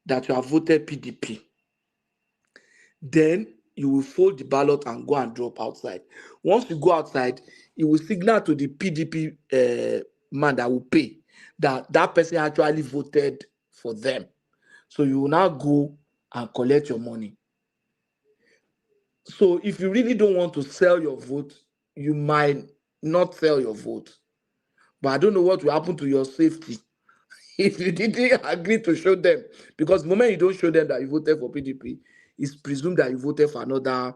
S10: that you have voted PDP. Then you will fold the ballot and go and drop outside. Once you go outside, he will signal to the PDP man that will pay that person actually voted for them. So you will now go and collect your money. So if you really don't want to sell your vote, you might not sell your vote. But I don't know what will happen to your safety if you didn't agree to show them. Because the moment you don't show them that you voted for PDP, it's presumed that you voted for another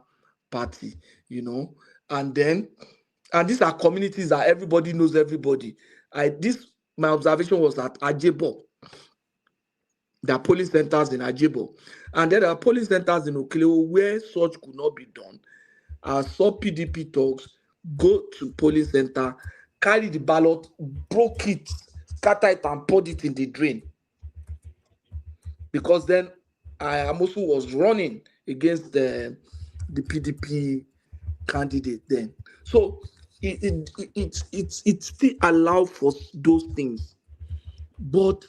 S10: party, And these are communities that everybody knows everybody. My observation was at Ajebo. There are polling centers in Ajebo. And there are polling centers in Okileo where such could not be done. I saw PDP talks, go to polling center, carry the ballot, broke it, scatter it, and poured it in the drain. Because then Amosu was running against the PDP candidate then. So it still allows for those things. But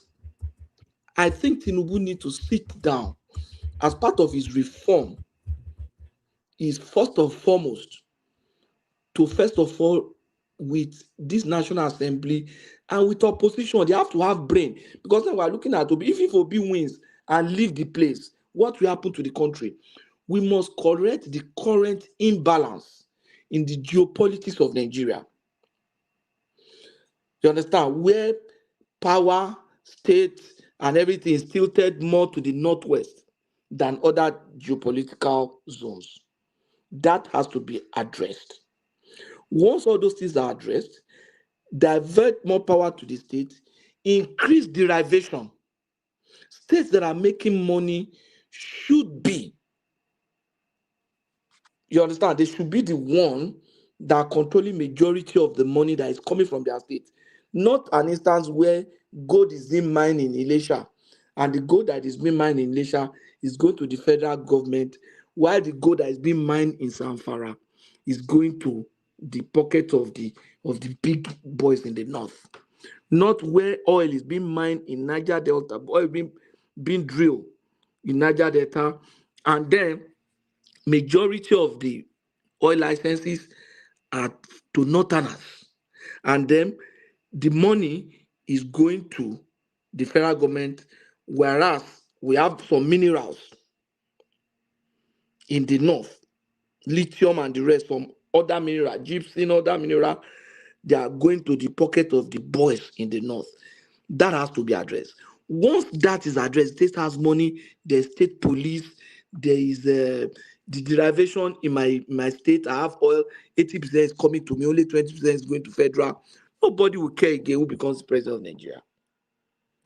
S10: I think Tinubu needs to sit down as part of his reform. Is first and foremost to first of all, with this National Assembly and with opposition, they have to have brain, because then we're looking at Obi. If Obi wins and leave the place, what will happen to the country? We must correct the current imbalance in the geopolitics of Nigeria. You understand? Where power, state, and everything is tilted more to the northwest than other geopolitical zones. That has to be addressed. Once all those things are addressed, divert more power to the state, increase derivation. States that are making money should be, you understand, they should be the one that are controlling majority of the money that is coming from their state. Not an instance where gold is being mined in Elisha, and the gold that is being mined in Elisha is going to the federal government, while the gold that is being mined in Zamfara is going to the pocket of the big boys in the north. Not where oil is being mined in Niger Delta, oil being drilled in Niger Delta, and then majority of the oil licenses are to northerners, and then the money is going to the federal government, whereas we have some minerals in the north, lithium and the rest, some other mineral, gypsum, other mineral, they are going to the pocket of the boys in the north. That has to be addressed. Once that is addressed, state has money, there's state police, there is the derivation in my state. I have oil, 80% is coming to me, only 20% is going to federal. Nobody will care again who becomes president of Nigeria.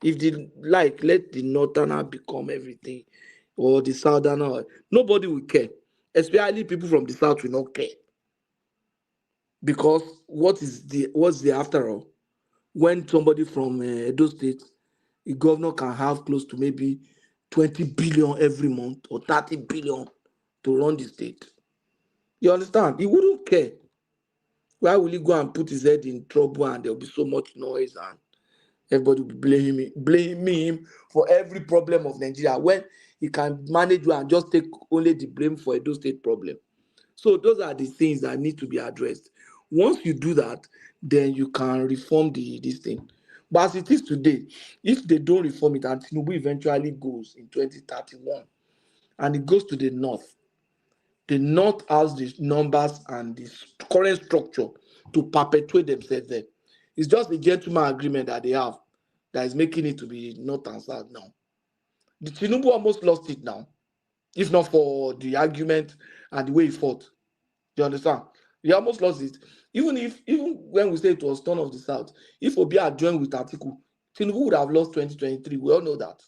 S10: If they like, let the northerner become everything, or the southerner, nobody will care. Especially people from the south will not care. Because what's the after all? When somebody from Edo State, a governor can have close to maybe 20 billion every month or 30 billion to run the state. You understand? He wouldn't care. Why will he go and put his head in trouble and there'll be so much noise and everybody will be blaming him for every problem of Nigeria when he can manage well and just take only the blame for Edo State problem? So those are the things that need to be addressed. Once you do that, then you can reform this thing. But as it is today, if they don't reform it and Tinubu eventually goes in 2031 and it goes to the north has the numbers and the current structure to perpetuate themselves there. It's just a gentleman agreement that they have that is making it to be north and south now. The Tinubu almost lost it now, if not for the argument and the way he fought. You understand? He almost lost it. Even when we say it was turn of the South, if Obi had joined with Atiku, Tinubu would have lost 2023. We all know that.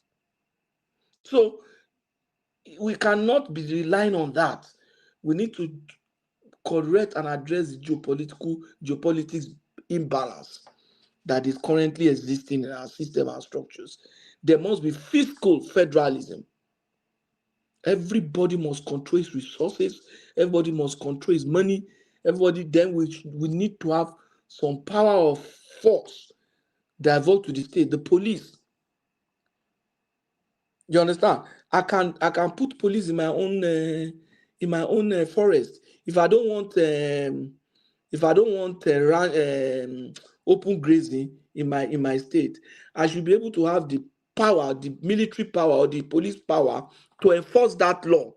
S10: So we cannot be relying on that. We need to correct and address the geopolitics imbalance that is currently existing in our system and structures. There must be fiscal federalism. Everybody must control his resources. Everybody must control his money. Everybody, then we need to have some power of force divert to the state, the police. You understand? I can put police in my own forest. If I don't want open grazing in my state, I should be able to have the power, the military power or the police power to enforce that law.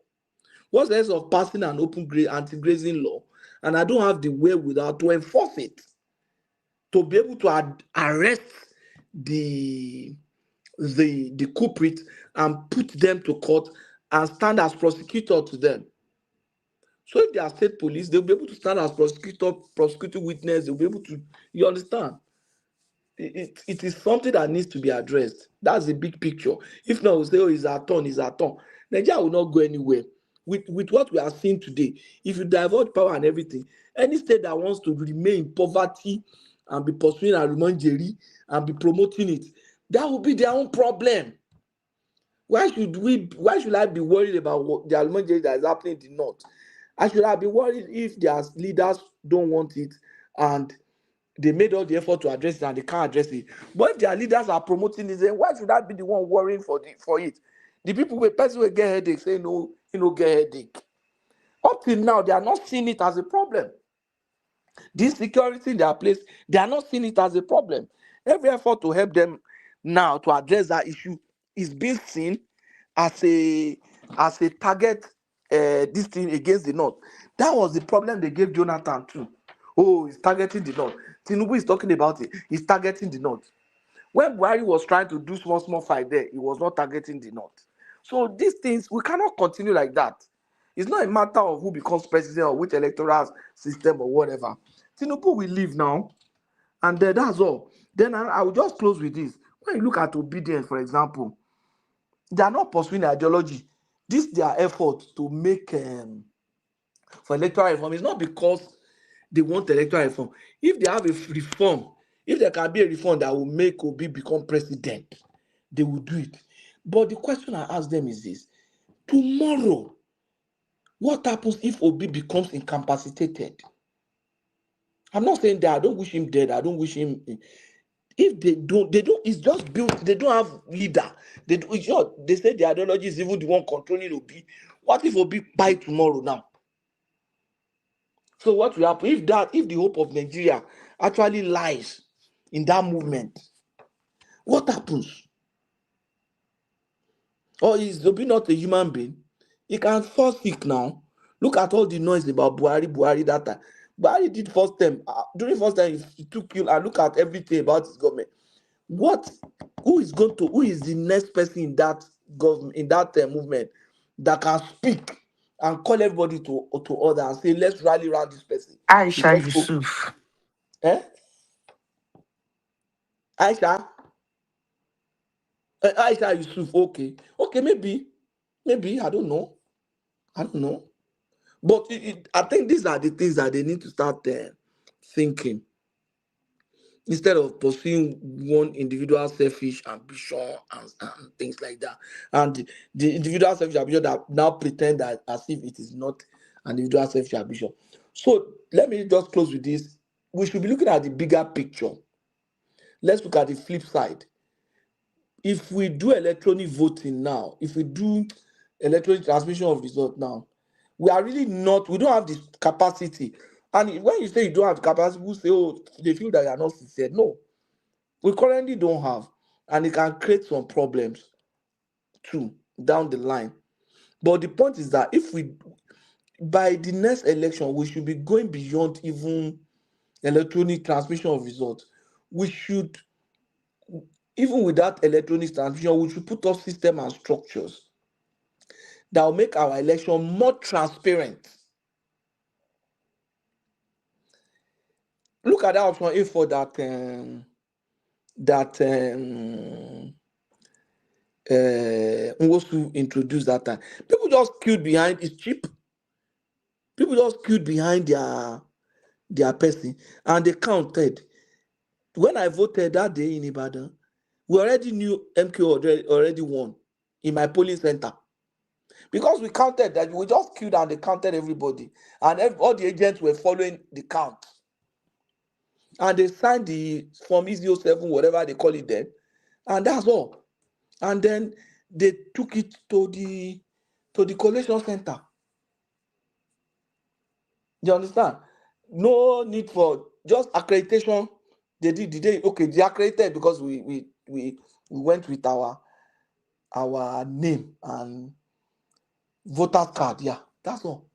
S10: What's the sense of passing an anti-grazing law and I don't have the wherewithal to enforce it, to be able to arrest the culprit and put them to court and stand as prosecutor to them? So if they are state police, they'll be able to stand as prosecuting witness. They'll be able to, you understand? It is something that needs to be addressed. That's the big picture. If not, we'll say, oh, it's our turn. Nigeria will not go anywhere. With what we are seeing today, if you divert power and everything, any state that wants to remain in poverty and be pursuing Arumanjeri and be promoting it, that will be their own problem. Why should I be worried about what the Arumanjeri that is happening in the north? I should have been worried if their leaders don't want it and they made all the effort to address it and they can't address it. But if their leaders are promoting it, then why should I be the one worrying for it? The person will get headache, say no, get headache. Up till now, they are not seeing it as a problem. This security in their place, they are not seeing it as a problem. Every effort to help them now to address that issue is being seen as a target, this thing against the North. That was the problem they gave Jonathan too. Oh, he's targeting the North. Tinubu is talking about it. He's targeting the North. When Buhari was trying to do small fight there, he was not targeting the North. So these things, we cannot continue like that. It's not a matter of who becomes president or which electoral system or whatever. Tinubu will leave now, and that's all. Then I will just close with this. When you look at Obidients, for example, they are not pursuing ideology. This is their effort to make for electoral reform. It's not because they want electoral reform. If they have a reform If there can be a reform that will make Obi become president, they will do it. But the question I ask them is this: tomorrow, what happens if Obi becomes incapacitated? I'm not saying that I don't wish him dead. I don't wish him. If they don't, it's just built. They don't have leader. It's not. They say the ideology is even the one controlling Obi. What if Obi buy tomorrow now? So what will happen if the hope of Nigeria actually lies in that movement? What happens? Or is Obi not a human being? He can fall sick now. Look at all the noise about Buhari that time. Buhari did first time. During first time, he took you and look at everything about his government. Who is the next person in that government, in that movement, that can speak and call everybody to order and say, let's rally around this person?
S14: Aisha Yesufu.
S10: Aisha Yesufu. Okay, maybe I don't know. But I think these are the things that they need to start thinking, instead of pursuing one individual selfish ambition and things like that. And the individual selfish ambition that now pretend that as if it is not an individual selfish ambition. So let me just close with this. We should be looking at the bigger picture. Let's look at the flip side. If we do electronic voting now, if we do electronic transmission of results now, we don't have the capacity. And when you say you don't have the capacity, people say, oh, they feel that you are not sincere. No, we currently don't have, and it can create some problems too down the line. But the point is that by the next election, we should be going beyond even electronic transmission of results. We should, even with that electronic transmission, we should put up systems and structures that will make our election more transparent. Look at that option A for that Nwosu introduced that time. People just queued behind. It's cheap. People just queued behind their person, and they counted. When I voted that day in Ibadan, we already knew MQ already won in my polling center, because we counted that. We just queued and they counted everybody, and all the agents were following the count, and they signed the form E07, whatever they call it then, and that's all. And then they took it to the collation center. You understand? No need for just accreditation. They accredited because we went with our name and voter card. Yeah, that's all.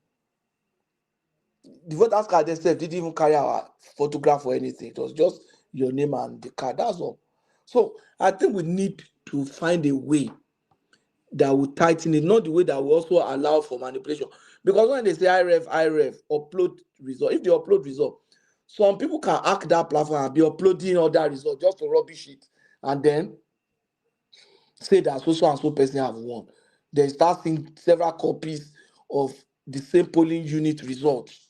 S10: The voter card themselves didn't even carry our photograph or anything. It was just your name and the card. That's all. So I think we need to find a way that will tighten it, not the way that will also allow for manipulation. Because when they say IREF, upload result, if they upload result, some people can hack that platform and be uploading all that result just to rubbish it, and then say that so and so person have won. They start seeing several copies of the same polling unit results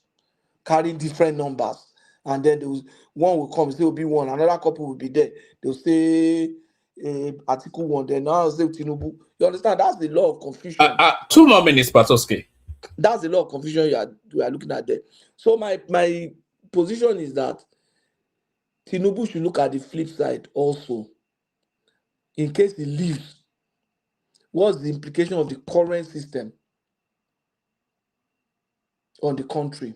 S10: carrying different numbers, and then one will come, say will be one, another copy will be there. They'll say Article 1, then now say Tinubu. You understand? That's the law of confusion.
S1: 2 more minutes, Patoski.
S10: That's the law of confusion we are looking at there. So my position is that Tinubu should look at the flip side also. In case he leaves, what's the implication of the current system on the country?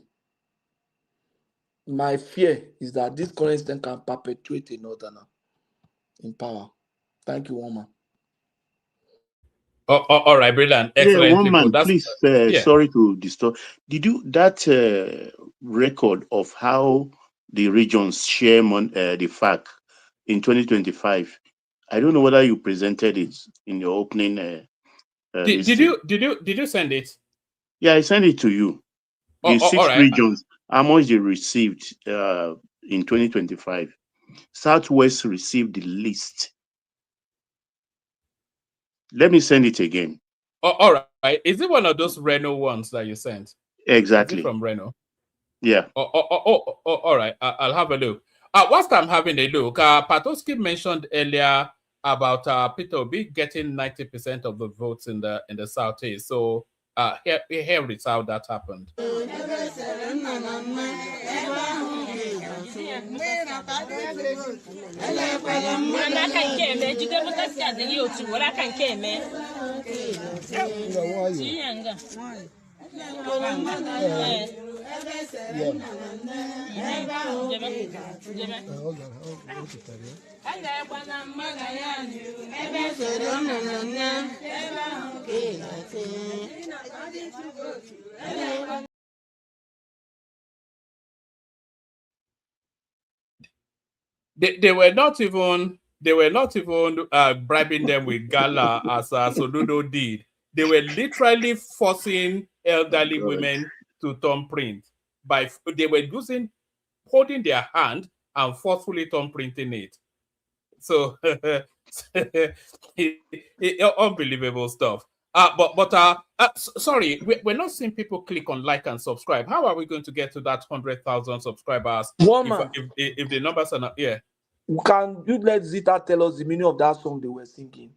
S10: My fear is that this current system can perpetuate a northerner in power. Thank you, Woman.
S1: All right, brilliant. Excellent.
S7: Yeah, Woman, please, sorry to disturb. Did you, that record of how the regions share the FAC in 2025, I don't know whether you presented it in your opening.
S1: Did you send it?
S7: Yeah, I sent it to you. The 6
S1: right.
S7: regions, how much they received in 2025. Southwest received the least. Let me send it again.
S1: All right. Is it one of those Reno ones that you sent?
S7: Exactly.
S1: Is it from Reno?
S7: Yeah.
S1: All right. I'll have a look. whilst I'm having a look, Patoski mentioned earlier about Peter Obi getting 90% of the votes in the Southeast. So here is how that happened. They were not even bribing them with gala as Soludo did. They were literally forcing elderly women to thumb print they were holding their hand and forcefully thumb printing it. So unbelievable stuff. Sorry, we're not seeing people click on like and subscribe. How are we going to get to that 100,000 subscribers if the numbers are not here?
S10: Can you let Zita tell us the meaning of that song they were singing?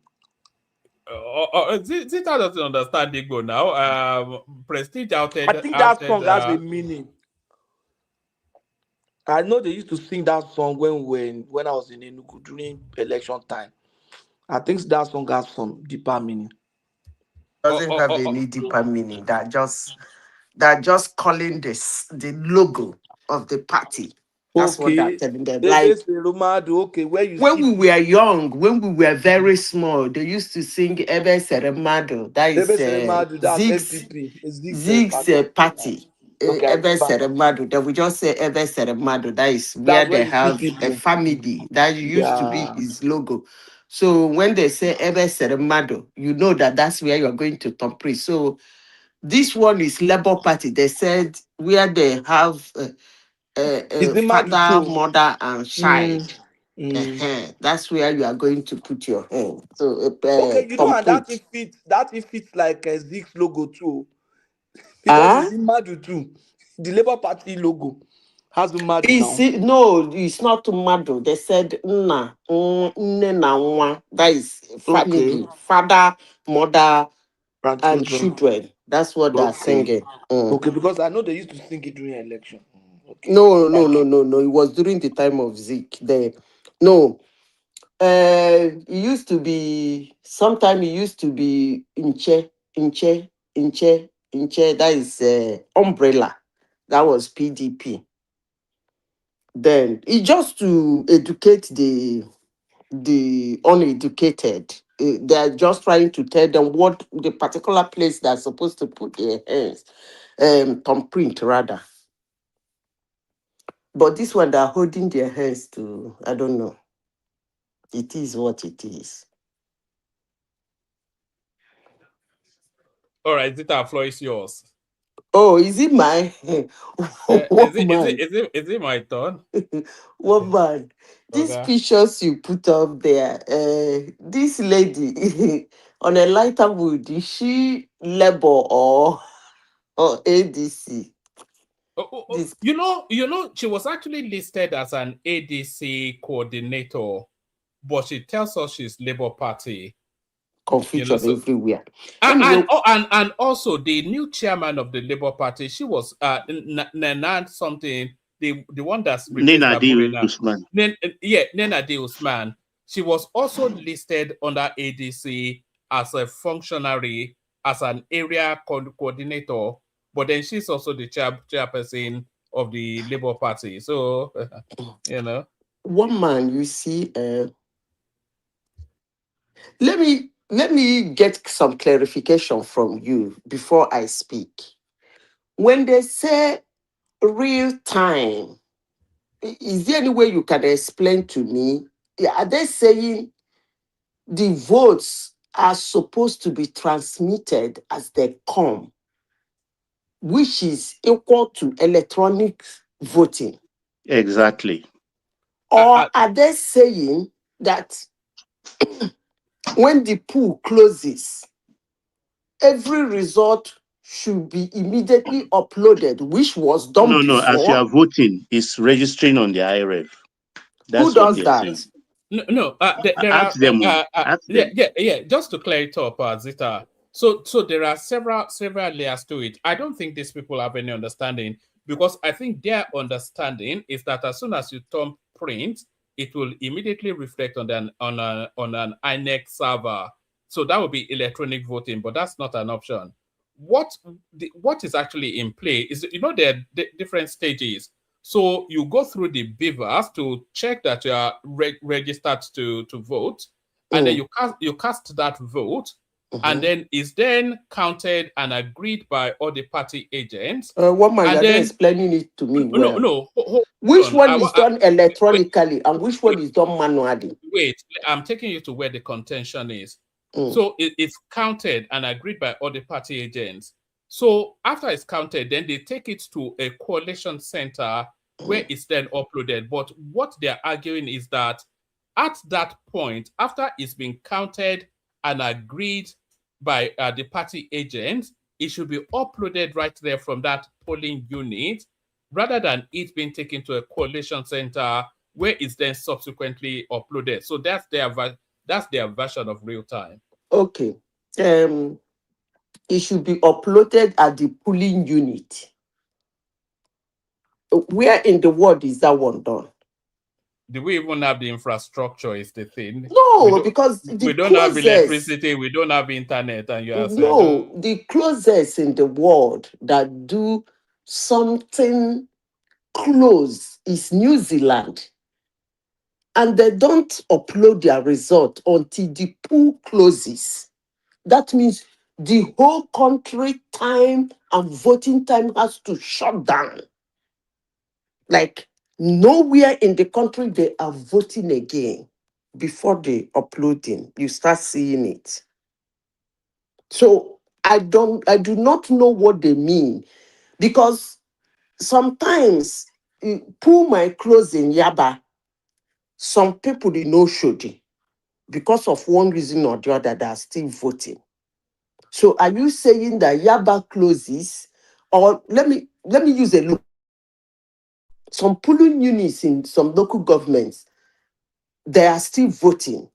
S1: Zita doesn't understand Igbo now. Prestige outed.
S10: I think that song has a meaning. I know they used to sing that song when I was in Enugu during election time. I think that song has some deeper meaning.
S14: Doesn't have any deeper meaning. That just calling the logo of the party. That's what they're telling them. Like when we were young, when we were very small, they used to sing Ebe Seremado. That is Zig's party. Ebe Seremado. They would just say Ebe Seremado. That is where they have a family. That used to be his logo. So when they say Ebe Seremado, you know that's where you're going to Tompri. So this one is Labour Party. They said where they have father, mother, and child. That's where you are going to put your hand. So
S10: okay, you know, and that it fits like a Zig's logo too. Because it's in Madu too. The Labour Party logo has a Madu now.
S14: No, it's not Madu. They said Nna, Nwa. That is family, father, mother, and children. That's what they're singing.
S10: Okay, because I know they used to sing it during election.
S14: Okay. No. It was during the time of Zik. It used to be, sometime it used to be Inche. That is umbrella. That was PDP. Then it just to educate the uneducated. They're just trying to tell them what the particular place they're supposed to put their hands, thumbprint rather. But this one they're holding their hands to, I don't know. It is what it is.
S1: All right, Zita, floor is yours.
S14: Oh, is it my
S1: is it my turn?
S14: Woman, these pictures you put up there, this lady on a lighter mood, is she Labour or ADC?
S1: You know, she was actually listed as an ADC coordinator, but she tells us she's Labour Party.
S14: Confusion everywhere.
S1: And also the new chairman of the Labour Party, she was Nana something, the one that's
S7: Nena D. Usman.
S1: Nena D. Usman. She was also listed under ADC as a functionary, as an area coordinator, but then she's also the chairperson of the Labour Party. So, you know.
S14: One man, you see, let me get some clarification from you before I speak. When they say real time, is there any way you can explain to me? Are they saying the votes are supposed to be transmitted as they come, which is equal to electronic voting?
S7: Exactly.
S14: Or are they saying that when the poll closes, every result should be immediately uploaded, which was done before?
S7: No, as you are voting, it's registering on the IRF. That's
S14: Who does that?
S7: saying.
S1: No. There are
S7: Ask them. Ask them.
S1: yeah. Just to clear it up, Zita. So there are several layers to it. I don't think these people have any understanding, because I think their understanding is that as soon as you turn print, it will immediately reflect on an INEC server. So that would be electronic voting, but that's not an option. What is actually in play is, there are different stages. So you go through the beavers to check that you are registered to vote, and then you cast that vote, and then it's then counted and agreed by all the party agents.
S14: One man,
S1: and
S14: you're
S1: then
S14: not explaining it to me well.
S1: No.
S14: Which one is done electronically and which one is done manually?
S1: Wait, I'm taking you to where the contention is. So it's counted and agreed by all the party agents. So after it's counted, then they take it to a coalition center where it's then uploaded. But what they're arguing is that at that point, after it's been counted and agreed by the party agents, it should be uploaded right there from that polling unit, rather than it being taken to a coalition center where it's then subsequently uploaded. So that's their version of real time.
S14: Okay. It should be uploaded at the polling unit. Where in the world is that one done?
S1: Do we even have the infrastructure is the thing?
S14: No, because
S1: we don't have electricity, we don't have internet, and you are saying,
S14: no, the closest in the world that do something close is New Zealand. And they don't upload their result until the poll closes. That means the whole country time and voting time has to shut down. Like, nowhere in the country they are voting again before the uploading. You start seeing it. So I do not know what they mean, because sometimes pool might close in Yaba. Some people they know Shodi, because of one reason or the other, they are still voting. So are you saying that Yaba closes, or let me use a look. Some polling units in some local governments, they are still voting.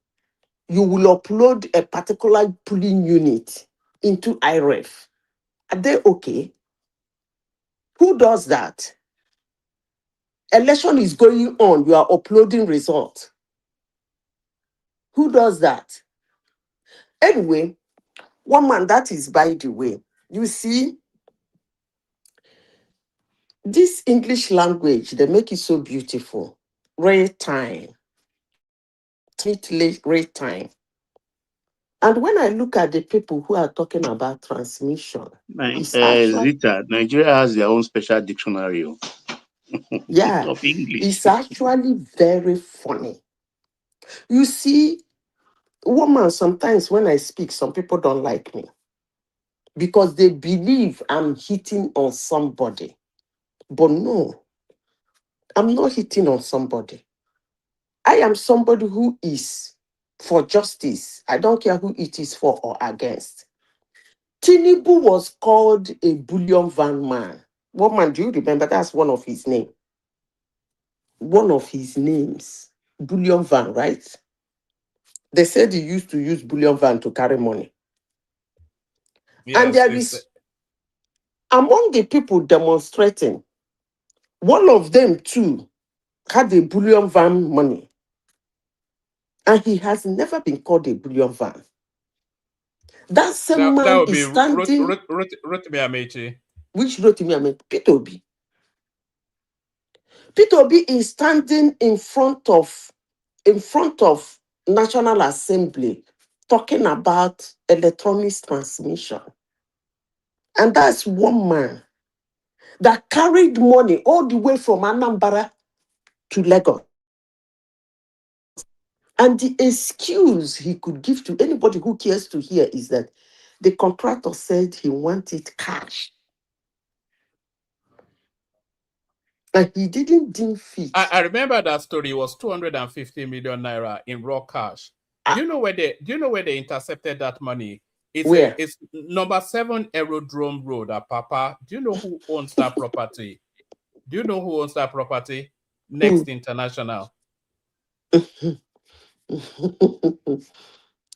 S14: You will upload a particular polling unit into IREF. Are they okay? Who does that? Election is going on, you are uploading results. Who does that? Anyway, one man, that is by the way. You see, this English language, they make it so beautiful. Real time. Real time. And when I look at the people who are talking about transmission,
S7: Rita, Nigeria has their own special dictionary.
S14: Yeah,
S7: of English.
S14: It's actually very funny. You see, woman, sometimes when I speak, some people don't like me because they believe I'm hitting on somebody. But no, I'm not hitting on somebody. I am somebody who is for justice. I don't care who it is for or against. Tinubu was called a bullion van man. Woman, do you remember? That's one of his names. One of his names. Bullion van, right? They said he used to use bullion van to carry money. Yes, and there is, among the people demonstrating, one of them too had a bullion van money. And he has never been called a bullion van. That same man is standing.
S1: Rotimi Amechi.
S14: Which Rotimi Amechi? Peter Obi. Peter Obi is standing in front of National Assembly talking about electronic transmission. And that's one man that carried money all the way from Anambra to Lagos. And the excuse he could give to anybody who cares to hear is that the contractor said he wanted cash. And he didn't deem fit.
S1: I remember that story. It was 250 million naira in raw cash. Do you know where they intercepted that money? It's number 7 Aerodrome Road at Papa. Do you know who owns that property? Do you know who owns that property? Next International.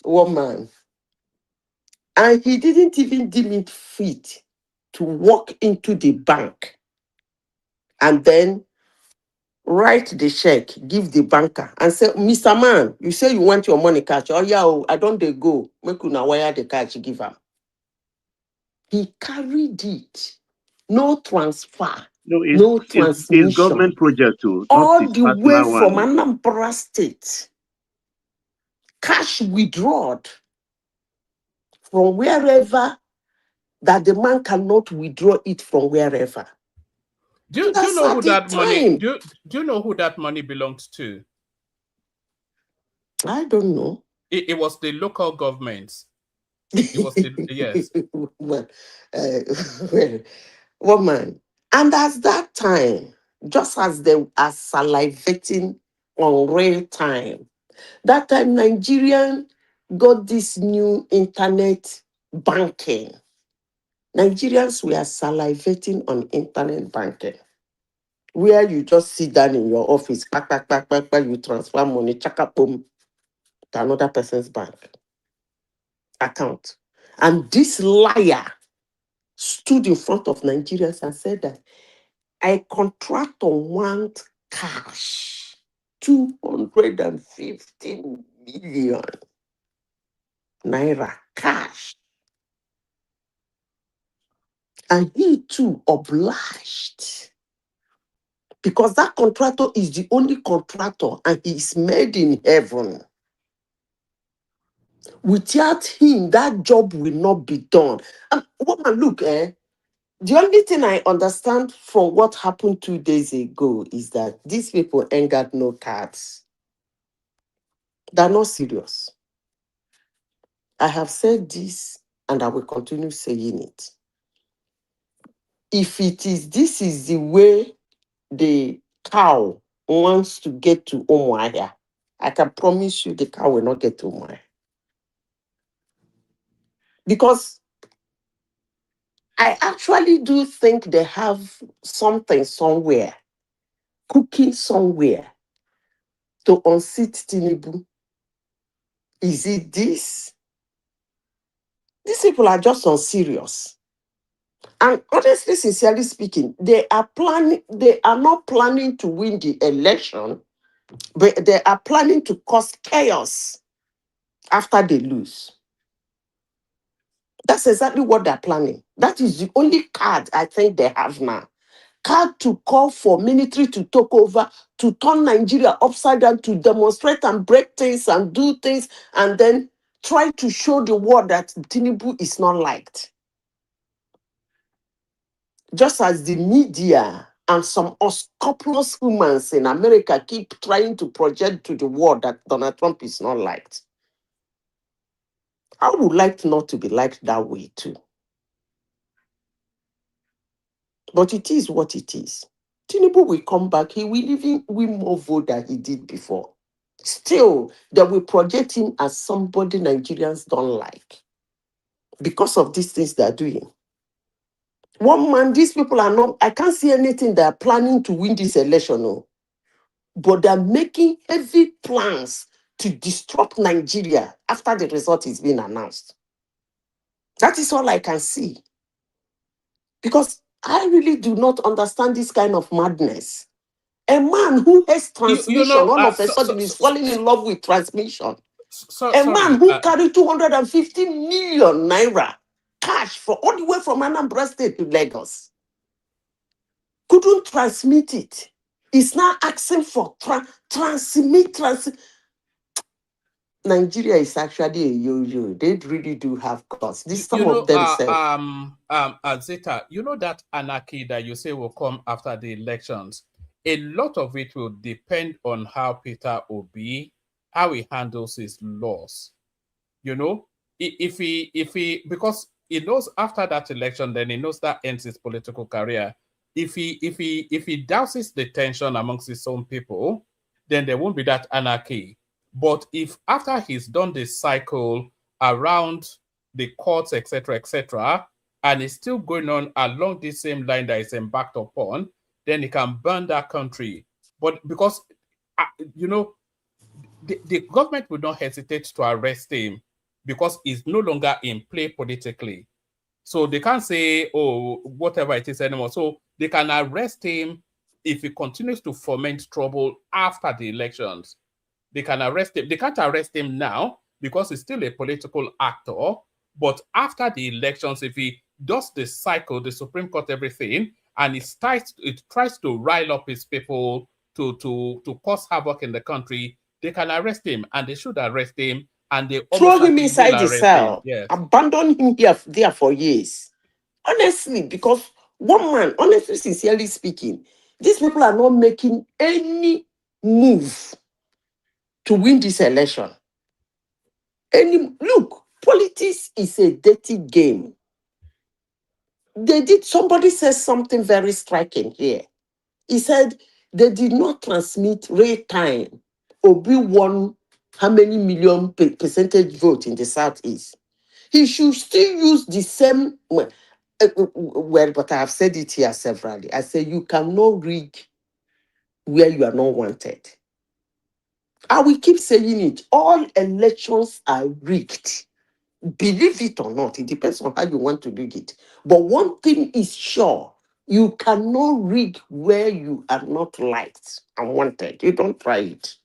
S14: Woman. And he didn't even deem it fit to walk into the bank and then write the check, give the banker, and say, Mr. Man, you say you want your money cash. Oh, yeah, oh, I don't they go. Make una wire the cash, give him. He carried it. No transfer,
S7: No,
S14: no
S7: it's
S14: transmission.
S7: government project too, not
S14: All
S7: his
S14: the way
S7: personal
S14: from
S7: one.
S14: Anambra State. Cash withdrawn from wherever that the man cannot withdraw it from wherever.
S1: Do you
S14: That's
S1: know
S14: at
S1: who
S14: the
S1: that money?
S14: time.
S1: Do you know who that money belonged to?
S14: I don't know.
S1: It was the local governments. It was the yes.
S14: well, well, woman. And at that time, just as they are salivating on real time, that time Nigerian got this new internet banking. Nigerians were salivating on internet banking, where you just sit down in your office, you transfer money, boom, to another person's bank account. And this liar stood in front of Nigerians and said that a contractor wants cash, 250 million naira cash. And he too obliged, because that contractor is the only contractor and he is made in heaven. Without him, that job will not be done. And woman, look, the only thing I understand from what happened 2 days ago is that these people ain't got no cards. They're not serious. I have said this and I will continue saying it. If this is the way the cow wants to get to Umuahia, I can promise you the cow will not get to Umuahia. Because I actually do think they have something somewhere, cooking somewhere to unseat Tinubu. Is it this? These people are just unserious. And honestly, sincerely speaking, they are not planning to win the election, but they are planning to cause chaos after they lose. That's exactly what they're planning. That is the only card I think they have now. Card to call for military to take over, to turn Nigeria upside down, to demonstrate and break things and do things, and then try to show the world that Tinubu is not liked. Just as the media and some unscrupulous humans in America keep trying to project to the world that Donald Trump is not liked. I would like not to be liked that way too. But it is what it is. Tinubu will come back. He will even win more vote than he did before. Still, they will project him as somebody Nigerians don't like because of these things they're doing. One man, these people are not, I can't see anything they're planning to win this election. No. But they're making heavy plans to disrupt Nigeria after the result is being announced. That is all I can see. Because I really do not understand this kind of madness. A man who has transmission all of a sudden is falling in love with transmission. A man who carried 250 million naira cash for all the way from Anambra State to Lagos couldn't transmit it. Is now asking for transmit. Nigeria is actually a yo-yo. They really do have costs. This some of them say.
S1: Zeta, you know that anarchy that you say will come after the elections. A lot of it will depend on how Peter Obi, how he handles his laws. You know, if he because he knows after that election, then he knows that ends his political career. If he douses the tension amongst his own people, then there won't be that anarchy. But if after he's done this cycle around the courts, etc., and it's still going on along the same line that is embarked upon, then he can burn that country. But because, you know, the government would not hesitate to arrest him because he's no longer in play politically. So they can't say, oh, whatever it is anymore. So they can arrest him if he continues to foment trouble after the elections. They can arrest him. They can't arrest him now because he's still a political actor. But after the elections, if he does the cycle, the Supreme Court, everything, and it tries to rile up his people to cause havoc in the country, they can arrest him, and they should arrest him, and they
S14: Throw
S1: almost
S14: him
S1: certainly will
S14: inside the
S1: arrest him.
S14: cell.
S1: Yes.
S14: Abandon him there for years. Honestly, because one man, honestly, sincerely speaking, these people are not making any move to win this election. Look, politics is a dirty game. Somebody says something very striking here. He said they did not transmit real time. Obi won how many million percentage vote in the Southeast. He should still use the same, but I have said it here severally. I say you cannot rig where you are not wanted. I will keep saying it. All elections are rigged. Believe it or not, it depends on how you want to rig it. But one thing is sure, you cannot rig where you are not liked and wanted. You don't try it.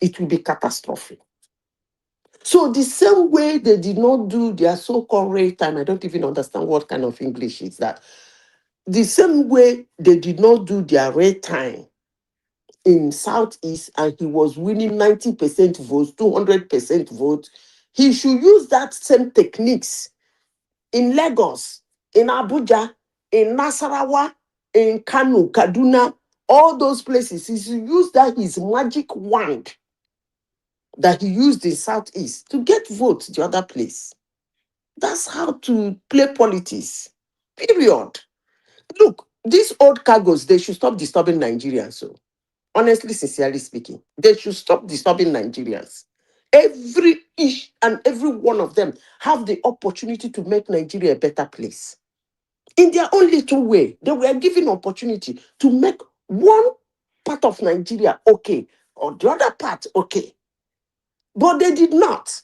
S14: It will be catastrophic. So the same way they did not do their so-called real time, I don't even understand what kind of English is that. The same way they did not do their real time in Southeast and he was winning 90% votes, 200% votes, he should use that same techniques in Lagos, in Abuja, in Nasarawa, in Kano, Kaduna, all those places. He should use that his magic wand that he used in Southeast to get votes the other place. That's how to play politics. Period. Look, these old cargoes, they should stop disturbing Nigerians. So, honestly, sincerely speaking, they should stop disturbing Nigerians. Each and every one of them have the opportunity to make Nigeria a better place. In their own little way, they were given opportunity to make one part of Nigeria okay, or the other part okay. But they did not.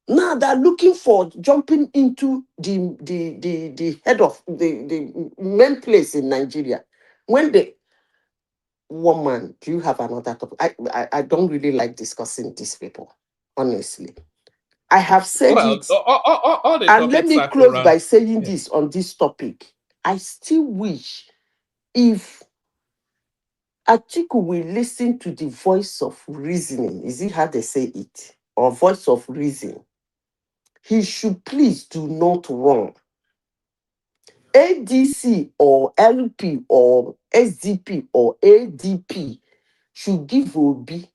S14: Now they're looking for jumping into the head of the main place in Nigeria. When the woman, do you have another topic? I don't really like discussing these people, honestly. I have said it.
S1: All the
S14: And let
S1: topics
S14: me
S1: are
S14: close
S1: around.
S14: by saying this on this topic. I still wish if Atiku will listen to the voice of reasoning, is it how they say it? Or voice of reason, he should please do not run. ADC or LP or SDP or ADP should give Obi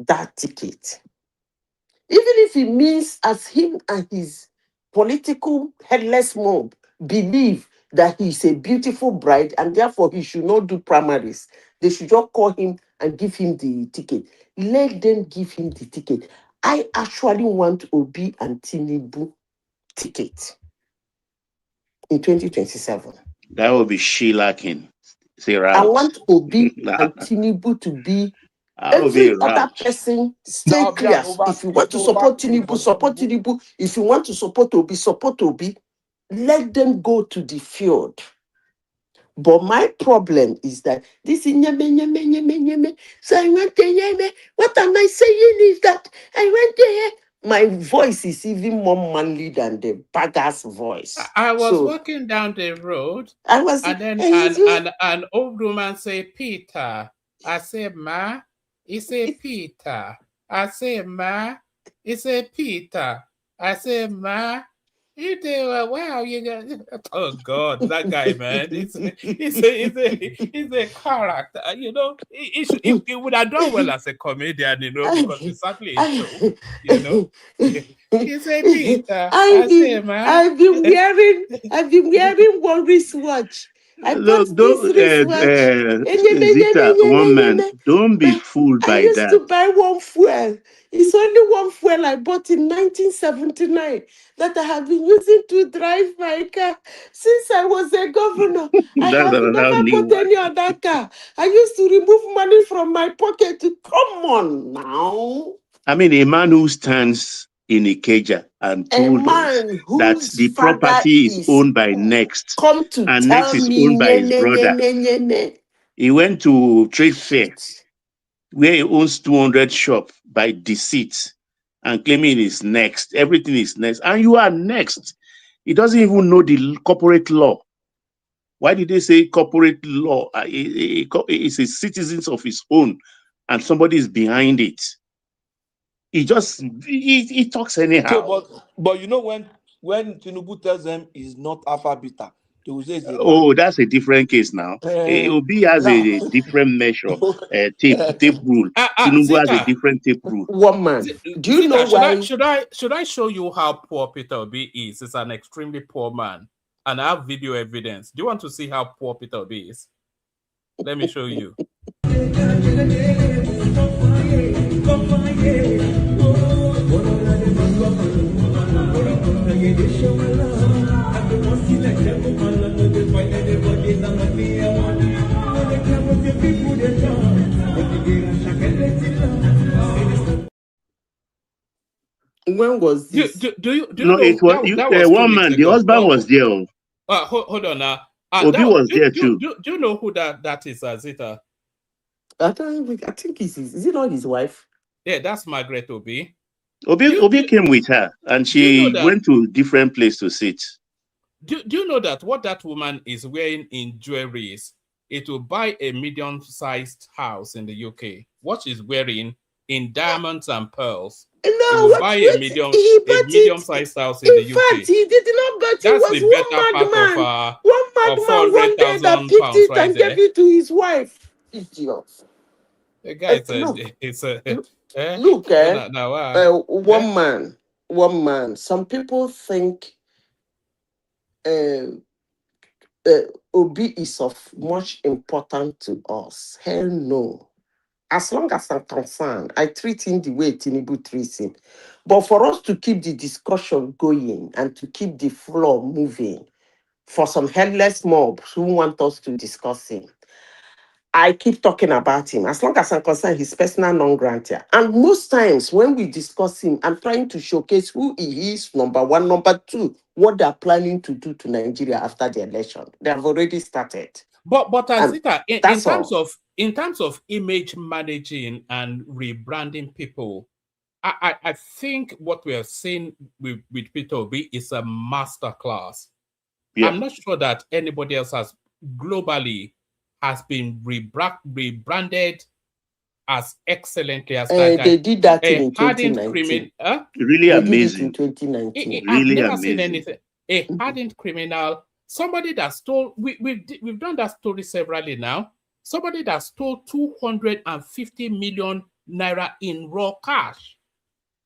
S14: that ticket. Even if it means as him and his political headless mob believe that he's a beautiful bride and therefore he should not do primaries, they should just call him and give him the ticket. Let them give him the ticket. I actually want Obi and Tinubu ticket in 2027.
S7: That would be shellacking.
S14: I want Obi and Tinubu to be every other person. Stay clear. If you want to support Tinubu, support Tinubu. If you want to support Obi, support Obi. Let them go to the field. But my problem is that this is nyeme. So I went there. What am I saying is that I went there. My voice is even more manly than the bagger's voice.
S1: I was walking down the road, and then an old woman say, "Peter." I say, "Ma." He say, "Peter." I say, "Ma." He say, "Peter." I say, "Ma." You do wow, you got oh God, that guy, man. He's a character, you know. He would have done well as a comedian, you know, because it's certainly a joke, you know. You say, "Peter." I say, "Man."
S14: I've been wearing one wristwatch. I bought
S7: Look,
S14: this
S7: don't,
S14: wristwatch.
S7: Zita, one man, don't be
S14: But
S7: fooled
S14: I
S7: by
S14: used
S7: that.
S14: to buy one fuel. It's only one fuel I bought in 1979 that I have been using to drive my car since I was a governor. I
S7: That's
S14: have
S7: another
S14: never
S7: new
S14: bought
S7: one.
S14: any other car. I used to remove money from my pocket to come on now.
S7: I mean, a man who stands in Ikeja and
S14: A
S7: told us
S14: man
S7: that
S14: whose
S7: the
S14: father
S7: property is
S14: is
S7: owned by Next,
S14: come to
S7: and Next
S14: tell
S7: is
S14: me
S7: owned by
S14: nye,
S7: his
S14: nye, nye,
S7: brother.
S14: nye, nye, nye.
S7: He went to trade fair where he owns 200 shop by deceit and claiming he's Next. Everything is Next. And you are Next. He doesn't even know the corporate law. Why did they say corporate law? It's a citizens of his own and somebody is behind it. He just, he talks anyhow.
S10: So, but you know when Tinubu tells them he's not alpha beta, they will say it's a lie.
S7: Oh, that's a different case now. Obi has
S10: Now,
S7: a different measure, tape rule. Tinubu has a
S1: Zita,
S7: different tape rule.
S14: Woman, do you know
S1: Zita,
S14: why?
S1: should I show you how poor Peter Obi is? He's an extremely poor man, and I have video evidence. Do you want to see how poor Peter Obi is? Let me show you.
S14: When was
S1: Do
S14: this?
S1: you
S7: No, it
S1: know
S7: was
S1: that was 2
S7: one
S1: weeks
S7: man. The
S1: ago?
S7: husband was there. Oh.
S1: Hold on now.
S7: Obi was there too.
S1: Do you know who that is, Zita?
S14: I think is it not his wife?
S1: Yeah, that's Margaret Obi.
S7: Obi came with her, and
S1: do you know
S7: she
S1: that?
S7: went to different place to sit.
S1: Do you know that what that woman is wearing in jewelry is it will buy a medium-sized house in the UK? What she's wearing in diamonds and pearls, it will buy a medium-sized house in the UK.
S14: In fact, he did not buy it.
S1: That's
S14: Was
S1: the better part
S14: one
S1: of
S14: madman one day that
S1: £400,000
S14: picked it
S1: right
S14: and
S1: there.
S14: gave it to his wife. Idiot.
S1: The guy
S14: One man. Some people think Obi is of much importance to us. Hell no. As long as I'm concerned, I treat him the way Tinubu treats him. But for us to keep the discussion going and to keep the floor moving for some headless mobs who want us to discuss him, I keep talking about him. As long as I'm concerned, he's personal non-granta. And most times when we discuss him, I'm trying to showcase who he is, number one. Number two, what they're planning to do to Nigeria after the election. They have already started.
S1: But Azita, in terms of image managing and rebranding people, I think what we are seeing with Peter Obi is a masterclass. Yeah. I'm not sure that anybody else has globally has been rebranded as excellently as that guy.
S14: They did that in 2019.
S7: Really amazing.
S14: Did it in 2019.
S1: I've never seen anything. A hardened criminal, somebody that stole. We've done that story severally now. Somebody that stole 250 million naira in raw cash.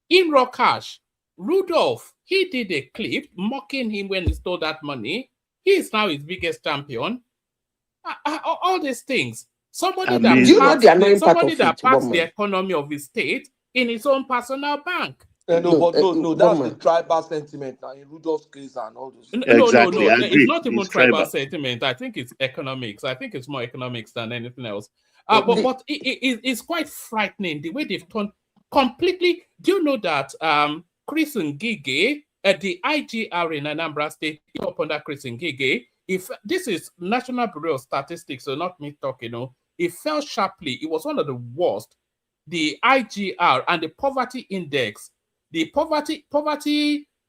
S1: In raw cash. Rudolph, he did a clip mocking him when he stole that money. He is now his biggest champion. All these things. Somebody that parks the economy of his state in his own personal bank.
S10: That's the tribal sentiment now in Rudolph's case and all those.
S1: No. It's not even tribal sentiment. I think it's economics. I think it's more economics than anything else. But it's quite frightening the way they've turned completely. Do you know that Chris Ngige, the IGR in Anambra State, up under Chris Ngige, if this is National Bureau of Statistics, so not me talking, it fell sharply. It was one of the worst. The IGR and the poverty index, the poverty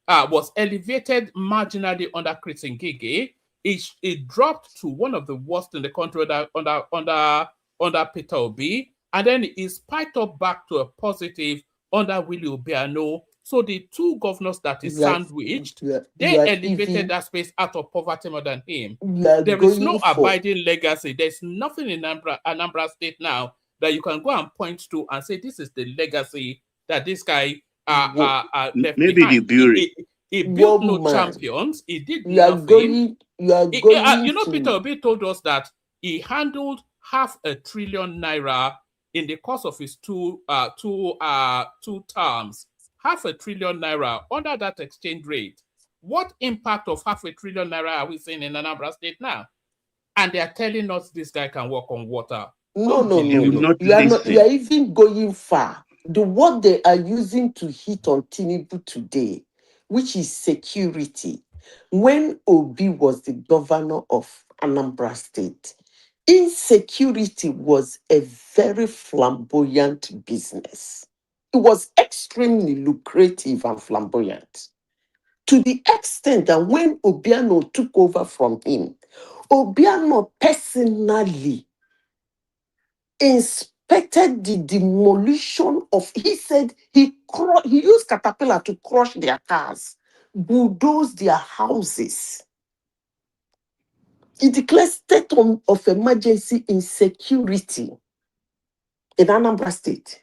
S1: was elevated marginally under Chris Ngige. It dropped to one of the worst in the country under Peter Obi, and then it spiked up back to a positive under Willie Obiano. So the two governors that is sandwiched, they elevated that space out of poverty more than him. There is no abiding legacy. There's nothing in Anambra State now that you can go and point to and say this is the legacy that this guy left
S7: maybe
S1: behind.
S7: The brewery.
S1: He built no champions. He did nothing. You know, Peter Obi told us that he handled $500 billion in the course of his two terms. $500 billion under that exchange rate. What impact of $500 billion are we seeing in Anambra State now? And they are telling us this guy can walk on water.
S14: No. You are even going far. The word they are using to hit on Tinubu today, which is security. When Obi was the governor of Anambra State, insecurity was a very flamboyant business. It was extremely lucrative and flamboyant. To the extent that when Obiano took over from him, Obiano personally inspected the demolition of, he said he used caterpillar to crush their cars, bulldoze their houses. He declared state of emergency in security in Anambra State.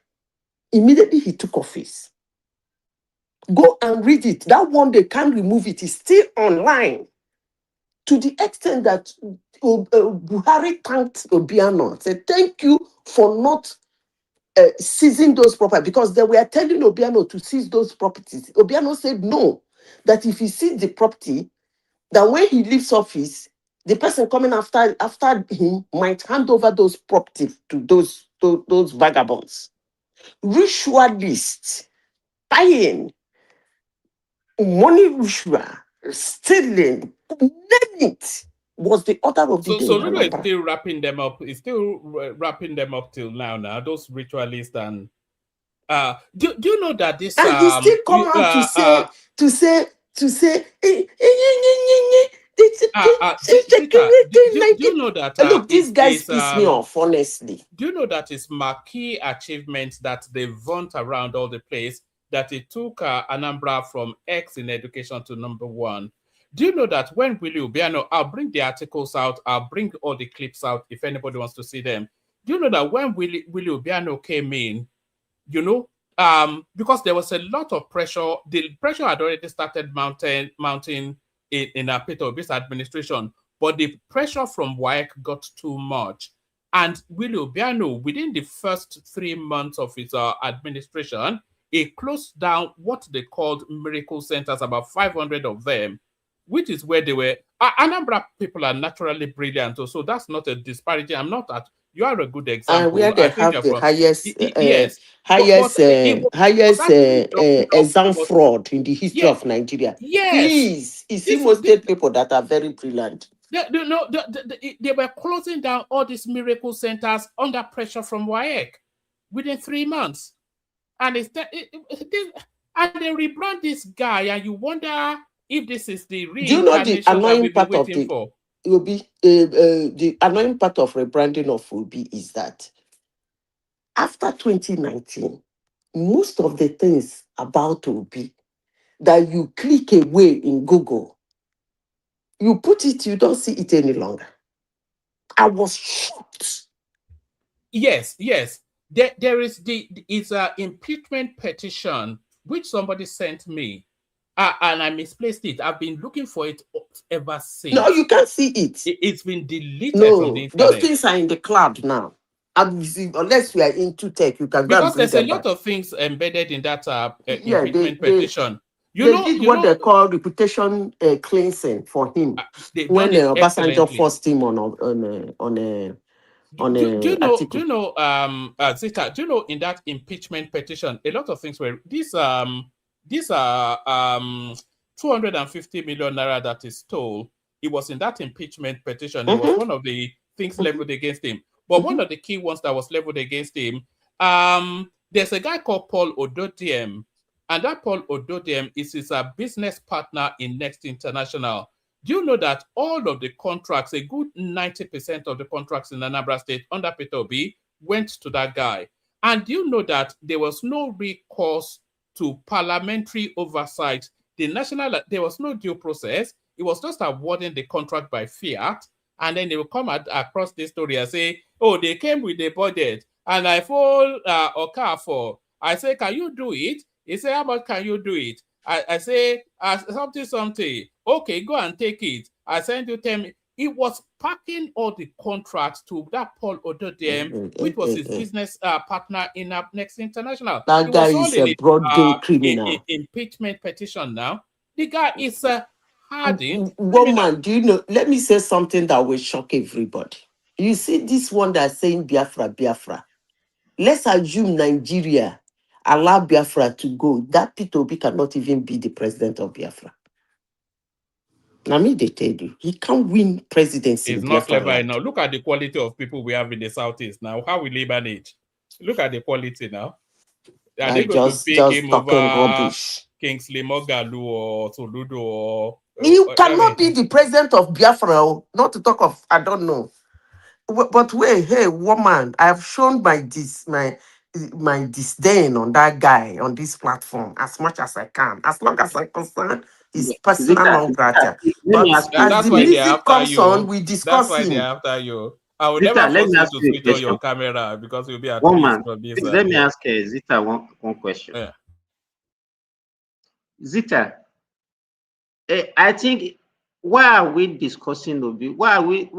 S14: Immediately he took office. Go and read it. That one, they can't remove it. It's still online. To the extent that Buhari thanked Obiano, said, thank you for not seizing those properties, because they were telling Obiano to seize those properties. Obiano said no, that if he seized the property, that when he leaves office, the person coming after him might hand over those properties to those vagabonds. Ritualists, buying, money ritual, stealing, name it, was the order of the day.
S1: So Lulu is still wrapping them up. It's still wrapping them up till now. Those ritualists and do you know that this
S14: and he still come out to say
S1: do you know that
S14: look, these guys piss me off, honestly.
S1: Do you know that it's marquee achievement that they vaunt around all the place, that it took Anambra from X in education to #1? Do you know that when Willie Obiano, I'll bring the articles out, I'll bring all the clips out if anybody wants to see them. Do you know that when Willie Obiano came in, you know, because there was a lot of pressure, the pressure had already started mounting in Peter Obi's administration, but the pressure from WAEC got too much. And Willie Obiano, within the first 3 months of his administration, he closed down what they called miracle centers, about 500 of them, which is where they were. Anambra people are naturally brilliant, so that's not a disparity. I'm not at. You are a good example.
S14: And where they have the highest exam fraud in the history of Nigeria.
S1: Yes.
S14: Please, it's Imo State people that are very brilliant.
S1: They were closing down all these miracle centers under pressure from WAEC within 3 months. And and they rebrand this guy, and you wonder if this is the real.
S14: Do you know the annoying part of the annoying part of rebranding of Obi is that after 2019, most of the things about Obi that you click away in Google, you put it, you don't see it any longer. I was shocked.
S1: Yes. There is it's an impeachment petition which somebody sent me, and I misplaced it. I've been looking for it ever since.
S14: No, you can't see it.
S1: It's been deleted from the internet.
S14: Those things are in the cloud now. Unless you are into tech, you can go
S1: because there's a lot of things embedded in that impeachment petition. They did what they call reputation cleansing for him when Obasanjo forced him on a. Do you know, Zita? Do you know in that impeachment petition, a lot of things were these are $250 million that is stole. It was in that impeachment petition. It was one of the things leveled against him. But one of the key ones that was leveled against him, there's a guy called Paul Ododiem, and that Paul Ododiem is his business partner in Next International. Do you know that all of the contracts, a good 90% of the contracts in Anambra State under Peter Obi went to that guy? And do you know that there was no recourse to parliamentary oversight? There was no due process. It was just awarding the contract by fiat. And then they will come across this story and say, oh, they came with the budget. And I fall Okafor. I say, can you do it? He said, how much can you do it? I say something. Okay, go and take it. I send you 10. It was packing all the contracts to that Paul Ododiem, which was his business partner in Next International.
S14: That
S1: It
S14: guy
S1: was all
S14: is
S1: in
S14: a broad day criminal.
S1: impeachment petition now. The guy is hardened criminal.
S14: Woman, do you know? Let me say something that will shock everybody. You see this one that's saying Biafra, Biafra. Let's assume Nigeria allow Biafra to go. That Peter Obi cannot even be the president of Biafra. Now, me, they tell you, he can't win presidency
S1: It's
S14: in
S1: not
S14: Biafra
S1: clever
S14: land.
S1: enough. Look at the quality of people we have in the Southeast now. How will they manage? Look at the quality now. Are they going to pick him
S14: talking
S1: over
S14: rubbish.
S1: Kingsley Mogalu or Soludo or...
S14: You cannot be the president of Biafra, not to talk of, I don't know. But wait, hey, woman, I have shown my disdain on that guy on this platform as much as I can, as long as I'm concerned, his personal non grata. But as the music comes on, we discuss
S1: That's why they're
S14: him.
S1: after you. I will never force you to switch on your camera because you'll be at peace from this.
S15: Let me ask Zita one question.
S1: Yeah.
S15: Zita, I think, why are we discussing Obi? Why are we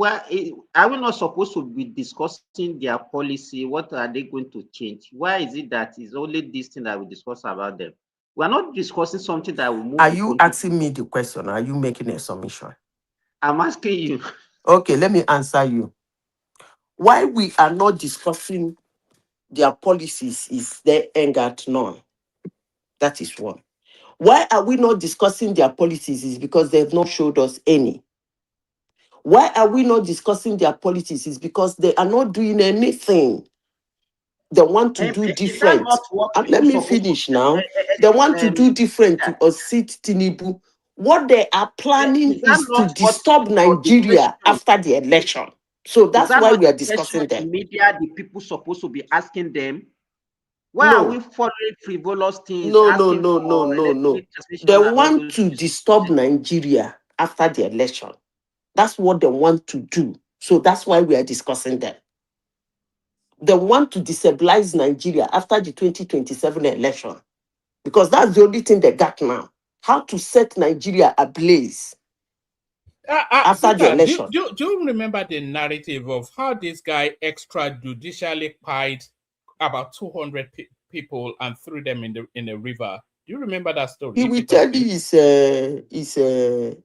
S15: not supposed to be discussing their policy? What are they going to change? Why is it that it's only this thing that we discuss about them? We're not discussing something that will move.
S14: Are you asking me the question? Or are you making a submission?
S15: I'm asking you.
S14: Okay, let me answer you. Why we are not discussing their policies is they ain't got none. That is one. Why are we not discussing their policies is because they have not showed us any. Why are we not discussing their policies is because they are not doing anything. They want to do different. And let me finish now. They want to do different to unseat Tinubu. What they are planning is to disturb Nigeria after the election. So that's why we are discussing them.
S15: In media, the people supposed to be asking them, why are we following frivolous things?
S14: No. They want to disturb Nigeria after the election. That's what they want to do. So that's why we are discussing them. They want to destabilize Nigeria after the 2027 election. Because that's the only thing they got now. How to set Nigeria ablaze after the election.
S1: Do you remember the narrative of how this guy extrajudicially pied about 200 people and threw them in a river? Do you remember that story?
S14: He will tell you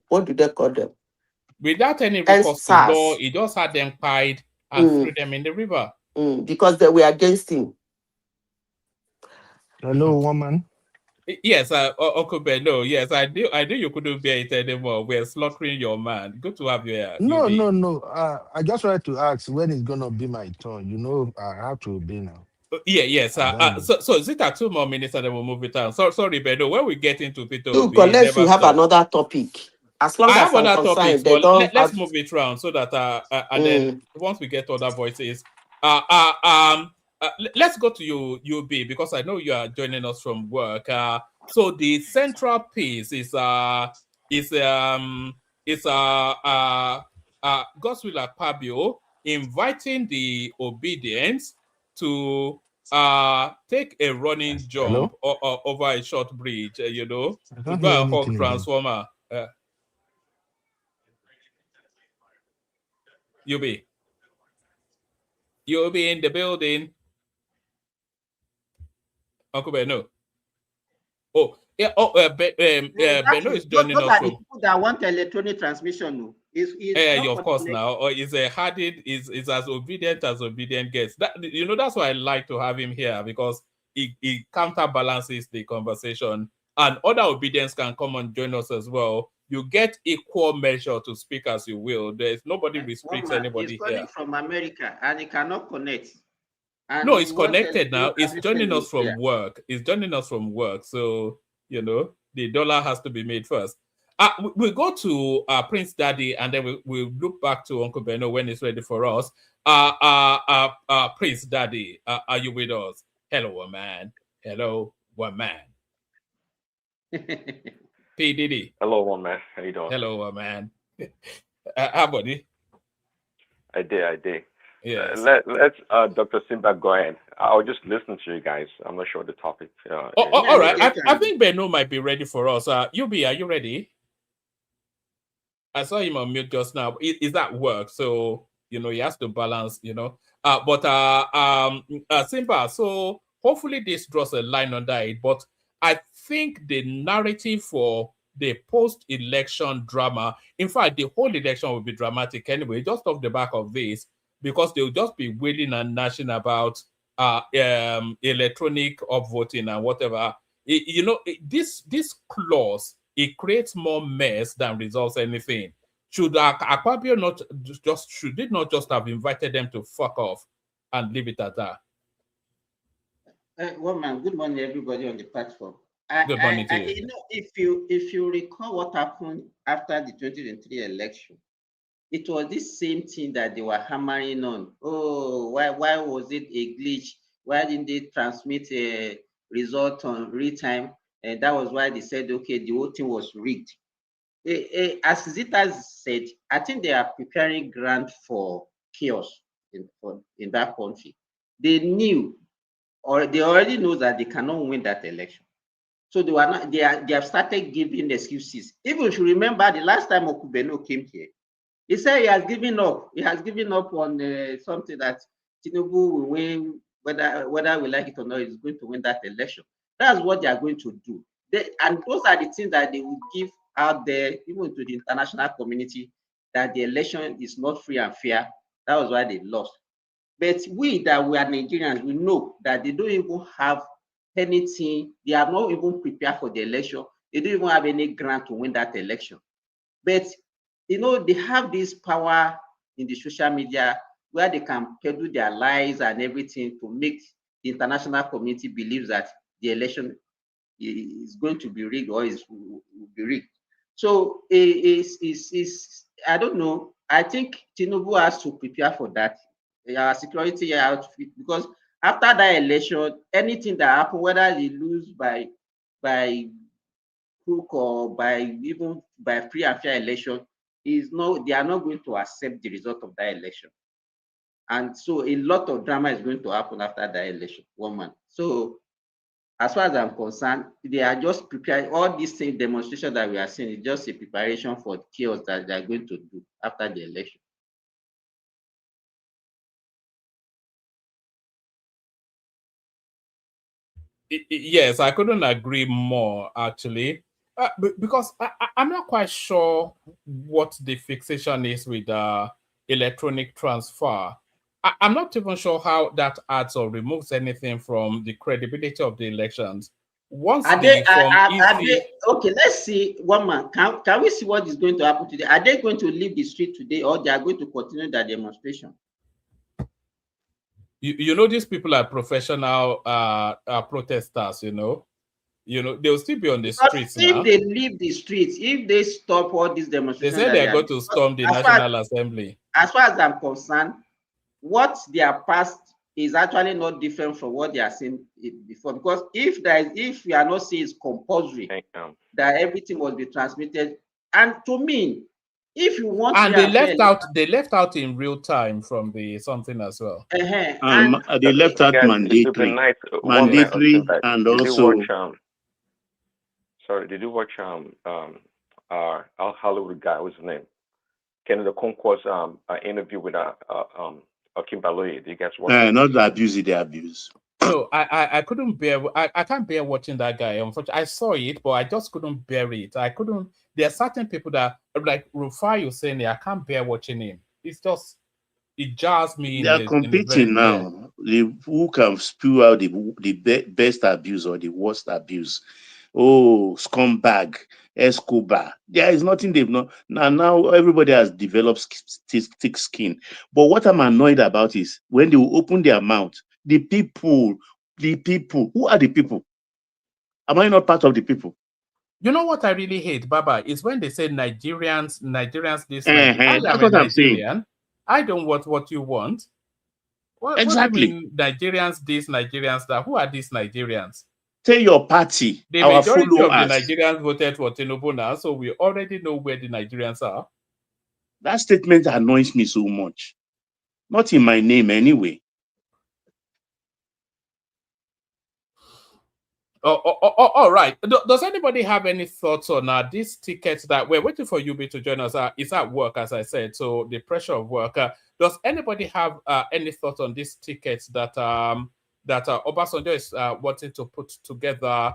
S14: what do they call them?
S1: Without any recourse to law, he just had them pied and threw them in the river.
S14: Because they were against him.
S16: Hello, woman.
S1: Yes, Uncle Benno. Yes, I knew you couldn't bear it anymore. We're slaughtering your man. Good to have you here.
S16: No. I just wanted to ask when it's gonna be my turn. You know, I have to be now.
S1: Yes. So Zita, 2 more minutes and then we'll move it on. Sorry, Benno. When we get into Peter,
S14: unless we have another topic. As long as I'm concerned, they don't.
S1: Let's move it around so that and then once we get other voices, let's go to you, UB, because I know you are joining us from work. So the central piece is Godswill Akpabio inviting the Obidients to take a running jump over a short bridge, to go and hug transformer. UB in the building. Uncle Benno. Oh, yeah. Benno is joining us from.
S15: The people that want electronic transmission, no.
S1: Of course now. Or is Hardin is as obedient gets. That's why I like to have him here, because he counterbalances the conversation, and other obedience can come and join us as well. You get equal measure to speak as you will. There's nobody restricts anybody
S15: he's calling
S1: here.
S15: From America, and he cannot connect.
S1: And no, it's connected now. It's joining us from work. It's joining us from work. So, the dollar has to be made first. We'll go to Prince Daddy, and then we'll look back to Uncle Benno when it's ready for us. Prince Daddy, are you with us? Hello, man. Hello, one man. P. Diddy.
S17: Hello, one man. How you doing?
S1: Hello, man. How buddy?
S17: I did.
S1: Yes.
S17: Let's Dr. Simba go ahead. I'll just listen to you guys. I'm not sure the topic.
S1: All right. I think Beno might be ready for us. Yubi, are you ready? I saw him on mute just now. Is that work? So he has to balance. Simba. So hopefully this draws a line under it. But I think the narrative for the post-election drama, in fact, the whole election will be dramatic anyway, just off the back of this, because they'll just be wailing and gnashing about electronic upvoting and whatever. This clause, it creates more mess than resolves anything. Should Akpabio should it not just have invited them to fuck off and leave it at that?
S15: Good morning, everybody on the platform.
S1: Good morning to you.
S15: If you recall what happened after the 2023 election, it was this same thing that they were hammering on. Oh, why was it a glitch? Why didn't they transmit a result on real time? And that was why they said, okay, the whole thing was rigged. As Zita said, I think they are preparing ground for chaos in that country. They knew, or they already know that they cannot win that election. So they have started giving excuses. Even if you remember the last time Okubeno came here, he said he has given up. He has given up on something that Tinubu will win, whether we like it or not, is going to win that election. That's what they are going to do. And those are the things that they will give out there, even to the international community, that the election is not free and fair. That was why they lost. But we are Nigerians, we know that they don't even have anything. They are not even prepared for the election. They don't even have any grant to win that election. But they have this power in the social media where they can peddle their lies and everything to make the international community believe that the election is going to be rigged or will be rigged. So I don't know. I think Tinubu has to prepare for that. Security outfit, because after that election, anything that happens, whether they lose by crook or even by free and fair election, they are not going to accept the result of that election. And so a lot of drama is going to happen after that election, 1 month. So as far as I'm concerned, they are just preparing. All these things, demonstrations that we are seeing, is just a preparation for the chaos that they are going to do after the election.
S1: Yes, I couldn't agree more, actually, because I'm not quite sure what the fixation is with electronic transfer. I'm not even sure how that adds or removes anything from the credibility of the elections.
S15: Okay, let's see. 1 month. Can we see what is going to happen today? Are they going to leave the street today, or they are going to continue their demonstration?
S1: These people are professional protesters. They'll still be on the streets now.
S15: If they leave the streets, if they stop all these demonstrations,
S1: they say they're going to storm the National Assembly.
S15: As far as I'm concerned, what they are past is actually not different from what they are saying before. Because if we are not saying it's compulsory that everything must be transmitted, and to me, if you want,
S1: and they left out in real time from the something as well.
S7: And they left out mandatory, and also.
S17: Did you watch our Hollywood guy? What's his name? Kennedy Concourse interview with Kimberly. Did you guys watch?
S7: Not the abuse, the abuse.
S1: No, I couldn't bear. I can't bear watching that guy. Unfortunately, I saw it, but I just couldn't bear it. I couldn't. There are certain people that, like Rufai, you saying, I can't bear watching him. It jars me.
S7: They are competing now. Who can spew out the best abuse or the worst abuse? Oh, scumbag, Escobar. There is nothing they've not. Now everybody has developed thick skin. But what I'm annoyed about is when they will open their mouth, the people, who are the people? Am I not part of the people?
S1: You know what I really hate, Baba, is when they say Nigerians this.
S7: That's what I'm saying.
S1: I don't want what you want.
S7: Exactly.
S1: What do you mean Nigerians this, Nigerians that? Who are these Nigerians?
S7: Tell your party.
S1: The majority of the Nigerians voted for Tinubu now, so we already know where the Nigerians are.
S7: That statement annoys me so much. Not in my name anyway.
S1: All right. Does anybody have any thoughts on these tickets that we're waiting for UB to join us? It's at work, as I said, so the pressure of work. Does anybody have any thoughts on these tickets that Obasanjo is wanting to put together?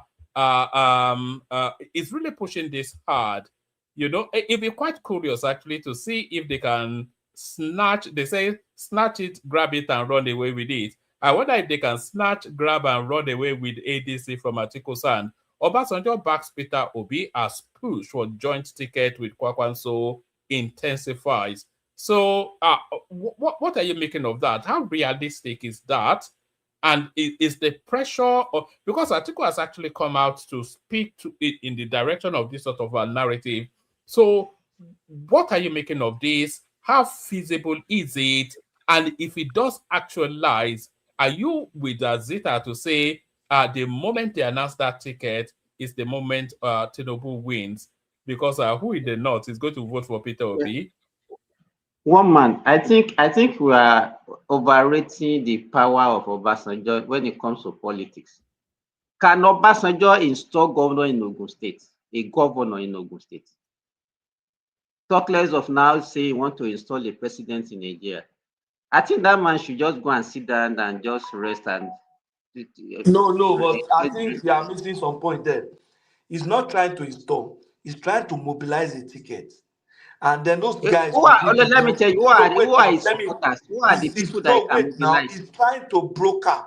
S1: Is really pushing this hard. You know, it'd be quite curious actually to see if they can snatch. They say snatch it, grab it, and run away with it. I wonder if they can snatch, grab, and run away with ADC from Atiku-san. Obasanjo backs Peter Obi as push for joint ticket with Kwakwanso intensifies. So, what are you making of that? How realistic is that? And is the pressure because Atiku has actually come out to speak to it in the direction of this sort of a narrative. So, what are you making of this? How feasible is it? And if it does actualize, are you with Zita to say the moment they announce that ticket is the moment Tinubu wins? Because who in the North is going to vote for Peter Obi?
S15: One man, I think we are overrating the power of Obasanjo when it comes to politics. Can Obasanjo install governor in Ogun State? A governor in Ogun State? Talk less of now saying you want to install a president in Nigeria. I think that man should just go and sit down and just rest and.
S10: No, but I think you are missing some point there. He's not trying to install, he's trying to mobilize a ticket. And then those guys.
S15: Let me tell you, who are his supporters? Who are the people that can mobilize?
S10: Now, he's trying to broker.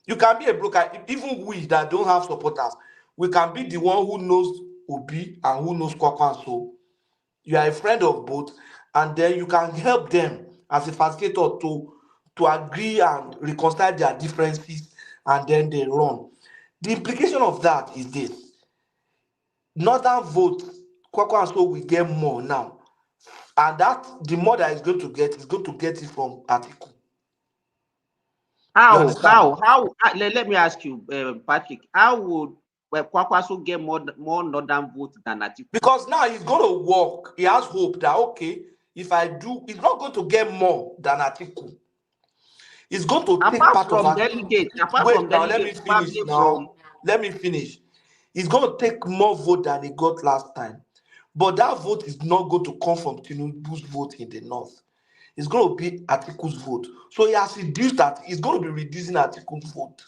S10: You can be a broker, even we that don't have supporters. We can be the one who knows Obi and who knows Kwakwanso. You are a friend of both, and then you can help them as a facilitator to agree and reconcile their differences, and then they run. The implication of that is this. Northern vote, Kwakwanso will get more now. And that the more that is going to get it from Atiku.
S15: How? Let me ask you, Patrick, how would Kwakwanso get more northern vote than Atiku?
S10: Because now he's going to work. He has hope that, okay, if I do, he's not going to get more than Atiku. He's going to take part of
S15: delegate.
S10: Let me finish. He's going to take more vote than he got last time. But that vote is not going to come from Tinubu's vote in the north. It's going to be Atiku's vote. So he has reduced that. He's going to be reducing Atiku's vote.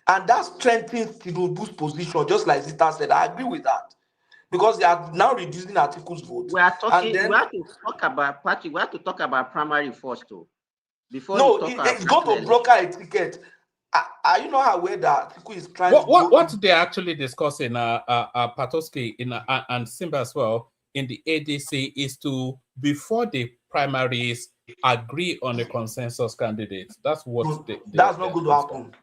S10: And that strengthens Tinubu's position, just like Zita said. I agree with that. Because they are now reducing Atiku's vote.
S15: We have to talk about Patrick. We have to talk about primary first, too.
S10: It's going to broker a ticket. Are you not aware that Atiku is trying
S1: what they're actually discussing, Patoski and Simba as well, in the ADC is to, before the primaries, agree on a consensus candidate. That's what
S10: that's not going to happen.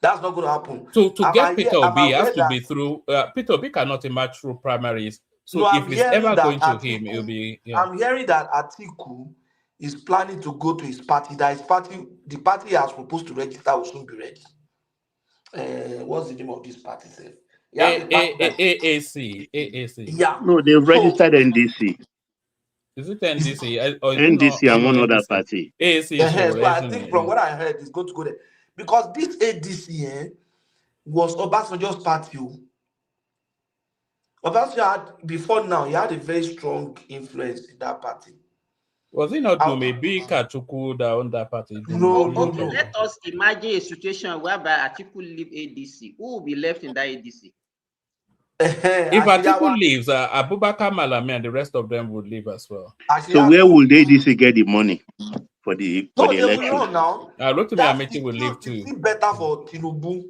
S10: That's not going to happen.
S1: To get Peter Obi, has to be through. Peter Obi cannot emerge through primaries. So if it's ever going to him, it'll be. Yeah.
S10: I'm hearing that Atiku is planning to go to his party. That the party he has proposed to register will soon be ready. What's the name of this party?
S1: AAC.
S10: Yeah.
S7: No, they've registered NDC.
S1: Is it NDC? Or
S7: NDC and one other party.
S1: AAC.
S10: So I think from what I heard, it's going to go there. Because this ADC was Obasanjo's party. Obasanjo had, before now, he had a very strong influence in that party.
S1: Was it not maybe Kachuku that owned that party?
S10: No.
S15: Let us imagine a situation whereby Atiku leave ADC. Who will be left in that ADC?
S1: If Atiku leaves, Abubakar Malami and the rest of them would leave as well.
S7: So where will ADC get the money for the election?
S10: Will now.
S1: Rotimi will leave too.
S10: It's better for Tinubu.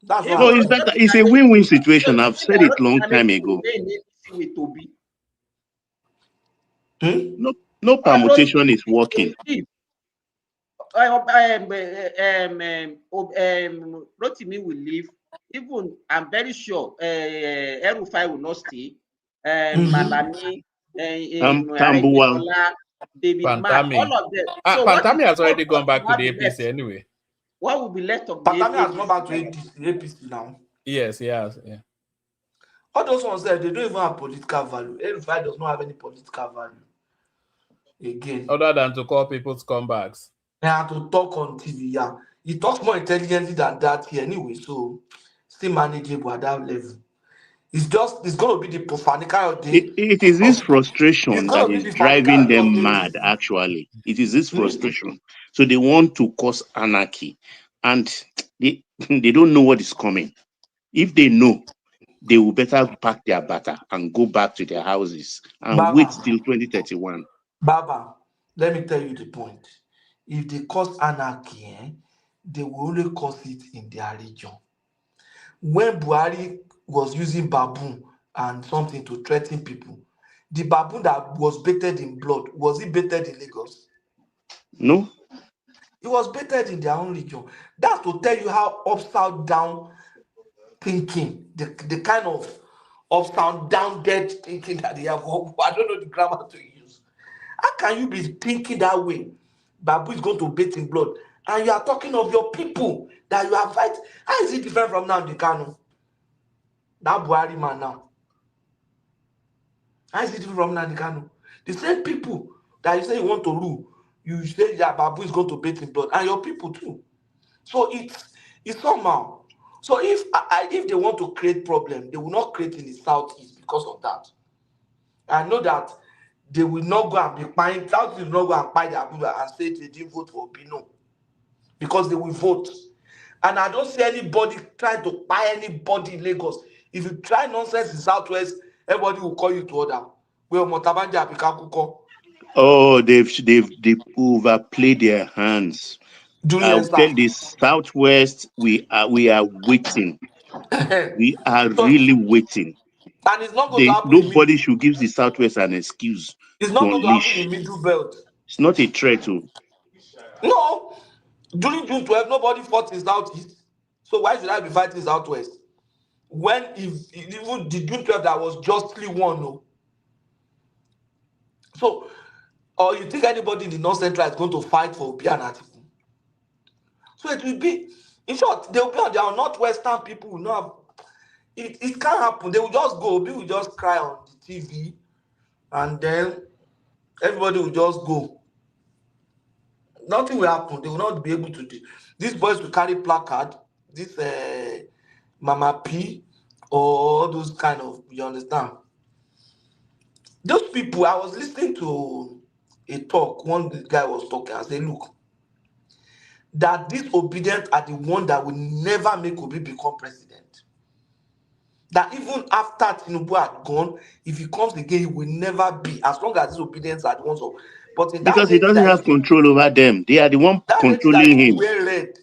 S10: That's
S7: no, it's better. It's a win-win situation. I've said it long time ago. No permutation is working.
S15: Rotimi will leave. Even I'm very sure Erufai will not stay. Malami,
S7: Tambuwal,
S15: David Mark, all of them.
S1: So Pantami has already gone back to the APC anyway.
S15: What will be left of
S10: Pantami has gone back to APC now.
S1: Yes, he has. Yeah.
S10: All those ones there, they don't even have political value. Erufai does not have any political value. again.
S1: Other than to call people scumbags.
S10: And to talk on TV, yeah. He talks more intelligently than that here anyway, so still manageable at that level. It's going to be the Profanica day.
S7: It is this
S10: It's
S7: frustration that
S10: going to be
S7: is
S10: the
S7: driving
S10: Fanica
S7: them
S10: of
S7: mad,
S10: APC.
S7: actually. It is this frustration. So they want to cause anarchy. And they, they don't know what is coming. If they know, they will better pack their batter and go back to their houses and wait
S10: Baba,
S7: till 2031.
S10: Baba, let me tell you the point. If they cause anarchy, they will only cause it in their region. When Buhari was using baboon and something to threaten people, the baboon that was bathed in blood, was it bathed in Lagos?
S7: No?
S10: It was bathed in their own region. That's to tell you how upside down thinking, the kind of upside down dead thinking that they have. I don't know the grammar to use. How can you be thinking that way? Babu is going to bathe in blood, and you are talking of your people that you are fighting. How is it different from Nnamdi Kanu? That Buhari man now. How is it different from Nnamdi Kanu? The same people that you say you want to rule, you say that Babu is going to bathe in blood, and your people too. So it's somehow. So if they want to create problem, they will not create in the southeast because of that. I know that they will not go and be buying. Southeast will not go and buy their people and say they didn't vote for Obino because they will vote. And I don't see anybody trying to buy anybody in Lagos. If you try nonsense in Southwest, everybody will call you to order. Well, Motabanja Apikakuko.
S7: Oh, they've overplayed their hands.
S10: During
S7: I will tell
S10: Esther.
S7: the Southwest, we are waiting. We are really waiting.
S10: And it's not going to happen in
S7: Nobody should give the Southwest an excuse
S10: It's
S7: to
S10: not going to happen
S7: unleash.
S10: in Middle Belt.
S7: It's not a threat. To
S10: No. During June 12, nobody fought in Southeast. So why should I be fighting Southwest? When if even the June 12 that was justly won, no. So, or you think anybody in the North Central is going to fight for Obi and Atiku? So it will be, in short, they will be on their Northwestern people will not have, it can't happen. They will just go, Obi will just cry on the TV, and then everybody will just go. Nothing will happen. They will not be able to do. These boys will carry placard, this Mama P, or all those kind of, you understand? Those people, I was listening to a talk, one guy was talking, I said, look, that these Obidients are the one that will never make Obi become president. That even after Tinubu had gone, if he comes again, he will never be, as long as these Obidients are the ones of. But in that
S7: because he
S10: lady
S7: doesn't
S10: that
S7: have
S10: used to,
S7: control over them. They are the one
S10: that lady that
S7: controlling
S10: used to
S7: him.
S10: wear red,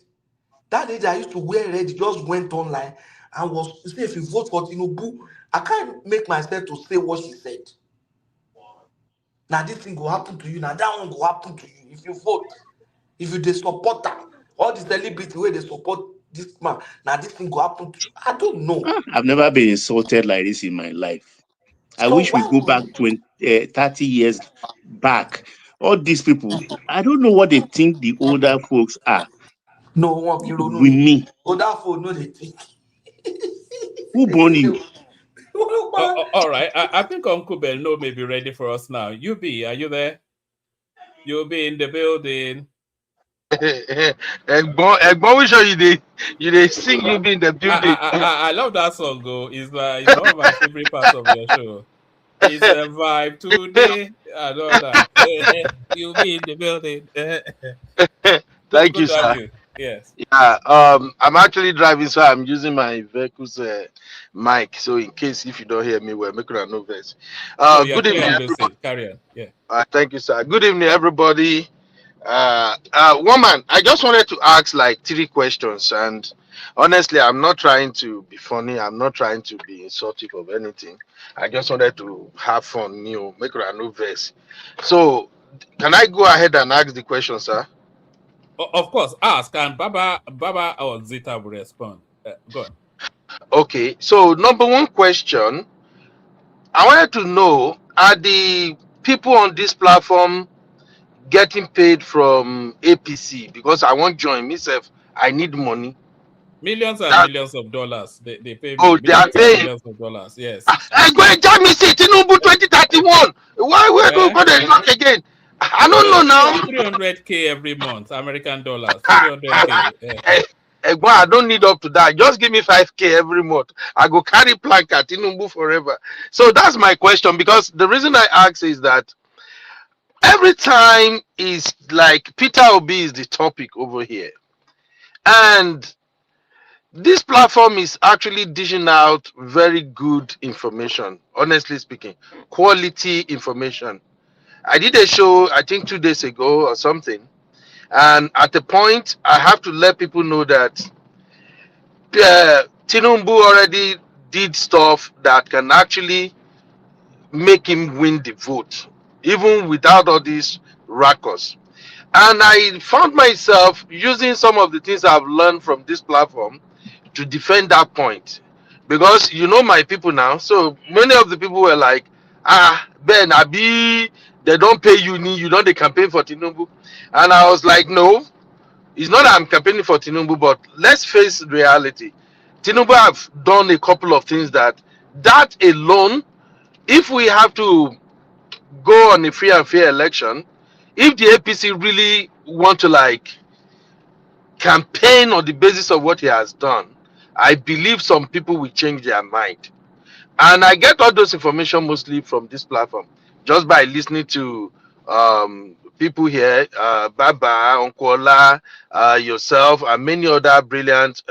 S10: that lady that used to wear red just went online and was say if you vote for Tinubu, I can't make myself to say what she said. Now this thing will happen to you, now that one will happen to you if you vote. If you dey support her, all the celebrity where they support this man, now this thing will happen to you. I don't know.
S7: I've never been insulted like this in my life. I
S10: So
S7: wish we
S10: why
S7: go back
S10: would
S7: 30 years back. All these people, I don't know what they think the older folks are.
S10: no one can
S7: With
S10: know
S7: me,
S10: other phone no they think.
S7: who born you?
S1: All right. I think Uncle Belno may be ready for us now. UB, are you there? You'll be in the building.
S18: Egbon, which one you dey sing? You be in the building.
S1: I love that song. Go, it's one of my favorite parts of your show. It's a vibe today. I know that. You'll be in the building.
S18: Thank
S1: Good
S18: you,
S1: to have
S18: sir.
S1: you. Yes.
S18: Yeah, I'm actually driving, so I'm using my vehicle's mic. So in case if you don't hear me well, make sure no vex.
S1: No, you're
S18: Good
S1: clear
S18: evening,
S1: and
S18: everybody.
S1: lucid. Carry on. Yeah.
S18: Thank you, sir. Good evening, everybody. Woman, I just wanted to ask like 3 questions, and honestly, I'm not trying to be funny. I'm not trying to be insulting of anything. I just wanted to have fun, make sure no vex. So, can I go ahead and ask the question, sir?
S1: Of course, ask, and Baba or Zita will respond. Go on.
S18: Okay, so number 1 question, I wanted to know, are the people on this platform getting paid from APC? Because I want join myself. I need money.
S1: Millions and
S18: That
S1: millions of dollars. They pay me.
S18: they are
S1: Millions and
S18: paying.
S1: millions of dollars. Yes.
S18: I go and tell me say Tinubu 2031. Why we go
S1: Eh?
S18: for the talk again? I don't know now.
S1: 300K every month, American dollars. 300K.
S18: I don't need up to that. Just give me 5K every month. I go carry plank at Tinubu forever. So that's my question, because the reason I ask is that every time is like Peter Obi is the topic over here. And this platform is actually dishing out very good information, honestly speaking, quality information. I did a show, I think 2 days ago or something. And at the point, I have to let people know that Tinubu already did stuff that can actually make him win the vote, even without all these rackers. And I found myself using some of the things I've learned from this platform to defend that point. Because you know my people now, so many of the people were like, Ben, Abi, they don't pay you don't they campaign for Tinubu. And I was like, no, it's not that I'm campaigning for Tinubu, but let's face reality. Tinubu have done a couple of things that alone, if we have to go on a free and fair election, if the APC really want to like campaign on the basis of what he has done, I believe some people will change their mind. And I get all those information mostly from this platform, just by listening to people here, Baba, Uncle Ola, yourself, and many other brilliant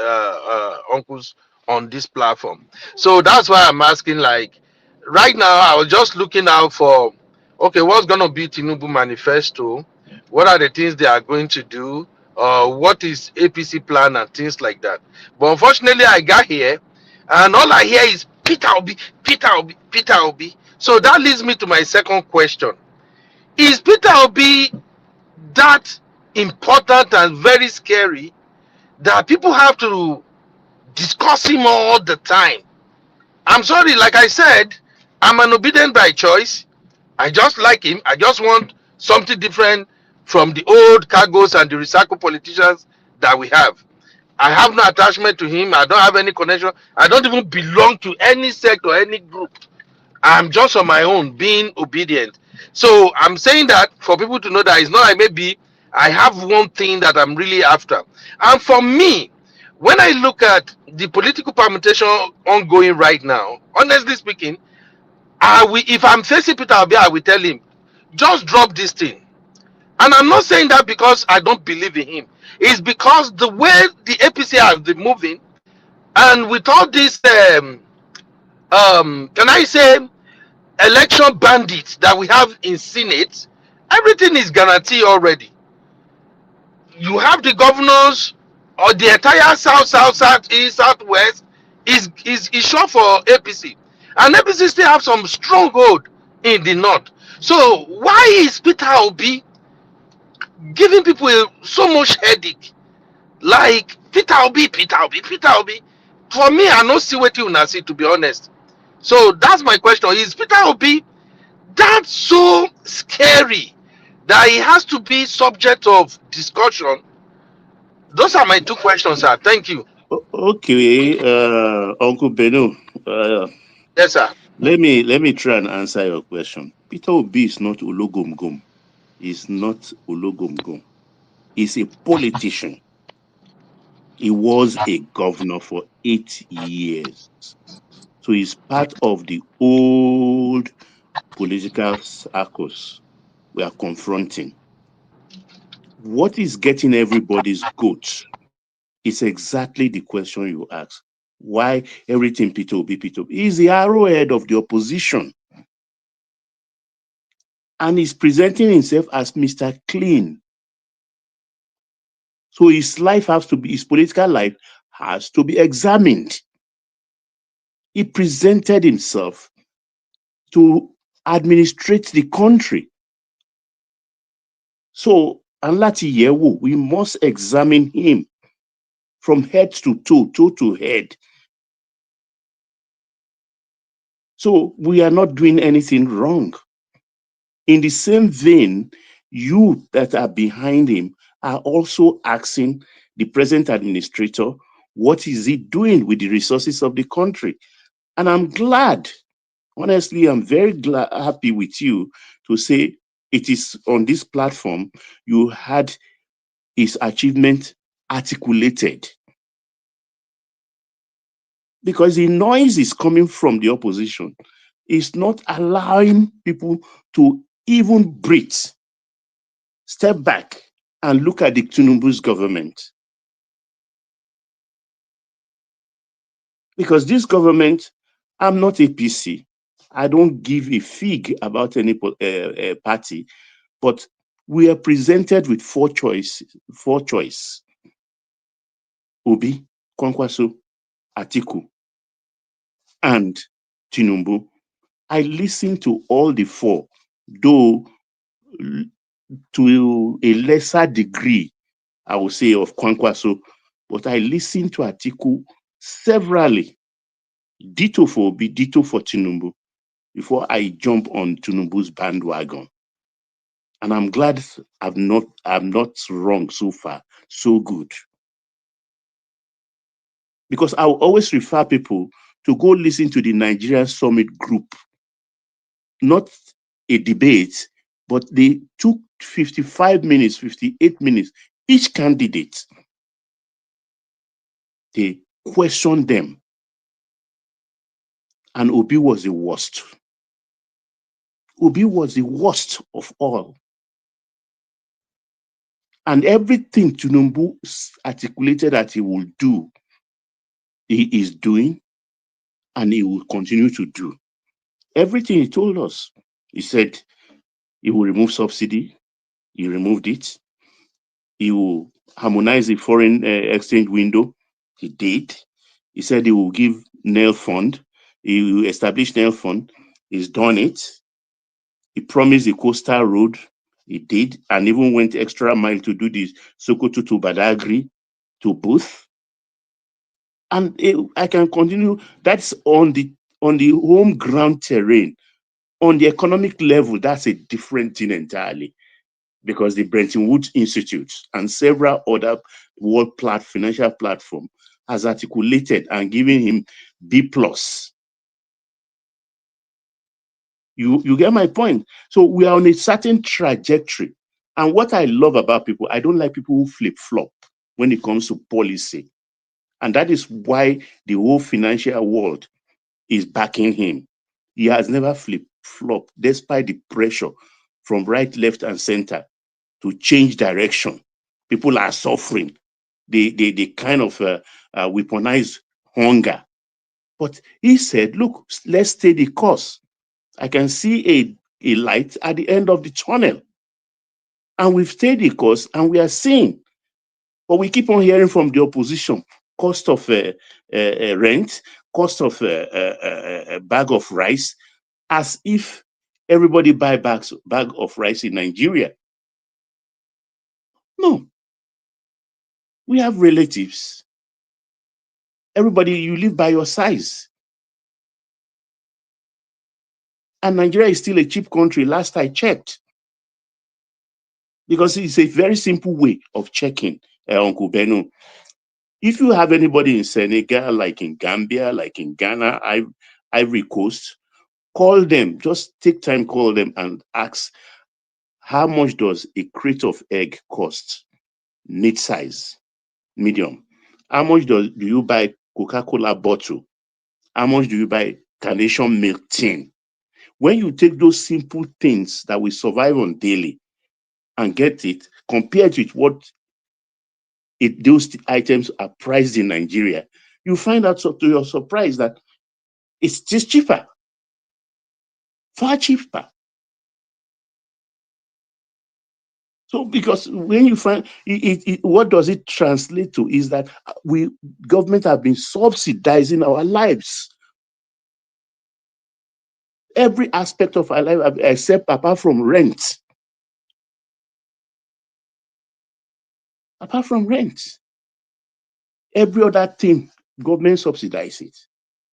S18: uncles on this platform. So that's why I'm asking, like, right now, I was just looking out for, okay, what's going to be Tinubu manifesto? What are the things they are going to do? What is APC plan and things like that? But unfortunately, I got here, and all I hear is Peter Obi, Peter Obi, Peter Obi. So that leads me to my second question. Is Peter Obi that important and very scary that people have to discuss him all the time? I'm sorry, like I said, I'm an obedient by choice. I just like him. I just want something different from the old cargos and the recycled politicians that we have. I have no attachment to him. I don't have any connection. I don't even belong to any sect or any group. I'm just on my own, being obedient. So I'm saying that for people to know that it's not like maybe I have one thing that I'm really after. And for me, when I look at the political permutation ongoing right now, honestly speaking, if I'm facing Peter Obi, I will tell him, just drop this thing. And I'm not saying that because I don't believe in him. It's because the way the APC has been moving, and with all this, can I say, election bandits that we have in Senate, everything is guaranteed already. You have the governors, or the entire south, east, southwest is short for APC, and APC still have some stronghold in the north. So why is Peter Obi giving people so much headache? Like Peter Obi, Peter Obi, Peter Obi. For me, I don't see what you want to see, to be honest. So that's my question. Is Peter Obi that's so scary that it has to be subject of discussion? Those are my two questions, sir. Thank you.
S7: Okay, Uncle Beno.
S18: Yes, sir.
S7: Let me try and answer your question. Peter Obi is not Ologomgom. He's not Ologomgom. He's a politician. He was a governor for 8 years. So he's part of the old political circles we are confronting. What is getting everybody's goat is exactly the question you ask. Why everything Peter Obi, Peter Obi? He's the arrowhead of the opposition. And he's presenting himself as Mr. Clean. So his life has to be, his political life has to be examined. He presented himself to administrate the country. So, we must examine him from head to toe, toe to head. So we are not doing anything wrong. In the same vein, you that are behind him are also asking the present administrator, what is he doing with the resources of the country? And I'm glad, honestly, I'm very glad, happy with you to say it is on this platform you had his achievement articulated. Because the noise is coming from the opposition. It's not allowing people to even breathe, step back, and look at the Tinubu's government. Because this government, I'm not APC. I don't give a fig about any party, but we are presented with four choices. Obi, Kwankwaso, Atiku, and Tinubu. I listened to all the four, though to a lesser degree, I would say, of Kwankwaso, but I listened to Atiku severally, ditto for Obi, ditto for Tinubu, before I jump on Tinubu's bandwagon. And I'm glad I'm not wrong so far. So good. Because I will always refer people to go listen to the Nigerian Summit Group. Not a debate, but they took 55 minutes, 58 minutes, each candidate. They questioned them. And Obi was the worst. Obi was the worst of all. And everything Tinubu articulated that he will do, he is doing, and he will continue to do. Everything he told us, he said he will remove subsidy, he removed it. He will harmonize the foreign exchange window, he did. He said he will give nail fund, he will establish nail fund, he's done it. He promised the coastal road, he did, and even went extra mile to do this Sokoto to Badagry to both. And I can continue. That's on the home ground terrain. On the economic level, that's a different thing entirely, because the Bretton Woods Institute and several other world financial platform has articulated and given him B+. You get my point? So we are on a certain trajectory. And what I love about people, I don't like people who flip-flop when it comes to policy. And that is why the whole financial world is backing him. He has never flip-flopped, despite the pressure from right, left, and center to change direction. People are suffering. They kind of weaponize hunger. But he said, look, let's stay the course. I can see a light at the end of the tunnel. And we've stayed the course and we are seeing. But we keep on hearing from the opposition, cost of rent, cost of a bag of rice, as if everybody buy bag of rice in Nigeria. No. We have relatives. Everybody, you live by your size. And Nigeria is still a cheap country, last I checked. Because it's a very simple way of checking, Uncle Beno. If you have anybody in Senegal, like in Gambia, like in Ghana, Ivory Coast, call them. Just take time, call them and ask, how much does a crate of egg cost? Mid-size, medium. How much do you buy Coca-Cola bottle? How much do you buy Carnation milk tin? When you take those simple things that we survive on daily and get it, compared with what those items are priced in Nigeria, you find out, so to your surprise, that it's just cheaper, far cheaper. So, because when you find what does it translate to is that government have been subsidizing our lives. Every aspect of our life, except apart from rent. Apart from rent. Every other thing, government subsidize it.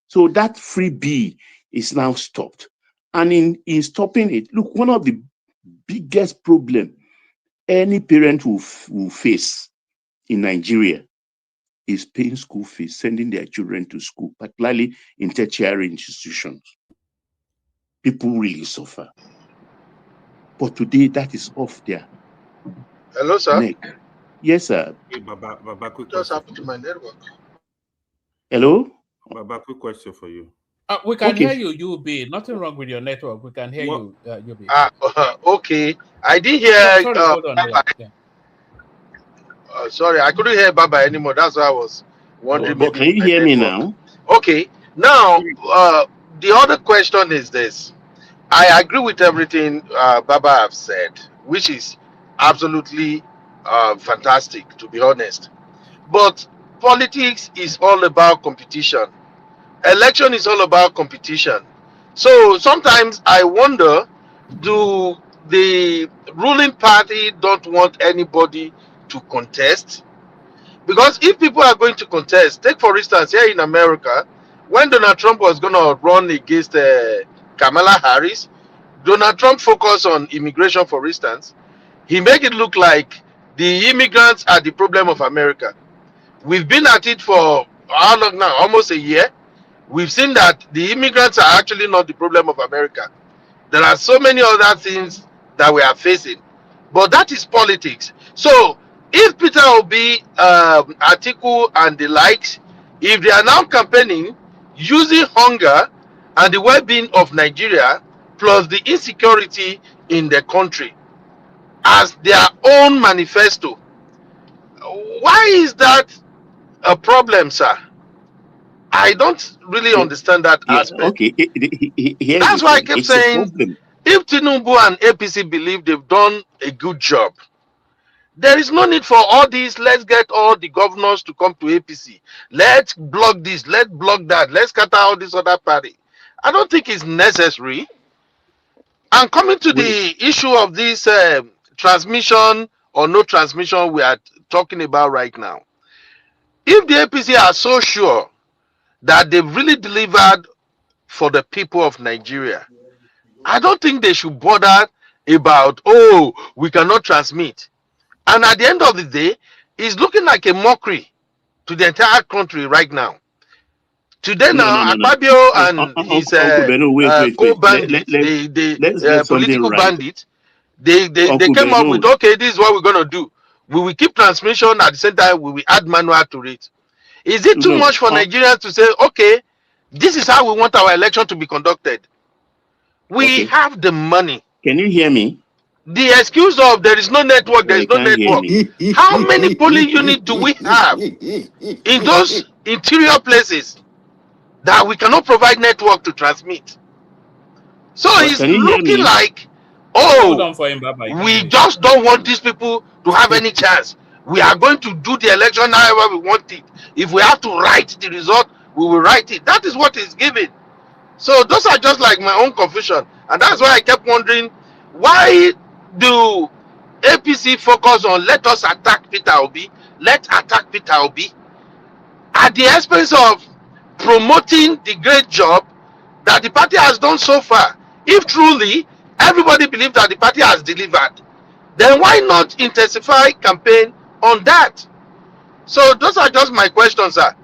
S7: So that freebie is now stopped. And in stopping it, look, one of the biggest problem any parent will face in Nigeria is paying school fees, sending their children to school, particularly in tertiary institutions. People really suffer. But today, that is off their
S18: Hello, sir.
S7: neck. Yes, sir.
S9: Hey, Baba, quick
S18: Just
S9: question.
S18: happened to my network.
S7: Hello?
S9: Baba, quick question for you.
S1: We can
S7: Okay.
S1: hear you, UB. Nothing wrong with your network. We can hear
S9: What?
S1: you, UB.
S18: Okay. I didn't
S1: Yeah,
S18: hear
S1: sorry, hold on.
S18: Baba.
S1: Yeah.
S18: Sorry, I couldn't hear Baba anymore. That's why I was wondering.
S7: But
S18: Maybe
S7: can you
S18: my
S7: hear me
S18: network.
S7: now?
S18: Okay. Now, the other question is this. I agree with everything Baba have said, which is absolutely fantastic, to be honest. But politics is all about competition. Election is all about competition. So sometimes I wonder, do the ruling party don't want anybody to contest? Because if people are going to contest, take for instance here in America, when Donald Trump was going to run against Kamala Harris, Donald Trump focused on immigration, for instance. He made it look like the immigrants are the problem of America. We've been at it for how long now? Almost a year. We've seen that the immigrants are actually not the problem of America. There are so many other things that we are facing, but that is politics. So if Peter Obi, Atiku, and the likes, if they are now campaigning using hunger and the well-being of Nigeria plus the insecurity in the country as their own manifesto, why is that a problem, sir? I don't really
S7: Yeah.
S18: understand that
S7: Yeah.
S18: aspect.
S7: Okay. Here's the
S18: That's why I
S7: thing.
S18: kept
S7: It's a
S18: saying,
S7: problem.
S18: if Tinubu and APC believe they've done a good job, there is no need for all this. Let's get all the governors to come to APC. Let's block this. Let's block that. Let's scatter all this other party. I don't think it's necessary. And coming to
S7: Wait.
S18: the issue of this transmission or no transmission we are talking about right now, if the APC are so sure that they've really delivered for the people of Nigeria, I don't think they should bother about, oh, we cannot transmit. And at the end of the day, it's looking like a mockery to the entire country right now. Today
S7: No, no,
S18: now,
S7: no, no.
S18: Akpabio and his
S7: Uncle Beno, wait.
S18: co-bandits,
S7: Let's
S18: the
S7: get something
S18: political
S7: right.
S18: bandits, they
S7: Uncle
S18: came up
S7: Beno,
S18: with, okay, this is what we're going to do. We will keep transmission, at the same time we will add manual to it. Is it too
S7: no.
S18: much for Nigerians to say, okay, this is how we want our election to be conducted? We
S7: Okay.
S18: have the money.
S7: Can you hear me?
S18: The excuse of there is no network, there
S7: No, you
S18: is no
S7: can't hear
S18: network.
S7: me.
S18: How many polling units do we have in those interior places that we cannot provide network to transmit? So it's
S7: Can you hear
S18: looking
S7: me?
S18: like,
S1: Hold
S18: oh,
S1: on for him, Baba. You can
S18: we
S1: hear you.
S18: just don't want these people to have any chance. We are going to do the election however we want it. If we have to write the result, we will write it. That is what is given. So those are just like my own confusion. And that's why I kept wondering, why do APC focus on let us attack Peter Obi, let's attack Peter Obi, at the expense of promoting the great job that the party has done so far? If truly everybody believes that the party has delivered, then why not intensify campaign on that? So those are just my questions, sir.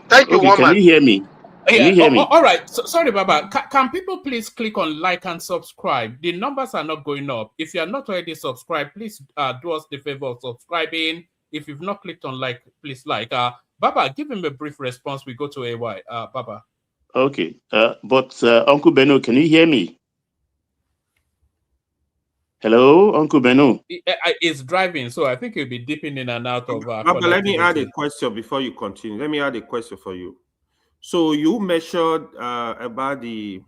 S18: Thank you,
S7: Okay, can
S18: woman.
S7: you hear me? Can
S1: Yeah.
S7: you hear me?
S1: All right. So, sorry, Baba. Can people please click on like and subscribe? The numbers are not going up. If you are not already subscribed, please do us the favor of subscribing. If you've not clicked on like, please like. Baba, give him a brief response. We go to AY. Baba.
S7: Okay. But Uncle Beno, can you hear me? Hello, Uncle Beno.
S1: He's driving, so I think he'll be dipping in and out of
S9: Baba, let me add a
S1: connectivity.
S9: question before you continue. Let me add a question for you. So you mentioned about the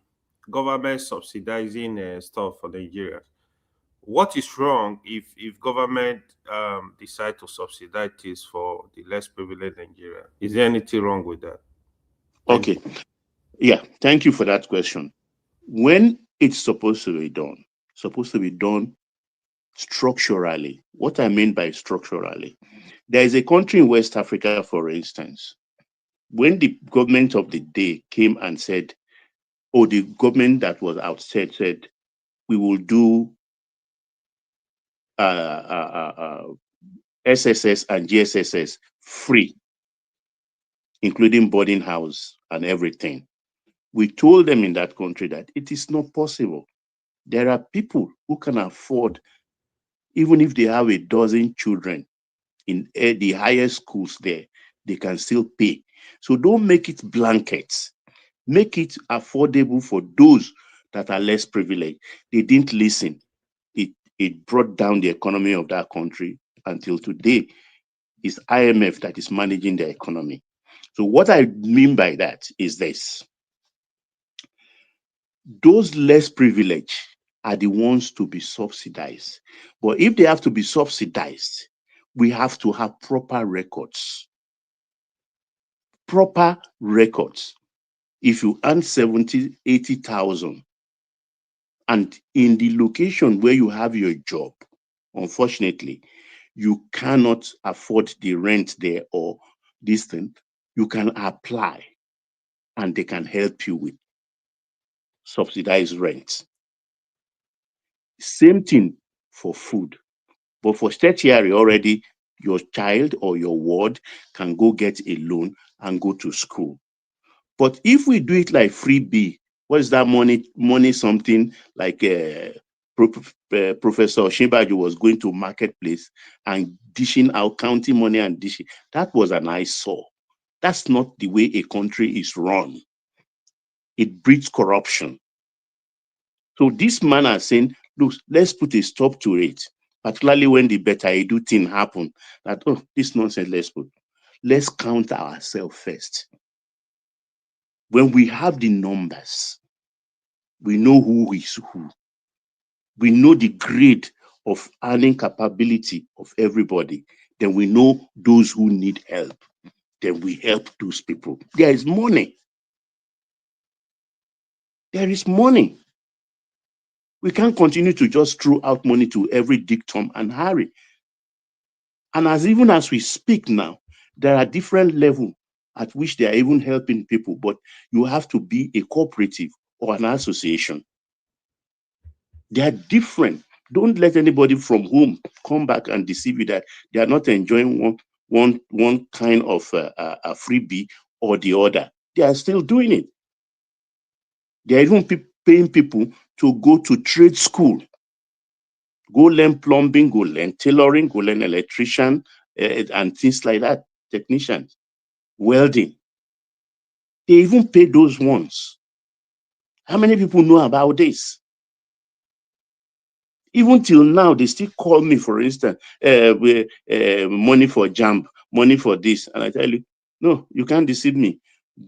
S9: government subsidizing stuff for Nigeria. What is wrong if government decide to subsidize this for the less privileged Nigeria? Is there anything wrong with that?
S7: Okay. Yeah, thank you for that question. When it's supposed to be done structurally. What I mean by structurally, there is a country in West Africa, for instance, when the government of the day came and said, or the government that was outside said, we will do SSS and GSSS free, including boarding house and everything. We told them in that country that it is not possible. There are people who can afford, even if they have a dozen children in the highest schools there, they can still pay. So don't make it blankets. Make it affordable for those that are less privileged. They didn't listen. It brought down the economy of that country until today. It's IMF that is managing the economy. So what I mean by that is this. Those less privileged are the ones to be subsidized. But if they have to be subsidized, we have to have proper records. Proper records. If you earn 70, 80,000, and in the location where you have your job, unfortunately, you cannot afford the rent there or this thing, you can apply and they can help you with subsidized rent. Same thing for food. But for tertiary, already your child or your ward can go get a loan and go to school. But if we do it like freebie, what is that money something like Professor Shimbaji was going to marketplace and dishing out, counting money and dishing. That was an eyesore. That's not the way a country is run. It breeds corruption. So this man is saying, look, let's put a stop to it, particularly when the better edu thing happen. That, oh, this nonsense, let's count ourselves first. When we have the numbers, we know who is who. We know the grade of earning capability of everybody. Then we know those who need help. Then we help those people. There is money. There is money. We can't continue to just throw out money to every Dick, Tom, and Harry. And even as we speak now, there are different levels at which they are even helping people, but you have to be a cooperative or an association. They are different. Don't let anybody from home come back and deceive you that they are not enjoying one kind of a freebie or the other. They are still doing it. They are even paying people to go to trade school, go learn plumbing, go learn tailoring, go learn electrician, and things like that, technicians, welding. They even pay those ones. How many people know about this? Even till now, they still call me, for instance, money for jump, money for this. And I tell you, no, you can't deceive me.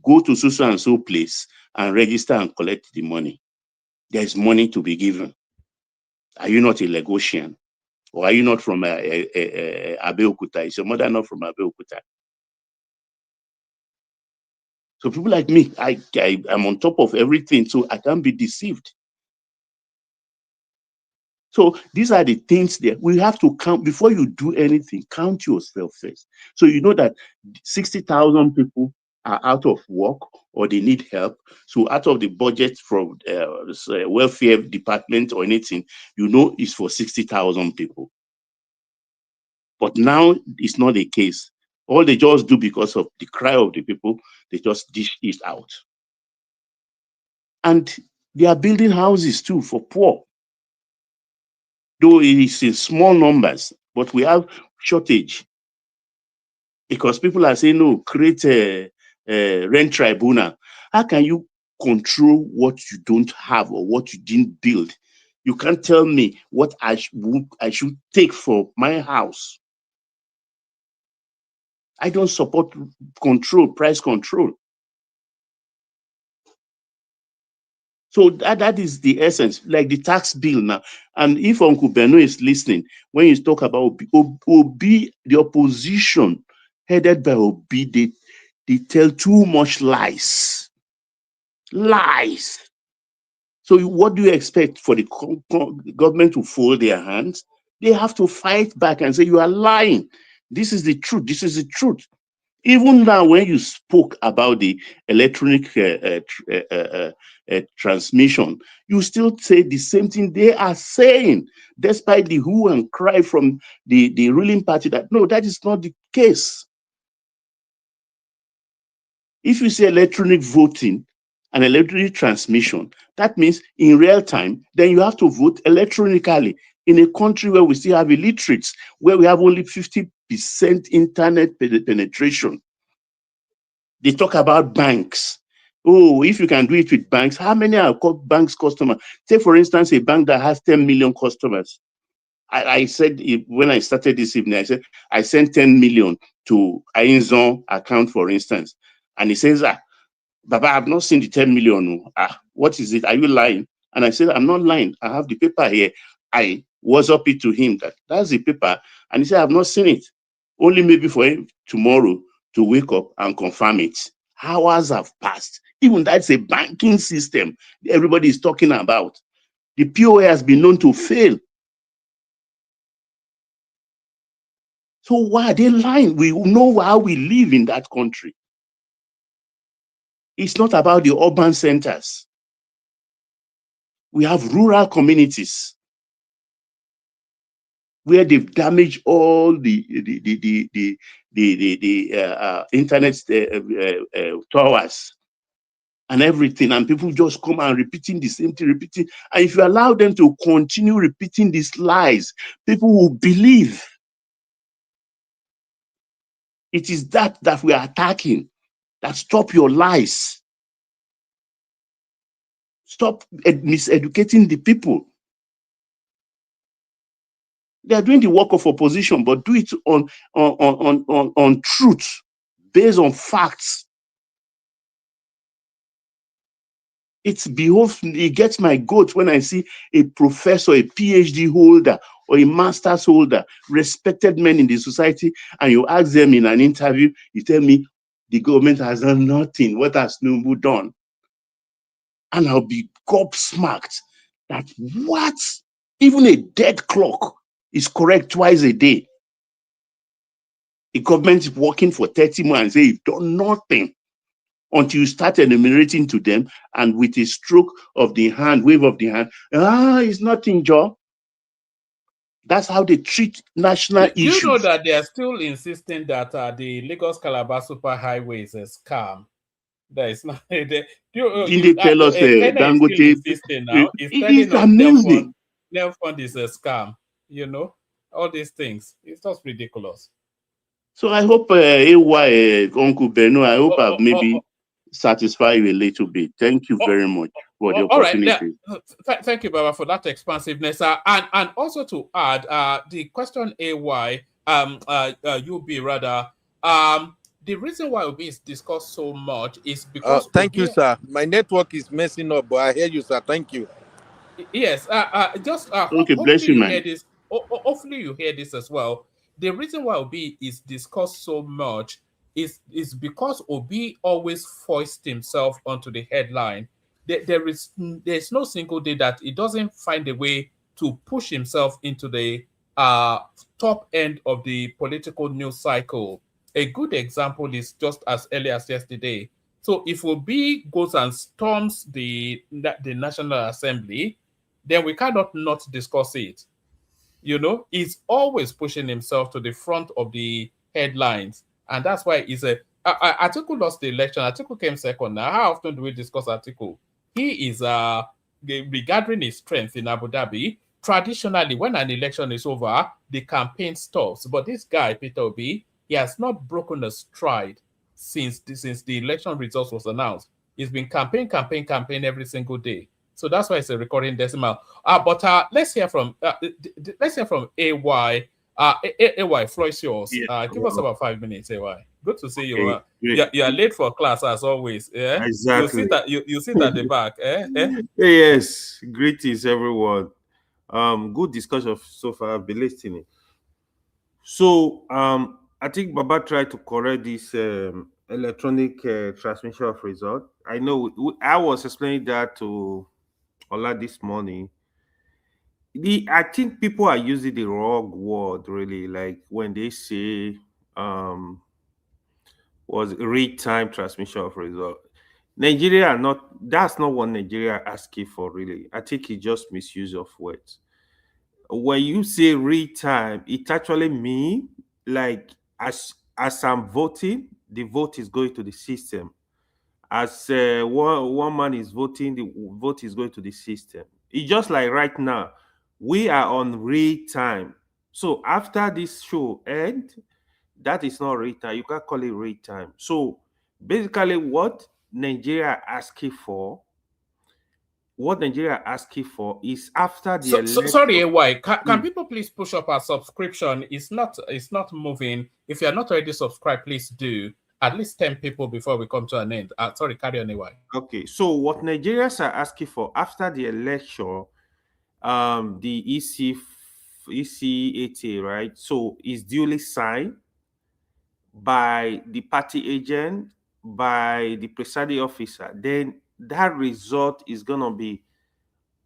S7: Go to so and so place and register and collect the money. There's money to be given. Are you not a Lagosian? Or are you not from Abeokuta? Is your mother not from Abeokuta? So people like me, I'm on top of everything, so I can't be deceived. So these are the things that we have to count before you do anything. Count yourself first. So you know that 60,000 people are out of work or they need help. So out of the budget from welfare department or anything, you know it's for 60,000 people. But now it's not the case. All they just do because of the cry of the people, they just dish it out. And they are building houses too for poor. Though it is in small numbers, but we have shortage. Because people are saying, no, create a rent tribunal. How can you control what you don't have or what you didn't build? You can't tell me what I should take for my house. I don't support price control. So that is the essence, like the tax bill now. And if Uncle Beno is listening, when you talk about Obi, the opposition headed by Obi, they tell too much lies. Lies. So what do you expect for the government to fold their hands? They have to fight back and say, you are lying. This is the truth. This is the truth. Even now, when you spoke about the electronic transmission, you still say the same thing they are saying, despite the hue and cry from the ruling party that, no, that is not the case. If you say electronic voting, and electronic transmission. That means in real time, then you have to vote electronically in a country where we still have illiterates, where we have only 50% internet penetration. They talk about banks. Oh, if you can do it with banks, how many are called banks customers? Take, for instance, a bank that has 10 million customers. I said when I started this evening, I said I sent 10 million to Ainzon account, for instance. And he says, Baba, I've not seen the 10 million. What is it? Are you lying? And I said, I'm not lying. I have the paper here. I WhatsApp it to him that's the paper. And he said, I've not seen it. Only maybe for him tomorrow to wake up and confirm it. Hours have passed. Even that's a banking system everybody is talking about. The POA has been known to fail. So why are they lying? We know how we live in that country. It's not about the urban centers. We have rural communities where they've damaged all the internet towers and everything, and people just come and repeating the same thing, repeating. And if you allow them to continue repeating these lies, people will believe. It is that we are attacking. That stop your lies. Stop miseducating the people. They are doing the work of opposition, but do it on truth, based on facts. It gets my goat when I see a professor, a PhD holder, or a master's holder, respected men in the society, and you ask them in an interview, you tell me the government has done nothing. What has Tinubu done? And I'll be gobsmacked that what? Even a dead clock is correct twice a day. The government is working for 30 months, say you've done nothing until you start enumerating to them, and with a stroke of the hand, wave of the hand, it's nothing, Joe. That's how they treat national
S1: Do you
S7: issues.
S1: know that they are still insisting that the Lagos Calabar Superhighway is a scam? There is not. Didn't
S7: they tell us
S1: Kenya is still
S7: Dangote?
S1: insisting now. It's
S7: It's
S1: telling us
S7: amazing.
S1: Nelfund is a scam. You know, all these things. It's just ridiculous.
S7: So I hope Uncle Beno, I hope I've maybe satisfied you a little bit. Thank you very much for the opportunity.
S1: All right. Thank you, Baba, for that expansiveness. And also to add, the question AY, UB rather, the reason why Obi is discussed so much is because
S19: thank you, sir. My network is messing up, but I hear you, sir. Thank you.
S1: Yes,
S7: Okay, bless you, man.
S1: hear this. Hopefully, you hear this as well. The reason why Obi is discussed so much is because Obi always foists himself onto the headline. There's no single day that he doesn't find a way to push himself into the top end of the political news cycle. A good example is just as early as yesterday. So if Obi goes and storms the National Assembly, then we cannot not discuss it. You know, he's always pushing himself to the front of the headlines. And that's why he's Atiku lost the election. Atiku came second. Now, how often do we discuss Atiku? He is regarding his strength in Abu Dhabi. Traditionally, when an election is over, the campaign stops. But this guy, Peter Obi, he has not broken a stride since the election results was announced. He's been campaign every single day. So that's why it's a recurring decimal. But let's hear from AY. AY, floor is yours. Give us about 5 minutes, AY. Good to see you. You are late for class as always. Yeah,
S9: exactly.
S1: You sit at the back.
S9: Yes, greetings everyone. Good discussion so far. I've been listening. So I think Baba tried to correct this electronic transmission of result. I know I was explaining that to Ola this morning. I think people are using the wrong word, really, like when they say was real-time transmission of result. Nigeria that's not what Nigeria asking for, really. I think it's just misuse of words. When you say real-time, it actually means like as I'm voting, the vote is going to the system. As one man is voting, the vote is going to the system. It's just like right now, we are on real time. So after this show end, that is not real time. You can't call it real time. So basically, what Nigeria asking for is after the
S1: So
S9: election.
S1: sorry, AY. Can people please push up our subscription? It's not moving. If you're not already subscribed, please do. At least 10 people before we come to an end. Sorry, carry on, AY.
S9: Okay, so what Nigerians are asking for after the election, the ECATA, right? So is duly signed by the party agent, by the presiding officer. Then that result is gonna be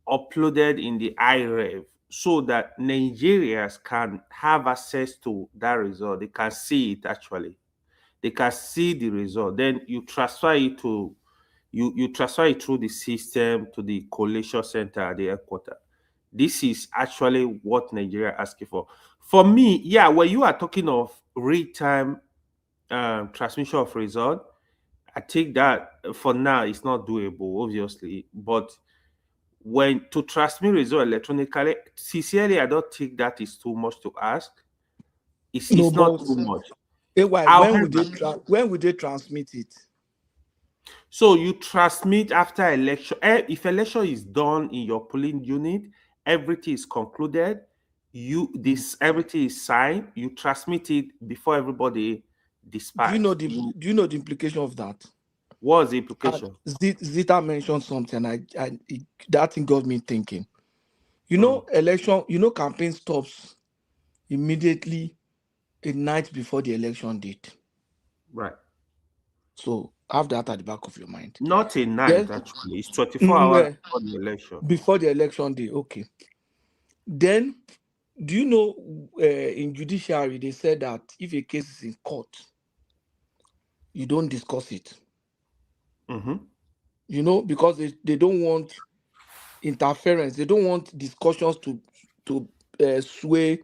S9: uploaded in the iRev so that Nigerians can have access to that result. They can see it actually. They can see the result. Then you transfer it to you transfer it through the system to the collation center at the headquarters. This is actually what Nigeria asking for. For me, yeah, when you are talking of real-time transmission of result, I think that for now it's not doable, obviously. But when to transmit result electronically, sincerely, I don't think that is too much to ask.
S10: No,
S9: It's not
S10: but
S9: too much.
S10: AY,
S9: However,
S10: when would they transmit it?
S9: so you transmit after election. If election is done in your polling unit, everything is concluded. Everything is signed. You transmit it before everybody
S10: Do you know
S9: dispatch.
S10: do you know the implication of that?
S9: What's the implication?
S10: Zita mentioned something. That thing got me thinking. You know, campaign stops immediately a night before the election date.
S9: Right.
S10: So have that at the back of your mind.
S9: Not a night, actually. It's 24 hours before the election.
S10: Before the election day, okay. Then, do you know in judiciary they said that if a case is in court, you don't discuss it.
S9: Mm-hmm.
S10: You know, because they don't want interference. They don't want discussions to sway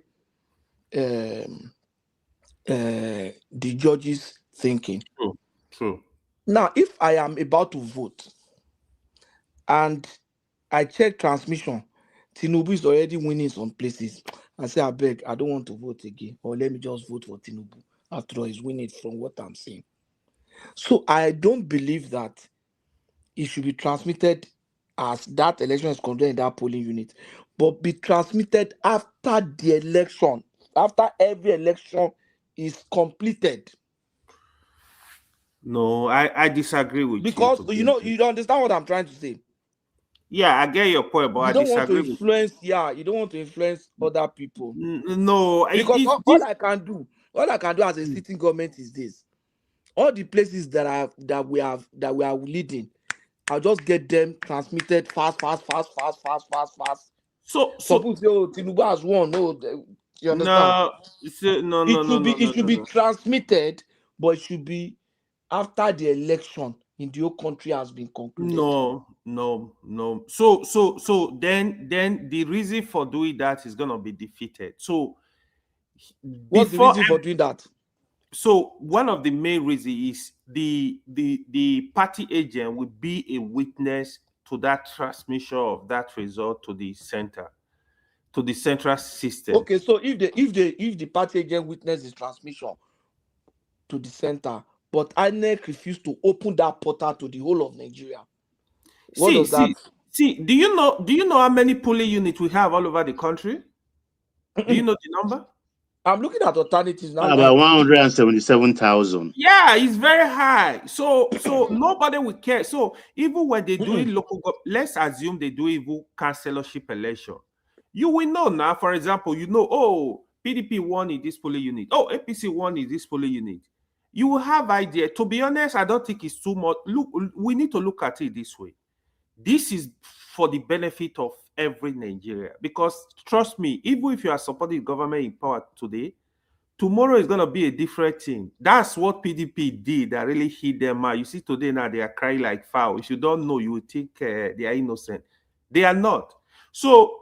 S10: the judge's thinking.
S9: True.
S10: Now, if I am about to vote and I check transmission, Tinubu is already winning some places. I say, I beg, I don't want to vote again, or let me just vote for Tinubu. After all, he's winning from what I'm seeing. So I don't believe that it should be transmitted as that election is conducted in that polling unit, but be transmitted after the election, after every election is completed.
S9: No, I disagree with
S10: because
S9: you.
S10: Because you don't understand what I'm trying to say.
S9: Yeah, I get your point, but
S10: you
S9: I
S10: don't
S9: disagree
S10: want to influence. You don't want to influence other people.
S9: No,
S10: because all I can do as a sitting government is this: all the places that we are leading, I'll just get them transmitted fast.
S9: So
S10: people say, "Oh, Tinubu has won." No, you understand?
S9: No.
S10: It should be transmitted, but it should be after the election in the whole country has been concluded.
S9: No. So then the reason for doing that is gonna be defeated. So
S10: what's the reason for doing that?
S9: So one of the main reasons is the party agent will be a witness to that transmission of that result to the center, to the central system.
S10: Okay, so if the party agent witness the transmission to the center, but INEC refused to open that portal to the whole of Nigeria, what does that?
S9: See, do you know how many polling units we have all over the country? Do you know the number?
S10: I'm looking at alternatives now.
S7: About 177,000.
S9: Yeah, it's very high. So nobody will care. So even when they do it local, let's assume they do even councillorship election. You will know now, for example, oh, PDP won in this polling unit. Oh, APC won in this polling unit. You will have idea. To be honest, I don't think it's too much. Look, we need to look at it this way. This is for the benefit of every Nigeria. Because trust me, even if you are supporting the government in power today, tomorrow is going to be a different thing. That's what PDP did that really hit them out. You see today now they are crying like fowl. If you don't know, you will think they are innocent. They are not. So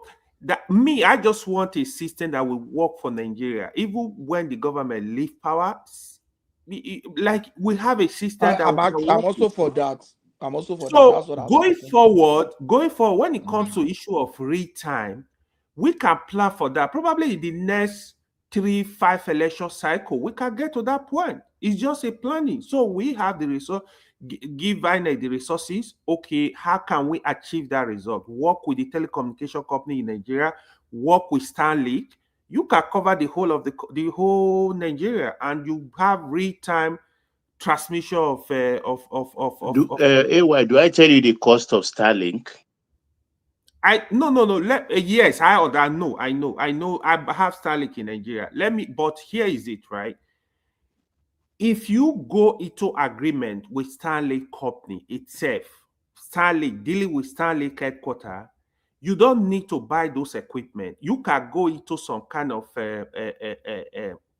S9: I just want a system that will work for Nigeria. Even when the government leave power,
S12: like we have a system that
S10: I'm also for that. I'm also for that.
S12: so
S10: That's what I was
S12: going
S10: talking
S12: forward, when it comes to issue of real time, we can plan for that. Probably in the next 3-5 election cycle, we can get to that point. It's just a planning. So we have the resource, give INEC the resources. Okay, how can we achieve that result? Work with the telecommunication company in Nigeria, work with Starlink. You can cover the whole of the whole Nigeria, and you have real time transmission of
S7: AY, do I tell you the cost of Starlink?
S12: No. Yes, I know. I have Starlink in Nigeria. But here is it, right? If you go into agreement with Starlink company itself, Starlink dealing with Starlink headquarters, you don't need to buy those equipment. You can go into some kind of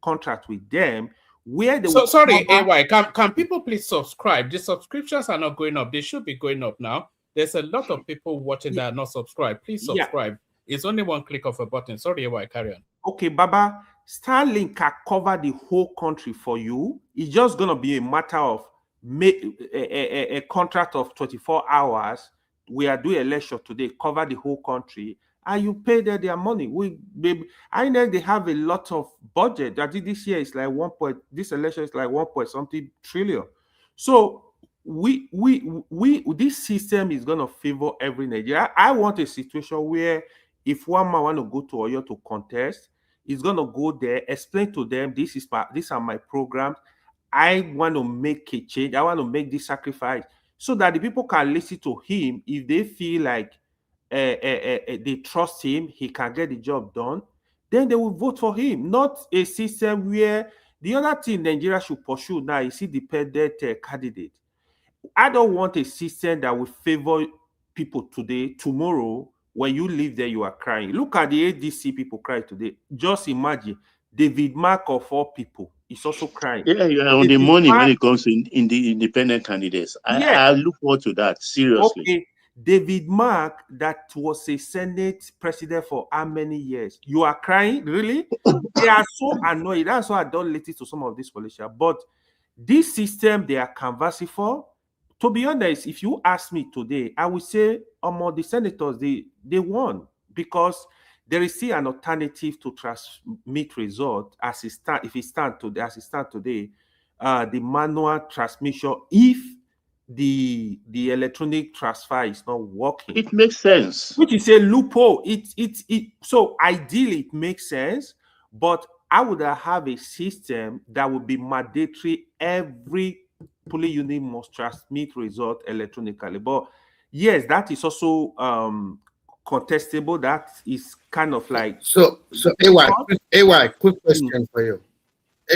S12: contract with them where they
S1: So
S12: will
S1: sorry,
S12: cover...
S1: AY, can people please subscribe? The subscriptions are not going up. They should be going up now. There's a lot of people watching that are not subscribed. Please subscribe. It's only one click of a button. Sorry, AY, carry on.
S12: Okay, Baba, Starlink can cover the whole country for you. It's just going to be a matter of a contract of 24 hours. We are doing election today, cover the whole country, and you pay them their money. I know they have a lot of budget. I think this year is like this election is like 1.something trillion. So this system is going to favor every Nigeria. I want a situation where if one man want to go to Oyo to contest, he's going to go there, explain to them, these are my programs. I want to make a change. I want to make this sacrifice so that the people can listen to him. If they feel like they trust him, he can get the job done, then they will vote for him. Not a system where the other thing Nigeria should pursue now is independent candidate. I don't want a system that will favor people today. Tomorrow, when you live there, you are crying. Look at the ADC people cry today. Just imagine David Mark of all people is also crying.
S7: Yeah, you are on the money when it comes to in the independent candidates. I look forward to that, seriously.
S12: Okay. David Mark, that was a Senate president for how many years? You are crying? Really? They are so annoyed. That's why I don't listen to some of these politicians. But this system they are canvassing for, to be honest, if you ask me today, I would say among the senators, they won because there is still an alternative to transmit result as it stand. If it stand today, as it stand today, the manual transmission. If the electronic transfer is not working,
S7: it makes sense.
S12: Which is a loophole. So ideally it makes sense, but I would have a system that would be mandatory. Every polling unit must transmit result electronically. But yes, that is also contestable. That is kind of like
S18: so AY, quick question for you.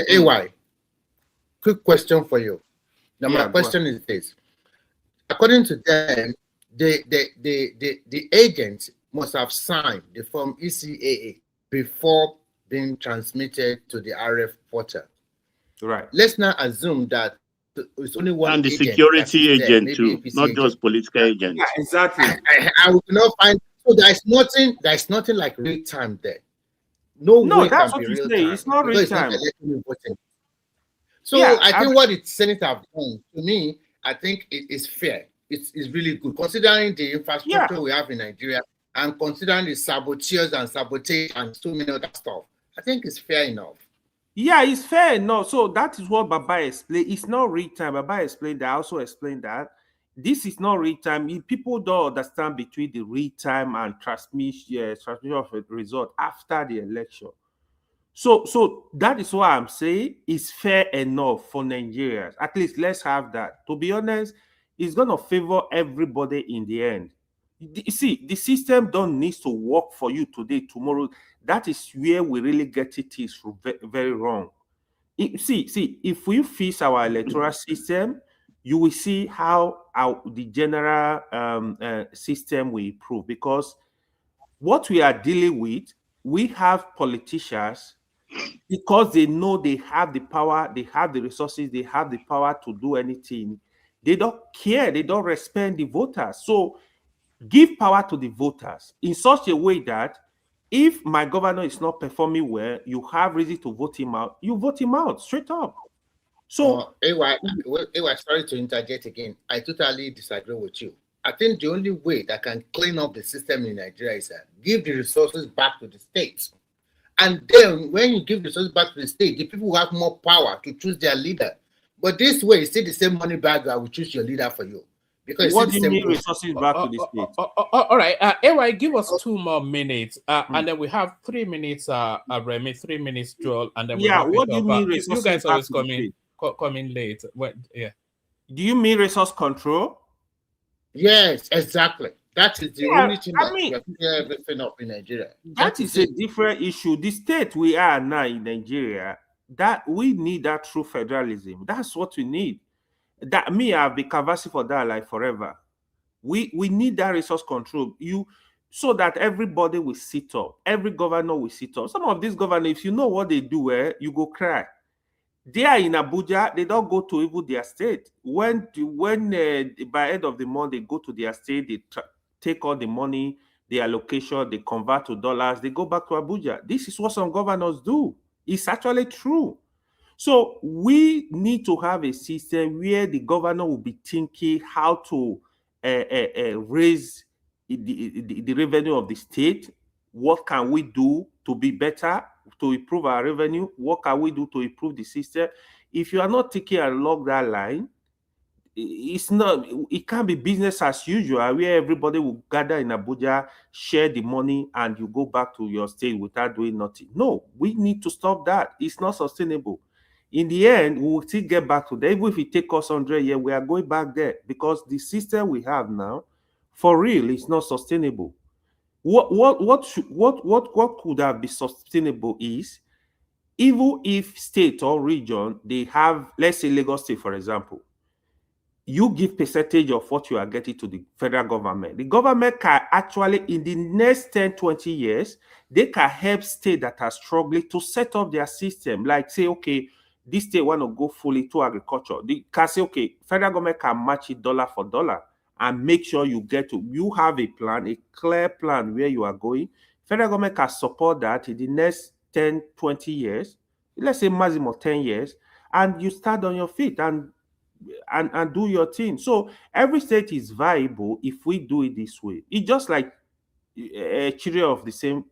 S18: AY, quick question for you. Now my question is this: according to them, the agents must have signed the form ECAA before being transmitted to the RF portal.
S12: Right.
S18: Let's not assume that it's only one.
S7: And the security agent too, not just political agents.
S12: Yeah, exactly.
S18: I will not find. So there's nothing like real time there. No way
S12: that's
S18: can
S12: what
S18: be
S12: you
S18: real
S12: say.
S18: time.
S12: It's not real time.
S18: So yeah, I think what the Senate have done, to me, I think it is fair. It's really good considering the infrastructure we have in Nigeria and considering the saboteurs and sabotage and so many other stuff. I think it's fair enough.
S12: Yeah, it's fair enough. So that is what Baba explained. It's not real time. Baba explained that. I also explained that this is not real time. People don't understand between the real time and transmission of a result after the election. So that is what I'm saying is fair enough for Nigerians. At least let's have that. To be honest, it's going to favor everybody in the end. You see, the system don't need to work for you today, tomorrow. That is where we really get it is very wrong. See, if we fix our electoral system, you will see how the general system will improve. Because what we are dealing with, we have politicians, because they know they have the power, they have the resources, they have the power to do anything. They don't care, they don't respect the voters. So give power to the voters in such a way that if my governor is not performing well, you have reason to vote him out, you vote him out straight up. So,
S20: AY, sorry to interject again. I totally disagree with you. I think the only way that can clean up the system in Nigeria is that give the resources back to the states. And then when you give resources back to the state, the people will have more power to choose their leader. But this way, it's still the same money bag that will choose your leader for you. Because
S12: what
S20: it's
S12: do
S20: the
S12: you
S20: same
S12: mean
S20: process.
S12: resources back to the state?
S1: All right, AY, give us 2 more minutes, and then we have 3 minutes, Remy, 3 minutes, Joel, and then we
S12: Yeah,
S1: wrap
S12: what
S1: it
S12: do you
S1: up.
S12: mean
S1: You
S12: resources
S1: guys
S12: back
S1: always
S12: to the state?
S1: come in late. Yeah.
S12: Do you mean resource control?
S20: Yes, exactly. That is the only thing that
S12: we
S20: we are picking everything up in Nigeria.
S12: That is a different issue. The state we are now in Nigeria, that we need that true federalism. That's what we need. That me, I've been canvassing for that like forever. We need that resource control. So that everybody will sit up. Every governor will sit up. Some of these governors, if you know what they do, you go cry. They are in Abuja, they don't go to even their state. When by end of the month, they go to their state, they take all the money, the allocation, they convert to dollars, they go back to Abuja. This is what some governors do. It's actually true. So we need to have a system where the governor will be thinking how to raise the revenue of the state. What can we do to be better, to improve our revenue? What can we do to improve the system? If you are not taking along that line, it can't be business as usual where everybody will gather in Abuja, share the money, and you go back to your state without doing nothing. No, we need to stop that. It's not sustainable. In the end, we will still get back to that. Even if it takes us 100 years, we are going back there because the system we have now, for real, is not sustainable. What could have been sustainable is even if state or region they have, let's say Lagos State, for example, you give percentage of what you are getting to the federal government. The government can actually, in the next 10, 20 years, they can help states that are struggling to set up their system. Like say, okay, this state want to go fully to agriculture. They can say, okay, federal government can match it dollar for dollar and make sure you have a plan, a clear plan where you are going. Federal government can support that in the next 10, 20 years, let's say maximum 10 years, and you start on your feet and do your thing. So every state is viable if we do it this way. It's just like children of the same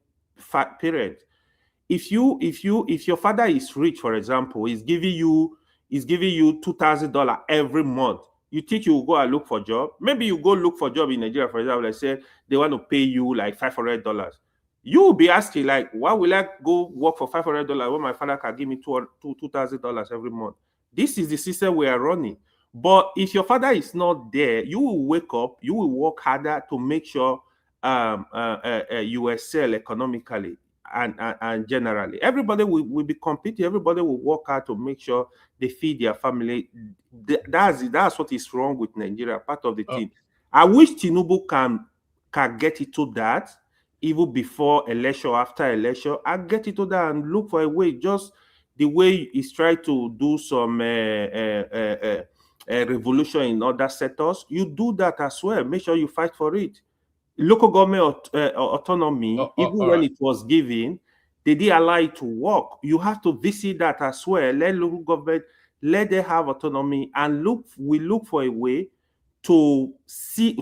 S12: parent. If your father is rich, for example, is giving you $2,000 every month, you think you will go and look for a job? Maybe you go look for a job in Nigeria, for example. Let's say they want to pay you like $500. You will be asking like, why will I go work for $500 when my father can give me $2,000 every month? This is the system we are running. But if your father is not there, you will wake up, you will work harder to make sure you excel economically and generally. Everybody will be competing. Everybody will work hard to make sure they feed their family. That's what is wrong with Nigeria, part of the thing. I wish Tinubu can get it to that, even before election, after election, and get it to that and look for a way, just the way he's trying to do some revolution in other sectors. You do that as well. Make sure you fight for it. Local government autonomy, even when it was given, they didn't allow it to work. You have to visit that as well. Let local government, let them have autonomy, and we look for a way to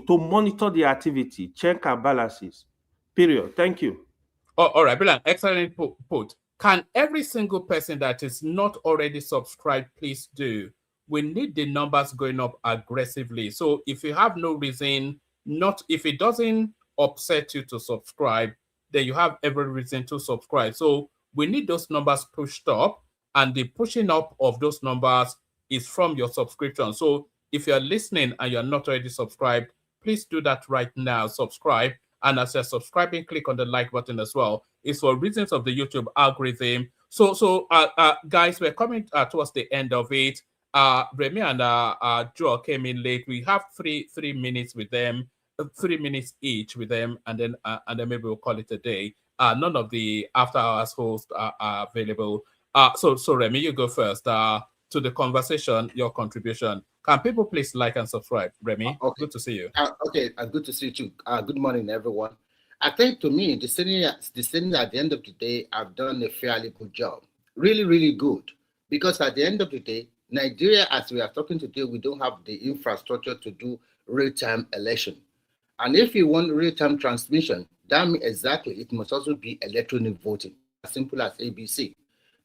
S12: monitor the activity, check and balances. Period. Thank you.
S1: All right, brilliant. Excellent put. Can every single person that is not already subscribed please do? We need the numbers going up aggressively. So if you have no reason, if it doesn't upset you to subscribe, then you have every reason to subscribe. So we need those numbers pushed up, and the pushing up of those numbers is from your subscription. So if you're listening and you're not already subscribed, please do that right now. Subscribe. And as you're subscribing, click on the like button as well. It's for reasons of the YouTube algorithm. So guys, we're coming towards the end of it. Remy and Joel came in late. We have three minutes with them, 3 minutes each with them, and then maybe we'll call it a day. None of the after hours hosts are available. So Remy, you go first. To the conversation, your contribution. Can people please like and subscribe? Remy,
S20: okay.
S1: Good to see you.
S20: Okay, good to see you too. Good morning, everyone. I think to me, the sitting at the end of the day, I've done a fairly good job. Really, really good. Because at the end of the day, Nigeria, as we are talking today, we don't have the infrastructure to do real-time election. And if you want real-time transmission, that means exactly it must also be electronic voting, as simple as ABC.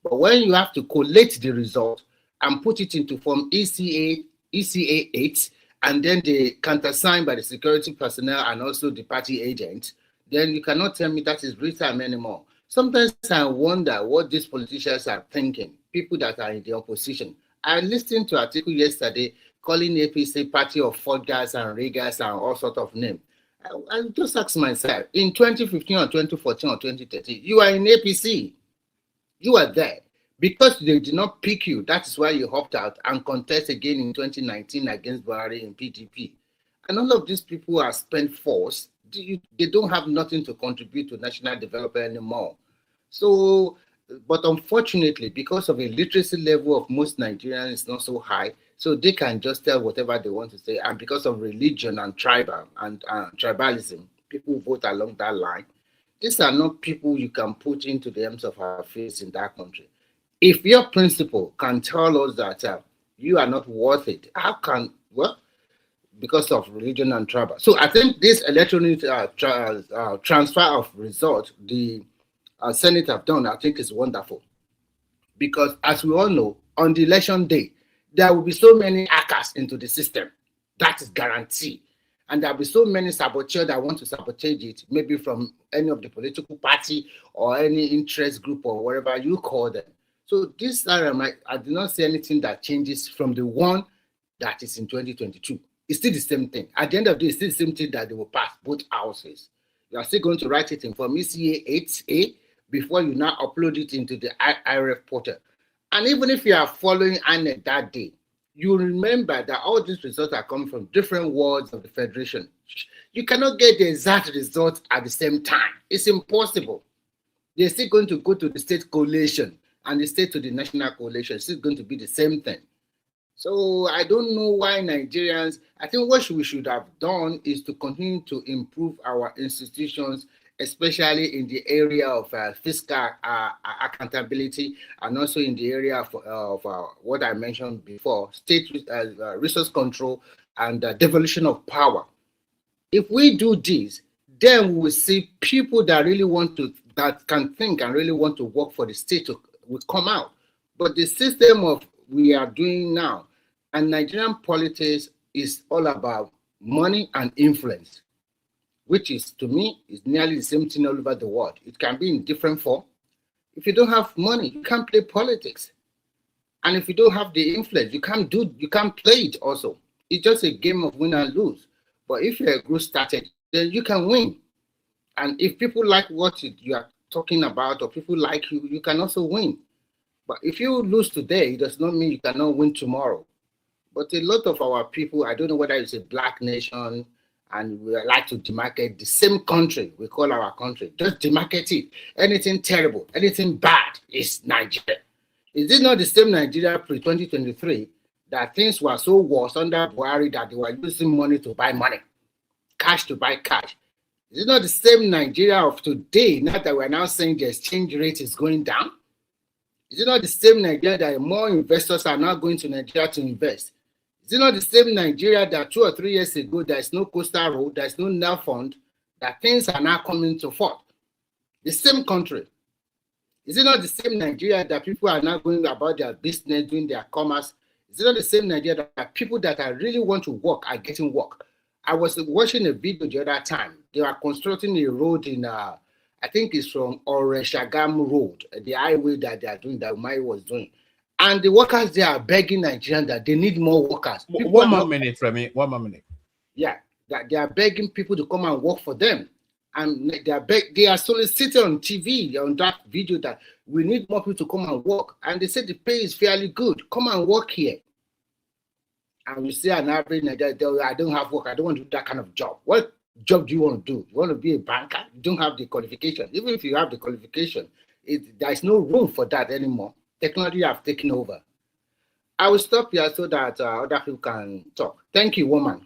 S20: But when you have to collate the result and put it into form ECA 8, and then the countersigned by the security personnel and also the party agents, then you cannot tell me that is real time anymore. Sometimes I wonder what these politicians are thinking, people that are in the opposition. I listened to an article yesterday calling APC party of forgers and riggers and all sorts of names. I just asked myself, in 2015 or 2014 or 2013, you are in APC. You are there. Because they did not pick you, that is why you hopped out and contest again in 2019 against Buhari in PDP. And all of these people are spent force. They don't have nothing to contribute to national development anymore. So, but unfortunately, because of the literacy level of most Nigerians is not so high, so they can just tell whatever they want to say. And because of religion and tribalism, people vote along that line. These are not people you can put into the arms of our face in that country. If your principal can tell us that you are not worth it, how can, well, because of religion and tribal. So I think this electronic transfer of results the Senate have done, I think is wonderful. Because as we all know, on the election day, there will be so many hackers into the system. That is guaranteed. And there will be so many saboteurs that want to sabotage it, maybe from any of the political party or any interest group or whatever you call them. So this time, I do not see anything that changes from the one that is in 2022. It's still the same thing. At the end of the day, it's still the same thing that they will pass both houses. You are still going to write it in Form ECA 8A before you now upload it into the IRF portal. And even if you are following INEC that day, you remember that all these results are coming from different wards of the Federation. You cannot get the exact results at the same time. It's impossible. They're still going to go to the state coalition and the state to the national coalition. It's still going to be the same thing. So I don't know why Nigerians, I think what we should have done is to continue to improve our institutions, especially in the area of fiscal accountability and also in the area of what I mentioned before, state resource control and devolution of power. If we do this, then we will see people that really want to, that can think and really want to work for the state will come out. But the system of we are doing now, and Nigerian politics is all about money and influence, which is, to me, is nearly the same thing all over the world. It can be in different form. If you don't have money, you can't play politics. And if you don't have the influence, you can't play it also. It's just a game of win and lose. But if you're a group started, then you can win. And if people like what you are talking about, or people like you, you can also win. But if you lose today, it does not mean you cannot win tomorrow. But a lot of our people, I don't know whether it's a black nation, and we like to demarcate the same country we call our country. Just demarcate it. Anything terrible, anything bad is Nigeria. Is it not the same Nigeria pre-2023 that things were so worse under Buhari that they were using money to buy money, cash to buy cash? Is it not the same Nigeria of today, now that we're now saying the exchange rate is going down? Is it not the same Nigeria that more investors are now going to Nigeria to invest? Is it not the same Nigeria that 2 or 3 years ago, there's no coastal road, there's no NEL fund, that things are now coming to forth? The same country. Is it not the same Nigeria that people are now going about their business, doing their commerce? Is it not the same Nigeria that people that are really want to work are getting work? I was watching a video the other time. They were constructing a road in, I think it's from Oreshagam Road, the highway that they are doing, that Umai was doing. And the workers there are begging Nigerians that they need more workers.
S1: One more minute, Remy. One more minute.
S20: Yeah, that they are begging people to come and work for them. And they are soliciting on TV, on that video, that we need more people to come and work. And they said the pay is fairly good. Come and work here. And we say an average Nigerian, I don't have work. I don't want to do that kind of job. What job do you want to do? You want to be a banker? You don't have the qualification. Even if you have the qualification, there is no room for that anymore. Technology have taken over. I will stop here so that other people can talk. Thank you, woman.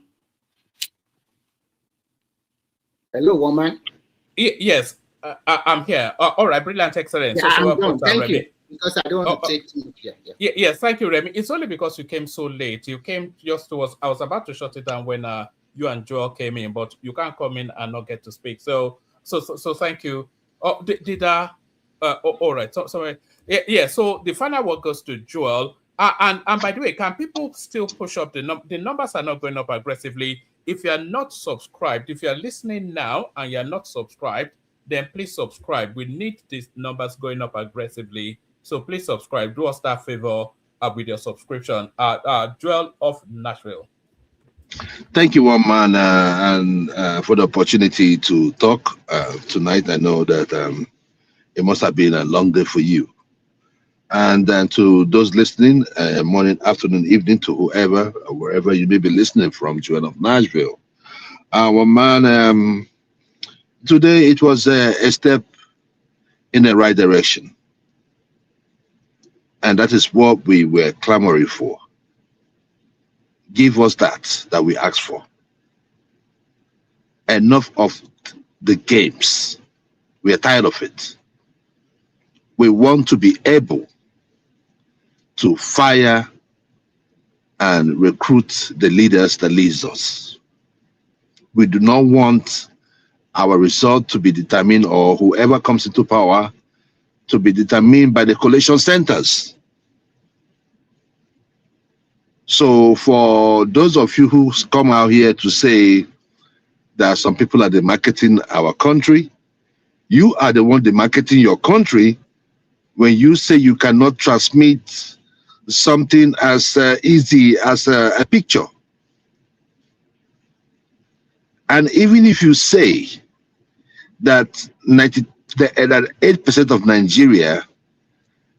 S20: Hello, woman.
S1: Yes, I'm here. All right, brilliant, excellent.
S20: Yeah, I'm done. Thank you. because I don't want to take too much.
S1: Yes, thank you, Remy. It's only because you came so late. You came just towards, I was about to shut it down when you and Joel came in, but you can't come in and not get to speak. So thank you. Oh, all right. So yeah. So the final word goes to Joel. And by the way, can people still push up the numbers are not going up aggressively. If you are not subscribed, if you are listening now and you are not subscribed, then please subscribe. We need these numbers going up aggressively. So please subscribe. Do us that favor with your subscription. Joel of Nashville.
S21: Thank you, one man, and for the opportunity to talk tonight. I know that it must have been a long day for you. And then to those listening, morning, afternoon, evening, to whoever, wherever you may be listening from, Joel of Nashville. One man, today it was a step in the right direction. And that is what we were clamoring for. Give us that we asked for. Enough of the games. We are tired of it. We want to be able to fire and recruit the leaders that leads us. We do not want our result to be determined, or whoever comes into power to be determined by the collation centers. So for those of you who come out here to say that some people are marketing our country, you are the one marketing your country when you say you cannot transmit something as easy as a picture. And even if you say that 8% of Nigeria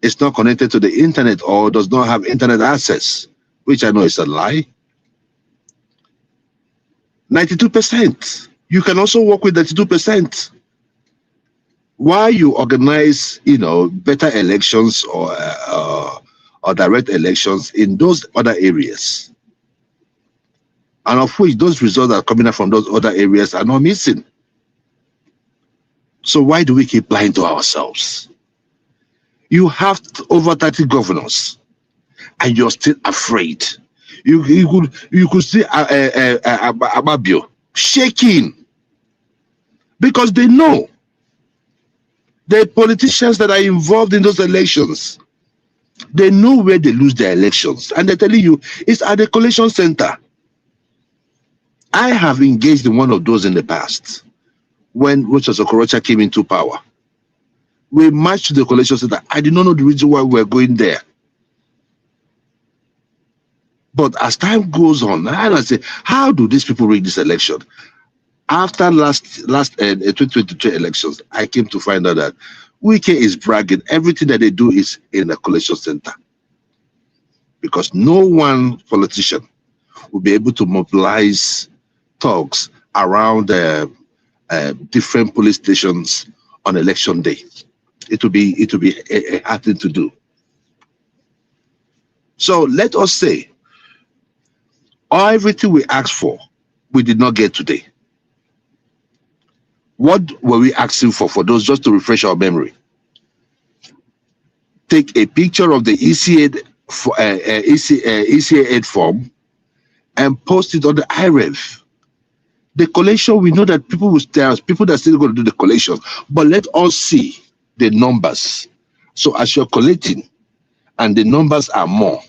S21: is not connected to the internet or does not have internet access, which I know is a lie. 92%. You can also work with 92%. Why you organize, better elections or direct elections in those other areas, and of which those results that are coming out from those other areas are not missing. So why do we keep lying to ourselves? You have over 30 governors, and you're still afraid. You could see Akpabio shaking because they know the politicians that are involved in those elections. They know where they lose their elections, and they're telling you it's at the collation center. I have engaged in one of those in the past when Rochas Okorocha came into power. We marched to the collation center. I did not know the reason why we were going there. But as time goes on, I say, how do these people rig this election? After last 2023 elections, I came to find out that Wike is bragging. Everything that they do is in the collation center. Because no one politician will be able to mobilize thugs around different police stations on election day. It will be a hard thing to do. So let us say, everything we asked for, we did not get today. What were we asking for those, just to refresh our memory? Take a picture of the ECA aid form and post it on the IREV. The collation, we know that there are people that are still going to do the collation, but let us see the numbers. So as you're collecting and the numbers are more,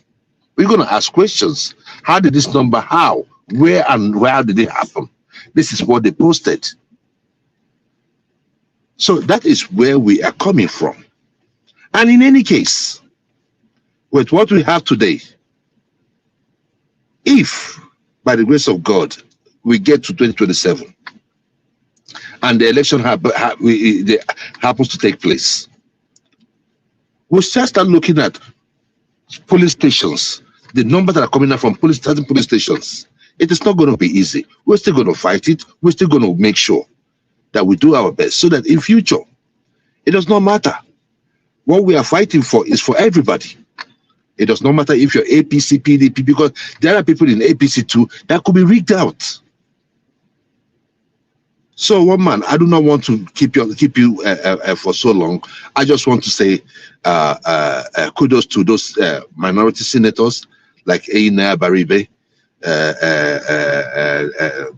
S21: we're going to ask questions. How did this number, where did it happen? This is what they posted. So that is where we are coming from. And in any case, with what we have today, if by the grace of God we get to 2027 and the election happens to take place, we shall start looking at police stations, the numbers that are coming out from certain police stations. It is not going to be easy. We're still going to fight it. We're still going to make sure that we do our best so that in future, it does not matter. What we are fighting for is for everybody. It does not matter if you're APC, PDP, because there are people in APC too that could be rigged out. So, one man, I do not want to keep you for so long. I just want to say kudos to those minority senators like Aina Baribe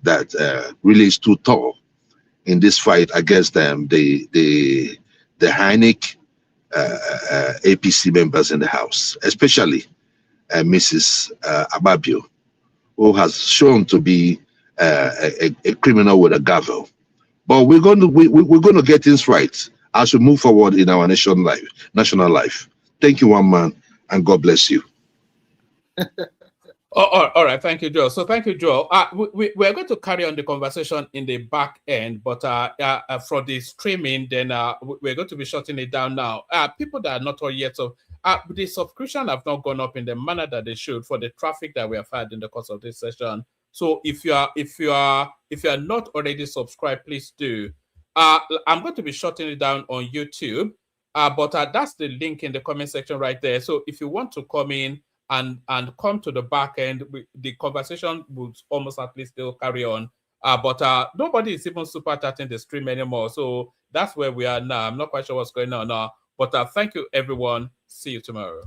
S21: that really stood tall in this fight against the Heineck APC members in the House, especially Mrs. Akpabio, who has shown to be a criminal with a gavel. But we're going to get things right as we move forward in our national life. Thank you, one man, and God bless you.
S1: All right, thank you, Joel. So thank you, Joel. We're going to carry on the conversation in the back end, but for the streaming, then we're going to be shutting it down now. People that are not all yet, so the subscription have not gone up in the manner that they should for the traffic that we have had in the course of this session. So if you are not already subscribed, please do. I'm going to be shutting it down on YouTube, but that's the link in the comment section right there. So if you want to come in and come to the back end, the conversation would almost at least still carry on. But nobody is even super chatting the stream anymore. So that's where we are now. I'm not quite sure what's going on now. But thank you, everyone. See you tomorrow.